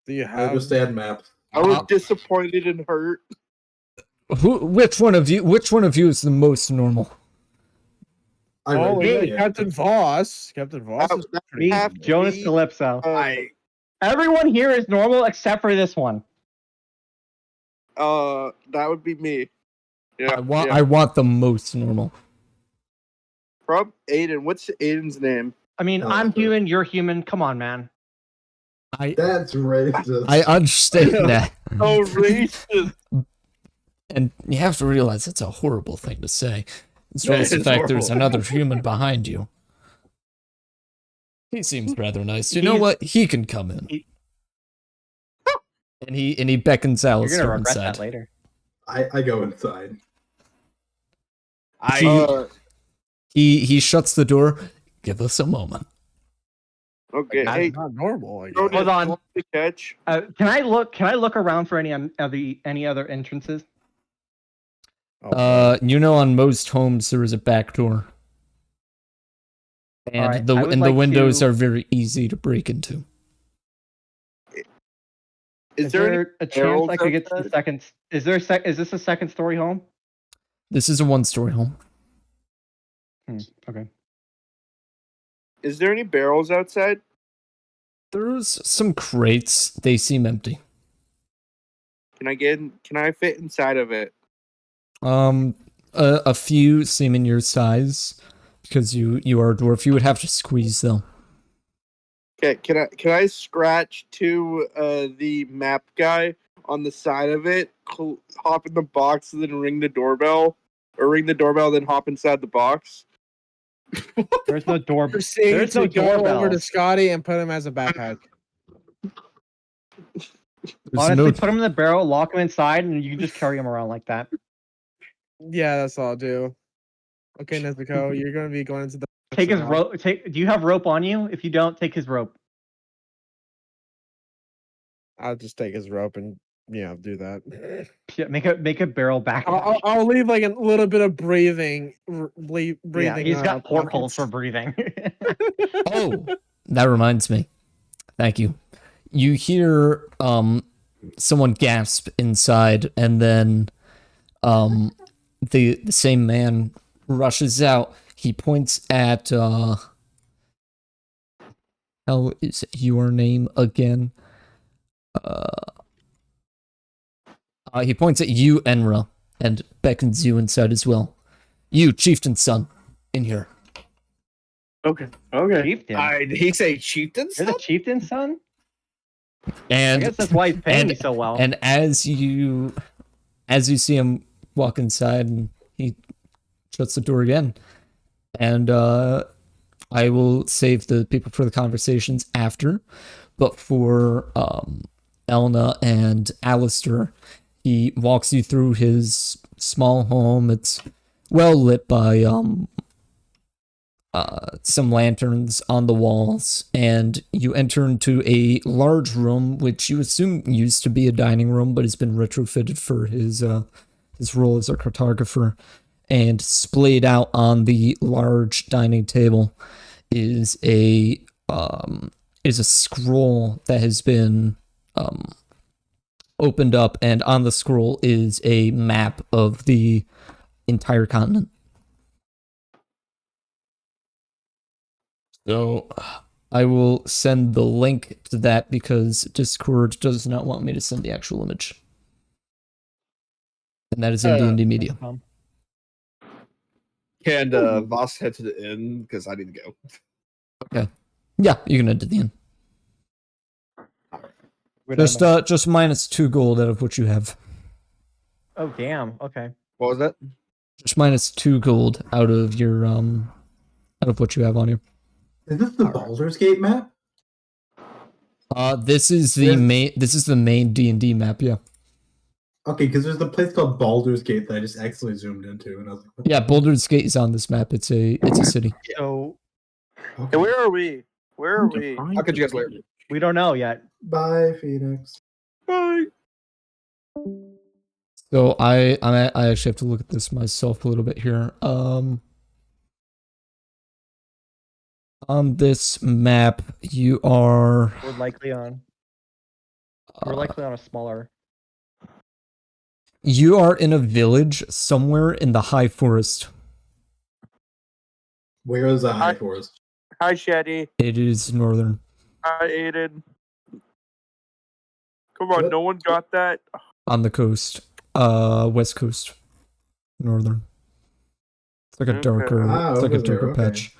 Do you I have? understand map. I was disappointed and hurt. Which one of you is the most normal? I Oh, raise yeah, my hand. Captain Voss. Captain Voss is That pretty. Me, have to Jonas be, Calypso. uh, Everyone here is normal except for this one. that would be me. Yeah. I want the most normal. Prob Aiden. What's Aiden's name? I mean, Oh, I'm okay. human, you're human. Come on, man. That's racist. I understand that. Oh, racist. And you have to realize it's a horrible thing to say. As well That as the is fact there's horrible. another human behind you. He seems rather nice. You know He's- what? He can come in. And he beckons You're Alistair gonna regret inside. that later. I go inside. He shuts the door. Give us a moment. Okay. That's Hey, not normal. I guess. Jonas, Hold on. you want to catch? Can I look around for any other entrances? Oh, You know, on most homes there is a back door. And Alright, the I would and the like windows to- are very easy to break into. Is there any a chance barrels I could get to the outside? second? Is this a second story home? This is a one-story home. Okay. Is there any barrels outside? There's some crates. They seem empty. Can I fit inside of it? A few seem in your size because you are a dwarf. You would have to squeeze though. Okay, can I scratch to the map guy on the side of it, hop in the box, and then ring the doorbell, then hop inside the box? There's no door. Proceed There's to no go over doorbell. to Scotty and put him as a backpack. There's Honestly, no- put him in the barrel, lock him inside, and you can just carry him around like that. Yeah, that's all I'll do. Okay, Nezuko, you're gonna be going into the. Take his now. rope. Do you have rope on you? If you don't, take his rope. I'll just take his rope and do that. Yeah, make a barrel back. I'll leave like a little bit of breathing. Breathing. Yeah, he's got portholes pockets. for breathing. Oh, that reminds me. Thank you. You hear someone gasp inside, and then the same man rushes out. He points at how is your name again? He points at you, Enra, and beckons you inside as well. You, chieftain's son, in here. Okay. Chieftain. Did he say chieftain? You're the chieftain's son. I And guess that's why he's paying me so well. And as you see him walk inside, and he shuts the door again, and I will save the people for the conversations after, but for Elna and Alistair, he walks you through his small home. It's well lit by some lanterns on the walls, and you enter into a large room, which you assume used to be a dining room, but has been retrofitted for his role as a cartographer. And splayed out on the large dining table is a scroll that has been opened up, and on the scroll is a map of the entire continent. So I will send the link to that because Discord does not want me to send the actual image. And that is in D&D Media. Can Voss head to the inn because I need to go? Okay. Yeah, you can head to the end. Just minus 2 gold out of what you have. Oh damn. Okay. What was that? Just minus 2 gold out of your out of what you have on you. Is this the Baldur's Gate map? This is the main D&D map, yeah. Okay, because there's a place called Baldur's Gate that I just accidentally zoomed into, and I was like, what? Yeah, Baldur's Gate is on this map. It's a city. So Hey, where are we? I'll catch you guys later. we don't know yet. Bye, Phoenix. Bye. So I actually have to look at this myself a little bit here. On this map, you are. We're likely on a smaller. You are in a village somewhere in the high forest. Where is the high forest? Hi, Shetty. It is northern. Hi, Aiden. Come on, What? no one got that. On the coast. West coast. Northern. It's like a Okay. darker it's like over a darker there, okay. patch.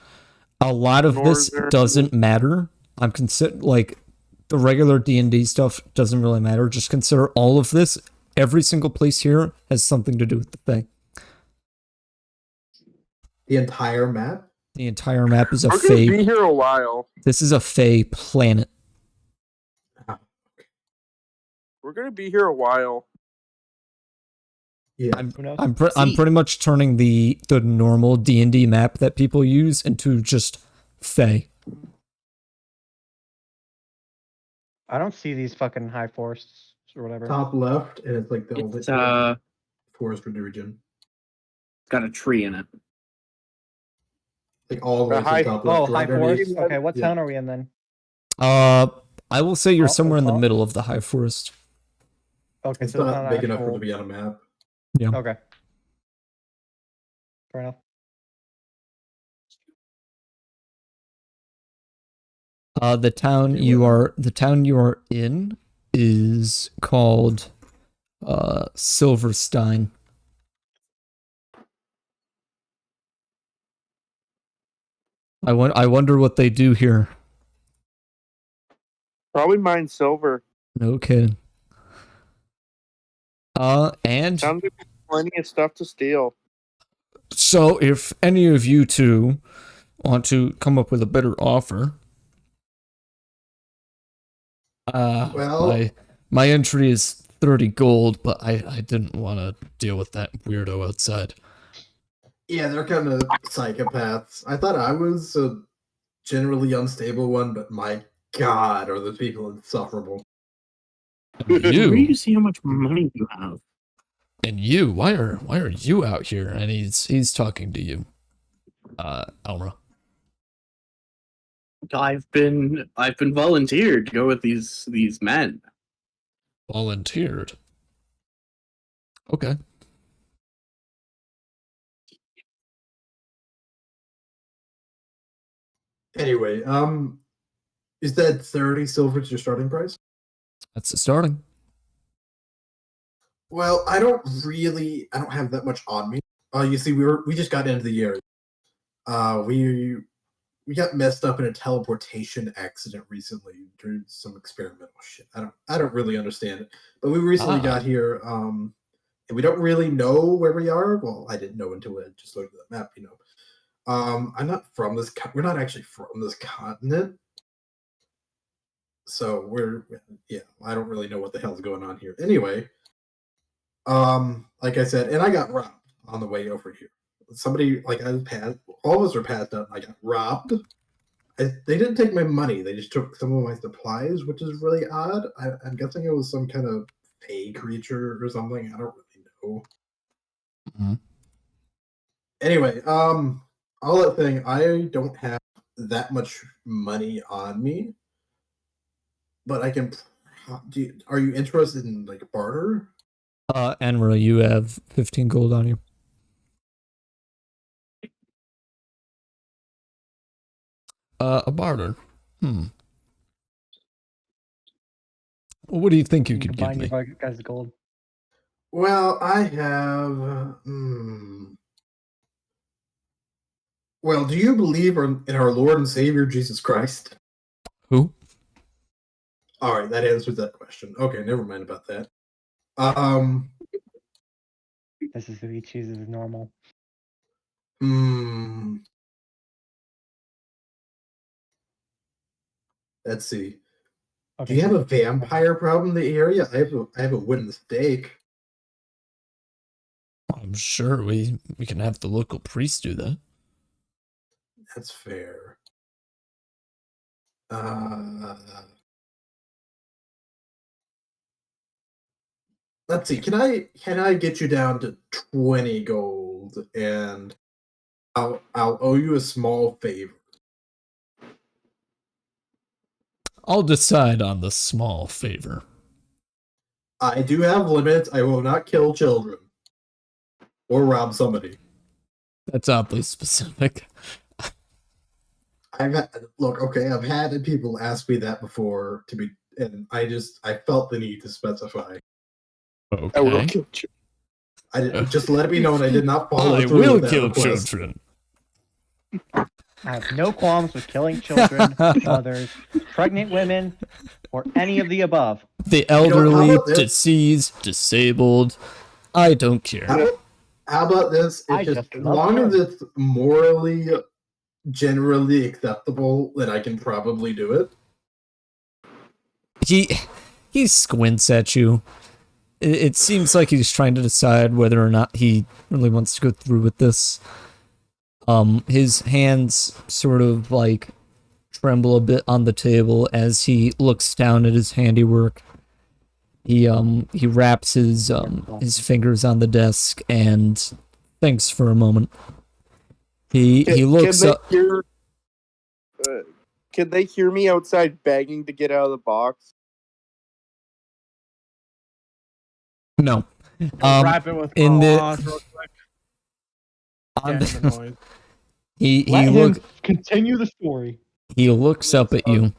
A lot of this Northern. doesn't matter. I'm like the regular D&D stuff doesn't really matter. Just consider all of this. Every single place here has something to do with the thing. The entire map? The entire map is a We're gonna be Fey. here a while. This is a Fey planet. We're gonna be here a while. Yeah. Who knows? I'm pretty much turning the normal D&D map that people use into just Fey. I don't see these fucking high forests or whatever. Top left, and it's like the only It's forest region. got a tree in it. Like all the way to the high- top Oh, left. high right underneath. forest. Okay, what Yeah. town are we in then? I will say you're Oh, somewhere in the top? middle of the high forest. Okay, It's so it's not not big enough for it actual. to be on a map. Okay. Fair enough. The town you are in is called Silverstein. I wonder what they do here. Probably mine silver. No kidding. And Sounds like there's plenty of stuff to steal. so if any of you two want to come up with a better offer, Well- my entry is 30 gold, but I didn't want to deal with that weirdo outside. Yeah, they're kind of psychopaths. I thought I was a generally unstable one, but my god, are those people insufferable. Where do You you see how much money you have? and you, why are you out here? And he's talking to you, Alra. I've been volunteered to go with these men. Volunteered. Okay. Anyway, is that 30 silver your starting price? That's the starting. Well, I don't have that much on me. You see, we just got into the area. We got messed up in a teleportation accident recently during some experimental shit. I don't really understand it, but we recently got here, and we don't really know where we are. Well, I didn't know until I just looked at the map, I'm not from this. We're not actually from this continent, so I don't really know what the hell's going on here. Anyway, like I said, and I got robbed on the way over here. Somebody all of us were passed out, and I got robbed. They didn't take my money; they just took some of my supplies, which is really odd. I'm guessing it was some kind of fey creature or something. I don't really know. Mm-hmm. Anyway, all that thing, I don't have that much money on me, but I can. Are you interested in like barter? Anra, you have 15 gold on you. A barter. Well, what do you think you could give Combine me? your guys' gold. Well, I have. Well, do you believe in our Lord and Savior Jesus Christ? Who? All right, that answers that question. Okay, never mind about that. This is who he chooses as normal. Let's see. Okay, Do you have so- a vampire problem in the area? I have a wooden stake. I'm sure we can have the local priest do that. That's fair. Let's see. Can I get you down to 20 gold, and I'll owe you a small favor. I'll decide on the small favor. I do have limits. I will not kill children or rob somebody. That's oddly specific. Look, okay, I've had people ask me that before and I felt the need to specify. I will Okay. kill you. Just let it be known I did not follow I through will with that kill request. children. I have no qualms with killing children, mothers, pregnant women, or any of the above. The how elderly, about this? deceased, disabled. I don't care. How about this? I It's just as love long as children. it's morally, generally acceptable, then I can probably do it. He squints at you. It seems like he's trying to decide whether or not he really wants to go through with this. His hands sort of like tremble a bit on the table as he looks down at his handiwork. He wraps his fingers on the desk and thinks for a moment. He looks up. Can they hear me outside begging to get out of the box? No. Wrap it with in the- claws real quick. on Damn the the- noise. he Let look him continue the story. he looks up at you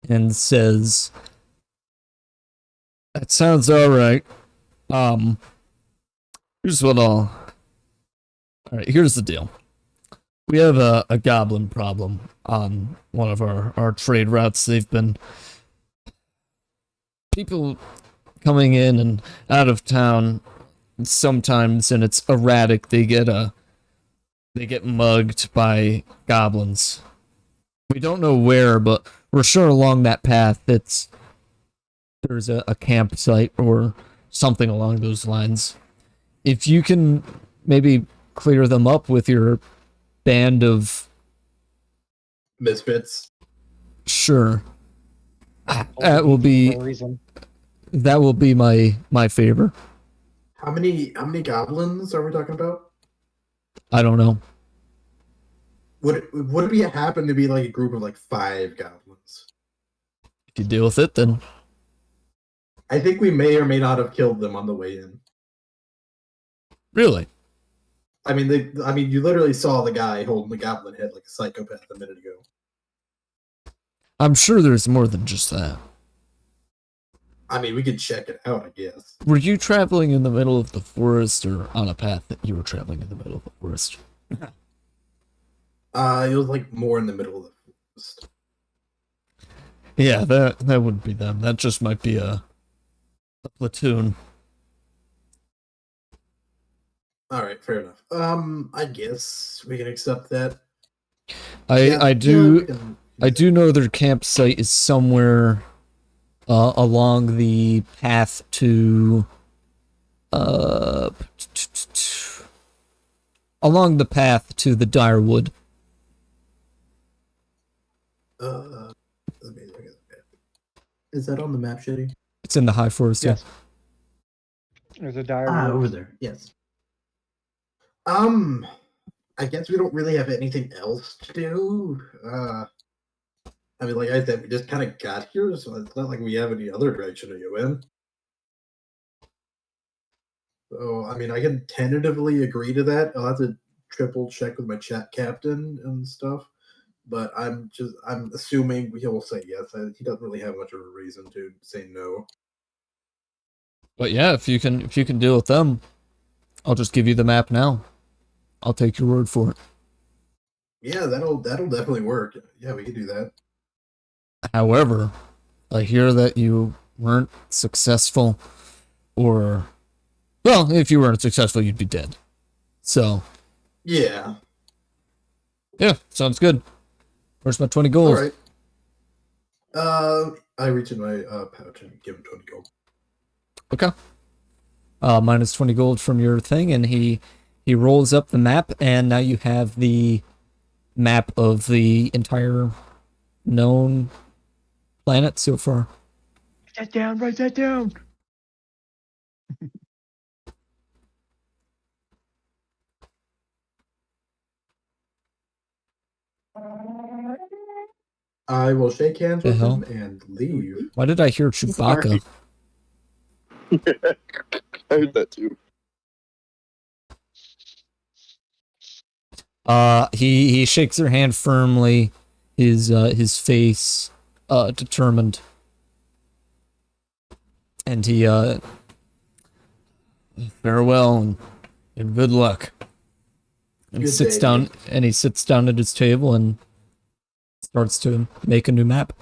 and says, "That sounds all right. Here's what All right, here's the deal. We have a goblin problem on one of our trade routes. They've been people coming in and out of town sometimes, and it's erratic. They get mugged by goblins. We don't know where, but we're sure along that path there's a campsite or something along those lines. If you can maybe clear them up with your band of Misfits. sure, that will be For a reason. my favor. How many goblins are we talking about? I don't know. Would it be happen to be like a group of like 5 goblins? If you deal with it, then I think we may or may not have killed them on the way in. really. I mean, you literally saw the guy holding the goblin head like a psychopath a minute ago. I'm sure there's more than just that. I mean, we could check it out, I guess. Were you traveling in the middle of the forest or on a path that you were traveling in the middle of the forest? It was like more in the middle of the forest. Yeah, that wouldn't be them. That just might be a platoon. All right, fair enough. I guess we can accept that. I we do know their campsite is somewhere along the path to the Direwood. Let me look at the map. Is that on the map, Shitty? It's in the high forest. Yes. There's a dire. Over there. Yes. I guess we don't really have anything else to do. I mean, like I said, we just kind of got here, so it's not like we have any other direction to go in. So, I mean, I can tentatively agree to that. I'll have to triple check with my chat captain and stuff, but I'm assuming he will say yes. He doesn't really have much of a reason to say no. But yeah, if you can deal with them, I'll just give you the map now. I'll take your word for it. Yeah, that'll definitely work. Yeah, we can do that. However, I hear that you weren't successful, or well, if you weren't successful, you'd be dead. So Yeah. yeah, sounds good. Where's my 20 gold? All right. I reach in my pouch and give him 20 gold. Okay. Minus 20 gold from your thing, and he rolls up the map, and now you have the map of the entire known planet so far. Write that down. Write that down. I will shake hands The with hell? him and leave. Why did I hear Chewbacca? I heard that too. He shakes her hand firmly, his face determined, and he farewell and good luck. And Good sits day. down and he sits down at his table and starts to make a new map.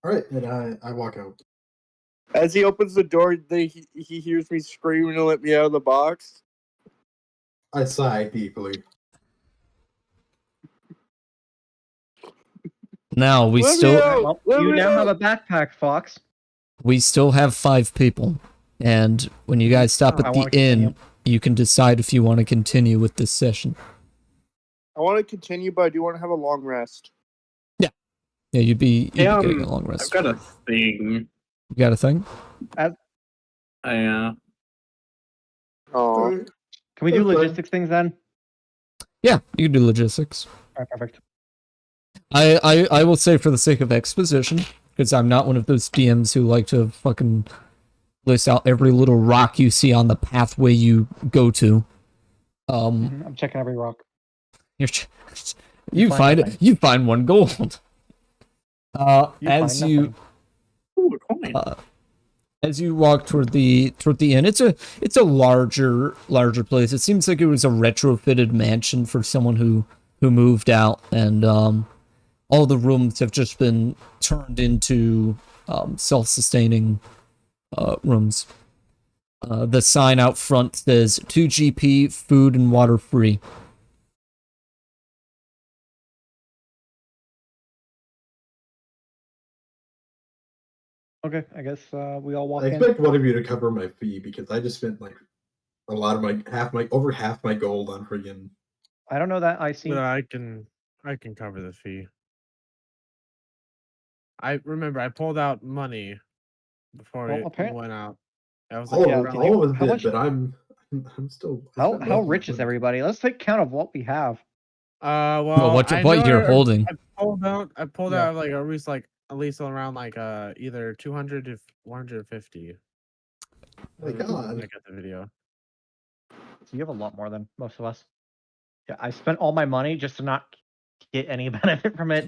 All right, and I walk out. As he opens the door, he hears me screaming to let me out of the box. I sigh deeply. Now we Let me still out! Well, Let you me now out! have a backpack, Fox. have 5 people, and when you guys stop I at the wanna continue. inn, you can decide if you want to continue with this session. I want to continue, but I do want to have a long rest. Yeah, you'd be Hey, getting a long I've rest. got a thing. You got a thing? I Oh, Can we do That's fine. logistics things then? Yeah, you can do logistics. All right, perfect. I will say for the sake of exposition, because I'm not one of those DMs who like to fucking list out every little rock you see on the pathway you go to. I'm checking every rock. You find nothing. you find 1 gold. You as find you nothing. ooh, a coin. as you walk toward the inn, it's a larger place. It seems like it was a retrofitted mansion for someone who moved out, and all the rooms have just been turned into self-sustaining rooms. The sign out front says 2 GP, food and water free. Okay, I guess we all walk I in. expect one of you to cover my fee because I just spent like a lot of over half my gold on friggin'. I don't know that I see. But I can cover the fee. I remember I pulled out money before Well, it apparently, went out. I was All, like, yeah, around, all of us how did, much- but I'm still. I how spent how most of my rich is money. everybody? Let's take count of what we have. well, what I what know you're holding? I pulled Yeah. out at least around like either 200 to 150. My God. Look at the video. So you have a lot more than most of us. Yeah, I spent all my money just to not get any benefit from it.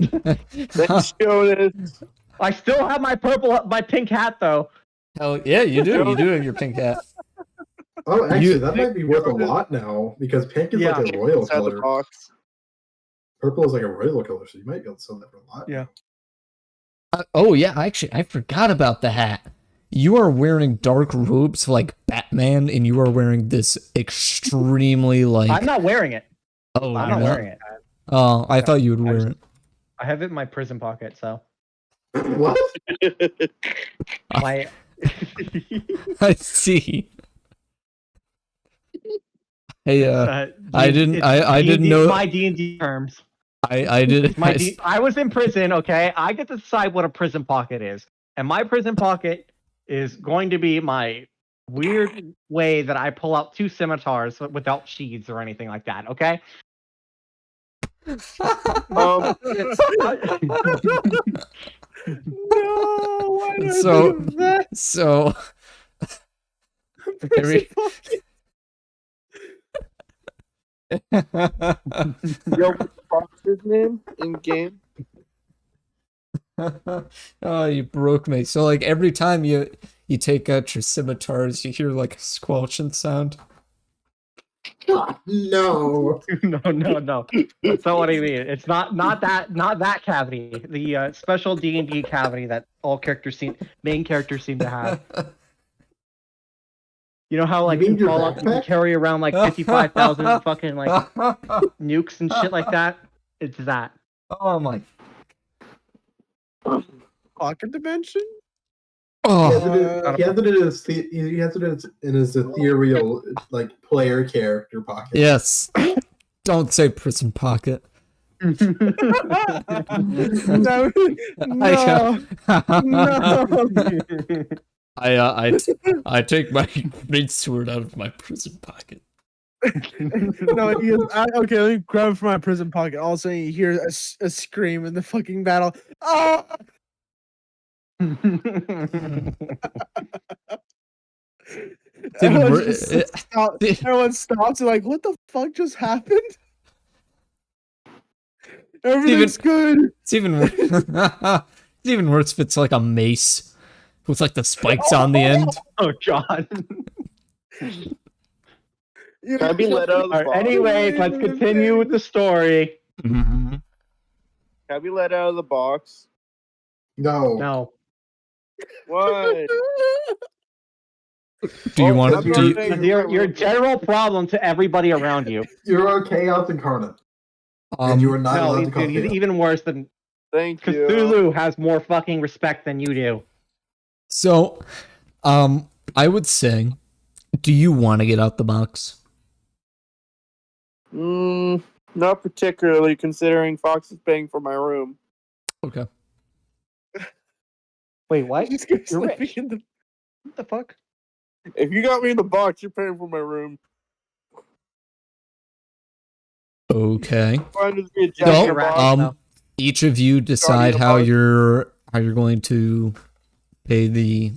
thanks, Jonas. I still have my pink hat though. Hell yeah, you do. You do have your pink hat. Oh, actually, You- that might be worth a lot now because pink is Yeah. like a royal Inside the color. box. Purple is like a royal color, so you might be able to sell that for a lot. Yeah. Oh yeah, actually, I forgot about the hat. You are wearing dark robes like Batman, and you are wearing this extremely like. I'm not wearing it. Oh, I'm you're not wearing it. Oh, I No, thought you would I wear just- it. I have it in my prison pocket, so What? my I see. Hey, I didn't- it's I didn't D&D know- my D&D terms. I did. I was in prison, okay? I get to decide what a prison pocket is. And my prison pocket is going to be my weird way that I pull out 2 scimitars without sheaths or anything like that, okay? Um, No, why did I So- think of that? So every. Yo, what's his name in game? Oh, you broke me. So like every time you take out your scimitars, you hear like a squelching sound. No. No. That's not what I mean. It's not that cavity. The special D&D cavity that all main characters seem to have. You know how like mean in your Fallout you can backpack? carry around like 55,000 fucking like nukes and shit like that? It's that. Oh my. Pocket dimension? Oh. He has it in his ethereal like player character pocket. Yes. Don't say prison pocket. No, no. I take my great sword out of my prison pocket. No, he goes, okay, let me grab it from my prison pocket. All of a sudden, you hear a scream in the fucking battle. Oh! It's even Everyone worse. just everyone stops and like, what the fuck just happened? Everything's good. It's even worse. It's even worse if it's like a mace with like the spikes on the end. Oh god. Can I be let out of the Alright, box? anyways, let's continue with the story. Mm-hmm. Can I be let out of the box? No. No. Why? Do you Oh, want I'm to? not Do you, paying for You're my room. general problem to everybody around you. You're a chaos incarnate, and you are not No, allowed to dude, call he's chaos. even worse than Thank you. Cthulhu has more fucking respect than you do. so, I would say, do you want to get out the box? Not particularly, considering Fox is paying for my room. Okay. Wait, what? Just go You're sleeping rich. in the What the fuck? If you got me in the box, you're paying for my room. Okay. Fine with me, So, Jack in you're a right. box. No. Each of you decide a how box. you're going to pay the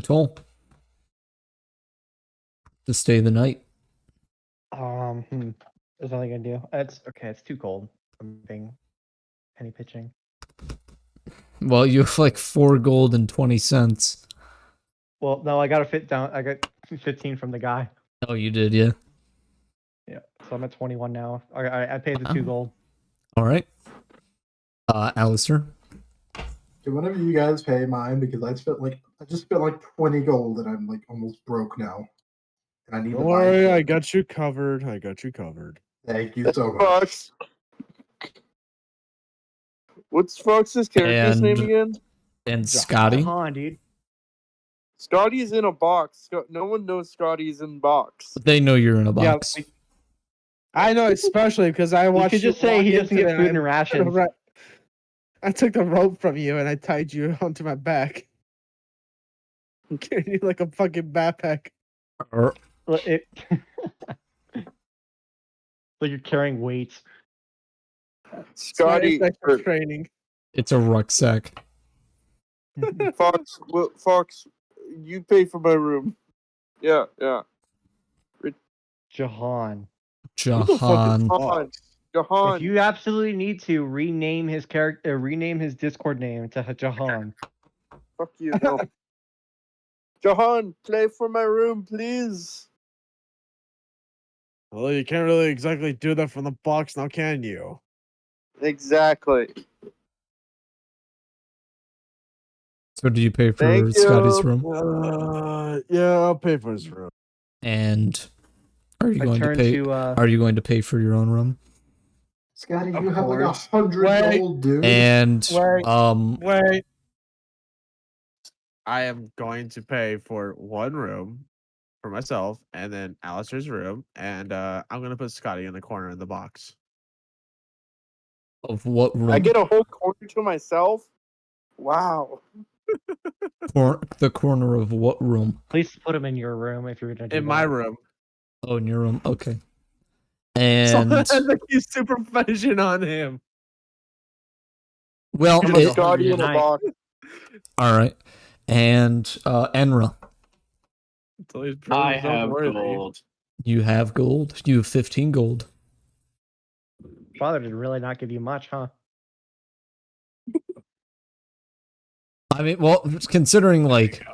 toll to stay the night. There's nothing I can do. It's okay. It's too cold. I'm being penny pitching. Well, you have like 4 gold and 20 cents. Well, no, I gotta fit down. I got 15 from the guy. Oh, you did, yeah. Yeah, so I'm at 21 now. I paid the 2 gold. All right. Alistair. Okay, whenever you guys pay mine, because I just spent like 20 gold, and I'm like almost broke now, and I need Don't to buy. worry, shit. I got you covered. I got you covered. Thank you so much. Fox. What's Fox's character's name again? And Scotty. Han, dude. Scotty's in a box. No one knows Scotty's in box. They know you're in a box. Yeah, I know, especially because I watched could just you say walk he doesn't into get it food and and rations. I took the rope from you and I tied you onto my back. I'm carrying you like a fucking backpack. Or It, like you're carrying weights. Scotty, It's training. it's a rucksack. Fox, Fox, you pay for my room. Yeah. Jahan. Jahan. Jahan. If you absolutely need to rename his character, rename his Discord name to Jahan. Fuck you. No. Jahan, play for my room, please. Well, you can't really exactly do that from the box now, can you? Exactly. So do you pay for Thank Scotty's you. room? Yeah, I'll pay for his room. And are you I going to turn pay? to, Are you going to pay for your own room? Scotty, Of you have like course. 100 Wait. gold, dude. And Wait. I am going to pay for one room for myself and then Alistair's room, and I'm gonna put Scotty in the corner in the box. of what room? I get a whole corner to myself. Wow. The corner of what room? Please put him in your room if you're gonna do In my room. Oh, in your room. Okay. Someone And has a key supervision on him. well, I'm a Scotty in a box. all right. And Enra, Until he's I proven himself have worthy. gold. you have gold. You have 15 gold. Father did really not give you much, huh? I mean, well, considering like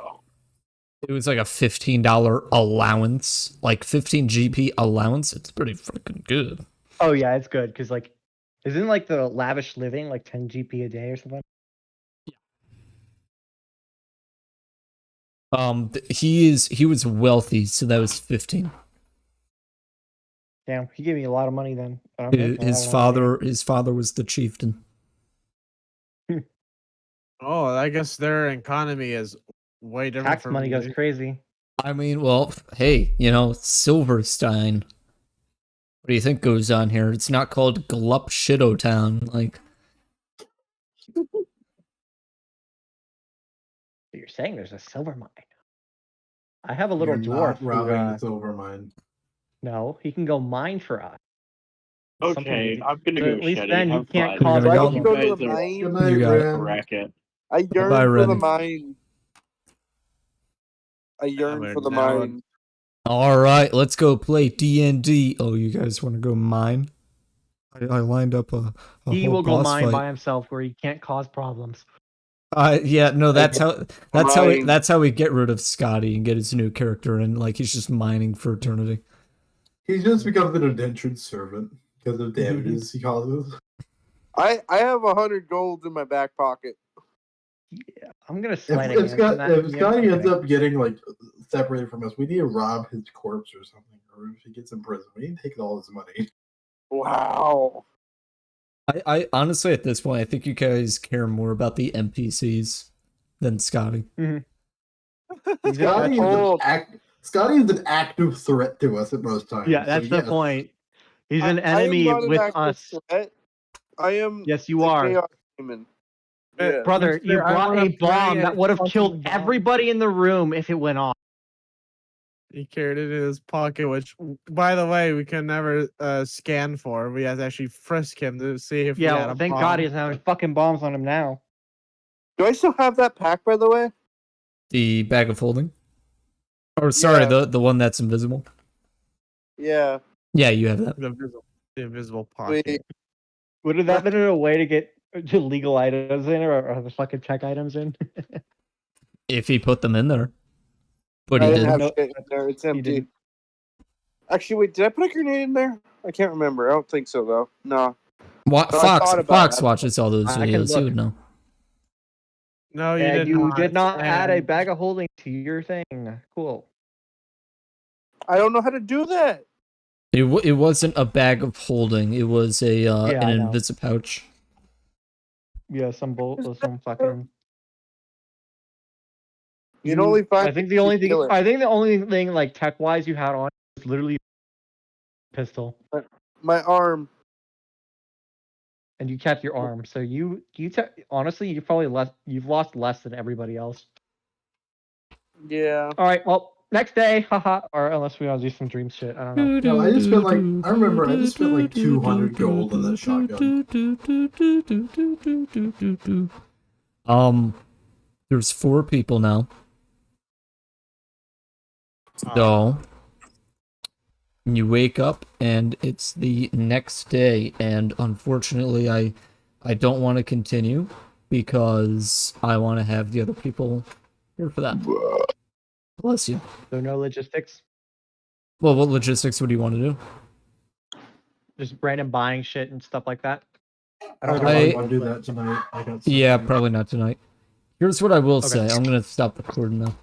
it was like a $15 allowance, like 15 GP allowance, it's pretty freaking good. Oh yeah, it's good because like, isn't like the lavish living like 10 GP a day or something? He was wealthy, so that was 15. Damn, he gave me a lot of money then. but I'm making a His lot of money. father was the chieftain. Oh, I guess their economy is way different Tax from money goes crazy. I mean, well, hey, Silverstein. What do you think goes on here? It's not called Glup Shitto Town. Like, So you're saying there's a silver mine? I have a little You're dwarf not robbing who, the silver mine. no, he can go mine for us. Something Okay, to- I'm gonna so go at least shetty. then he Have can't fun. cause You're Why gonna don't you go? go to the You guys are mine? Good You night, got it. a Ren. racket. I Bye, yearn for the Ren. mine. I yearn but for the now mine. All right, let's go play D&D. Oh, you guys want to go mine? I lined up a He whole will go boss mine fight. by himself where he can't cause problems. Yeah, no, that's Mine. that's how we get rid of Scotty and get his new character, and like he's just mining for eternity. He's just become an indentured servant because of damages he causes. I have 100 gold in my back pocket. I'm gonna sleight of If, hand Scott, from that. if DM. Scotty I'm ends kidding. up getting like separated from us, we need to rob his corpse or something. Or if he gets in prison, we need to take all his money. Wow. I honestly, at this point, I think you guys care more about the NPCs than Scotty. Scotty is, old. Scotty is an active threat to us at most times. Yeah, so that's the yes. point. He's an I am enemy not an with active us. threat. I am Yes, you the are. chaos demon. Eh, Yeah. Brother, you Mister, I brought wanna a bomb bring that a would have fucking killed bomb. everybody in the room if it went off. He carried it in his pocket, which, by the way, we can never scan for. We have to actually frisk him to see if he Yeah, had well, a thank bomb. God he doesn't have fucking bombs on him now. Do I still have that pack, by the way? The bag of holding. Or sorry, Yeah. the one that's invisible. Yeah. Yeah, you have that. The invisible pocket. Wait. Would have that been a way to get legal items in or the fucking tech items in? If he put them in there, but I he didn't did. have No, shit in there. It's he empty. didn't. Actually, wait, did I put a grenade in there? I can't remember. I don't think so, though. No. But I Fox thought about Fox it. watches all those I can videos. He look. would know. No, you And did you not. did not add a And bag of holding to your thing. Cool. I don't know how to do that. It wasn't a bag of holding. It was a Yeah, an I know. invisible pouch. Yeah, some fucking. You'd only find I think if the you only thing. kill it. I think the only thing like tech wise you had on was literally pistol, My arm. and you kept your arm. So honestly, you've lost less than everybody else. Yeah. All right, well, next day, haha. Or unless we want to do some dream shit, I don't know. No, I just spent like I remember I just spent like 200 gold on that shotgun. There's 4 people now. So you wake up and it's the next day, and unfortunately I don't want to continue because I want to have the other people here for that. Bless you. So no logistics, Well, what logistics would you want to do? just random buying shit and stuff like that. I don't I- want to do that tonight. I got some Yeah, things. probably not tonight. Here's what I will Okay. say. I'm gonna stop recording now.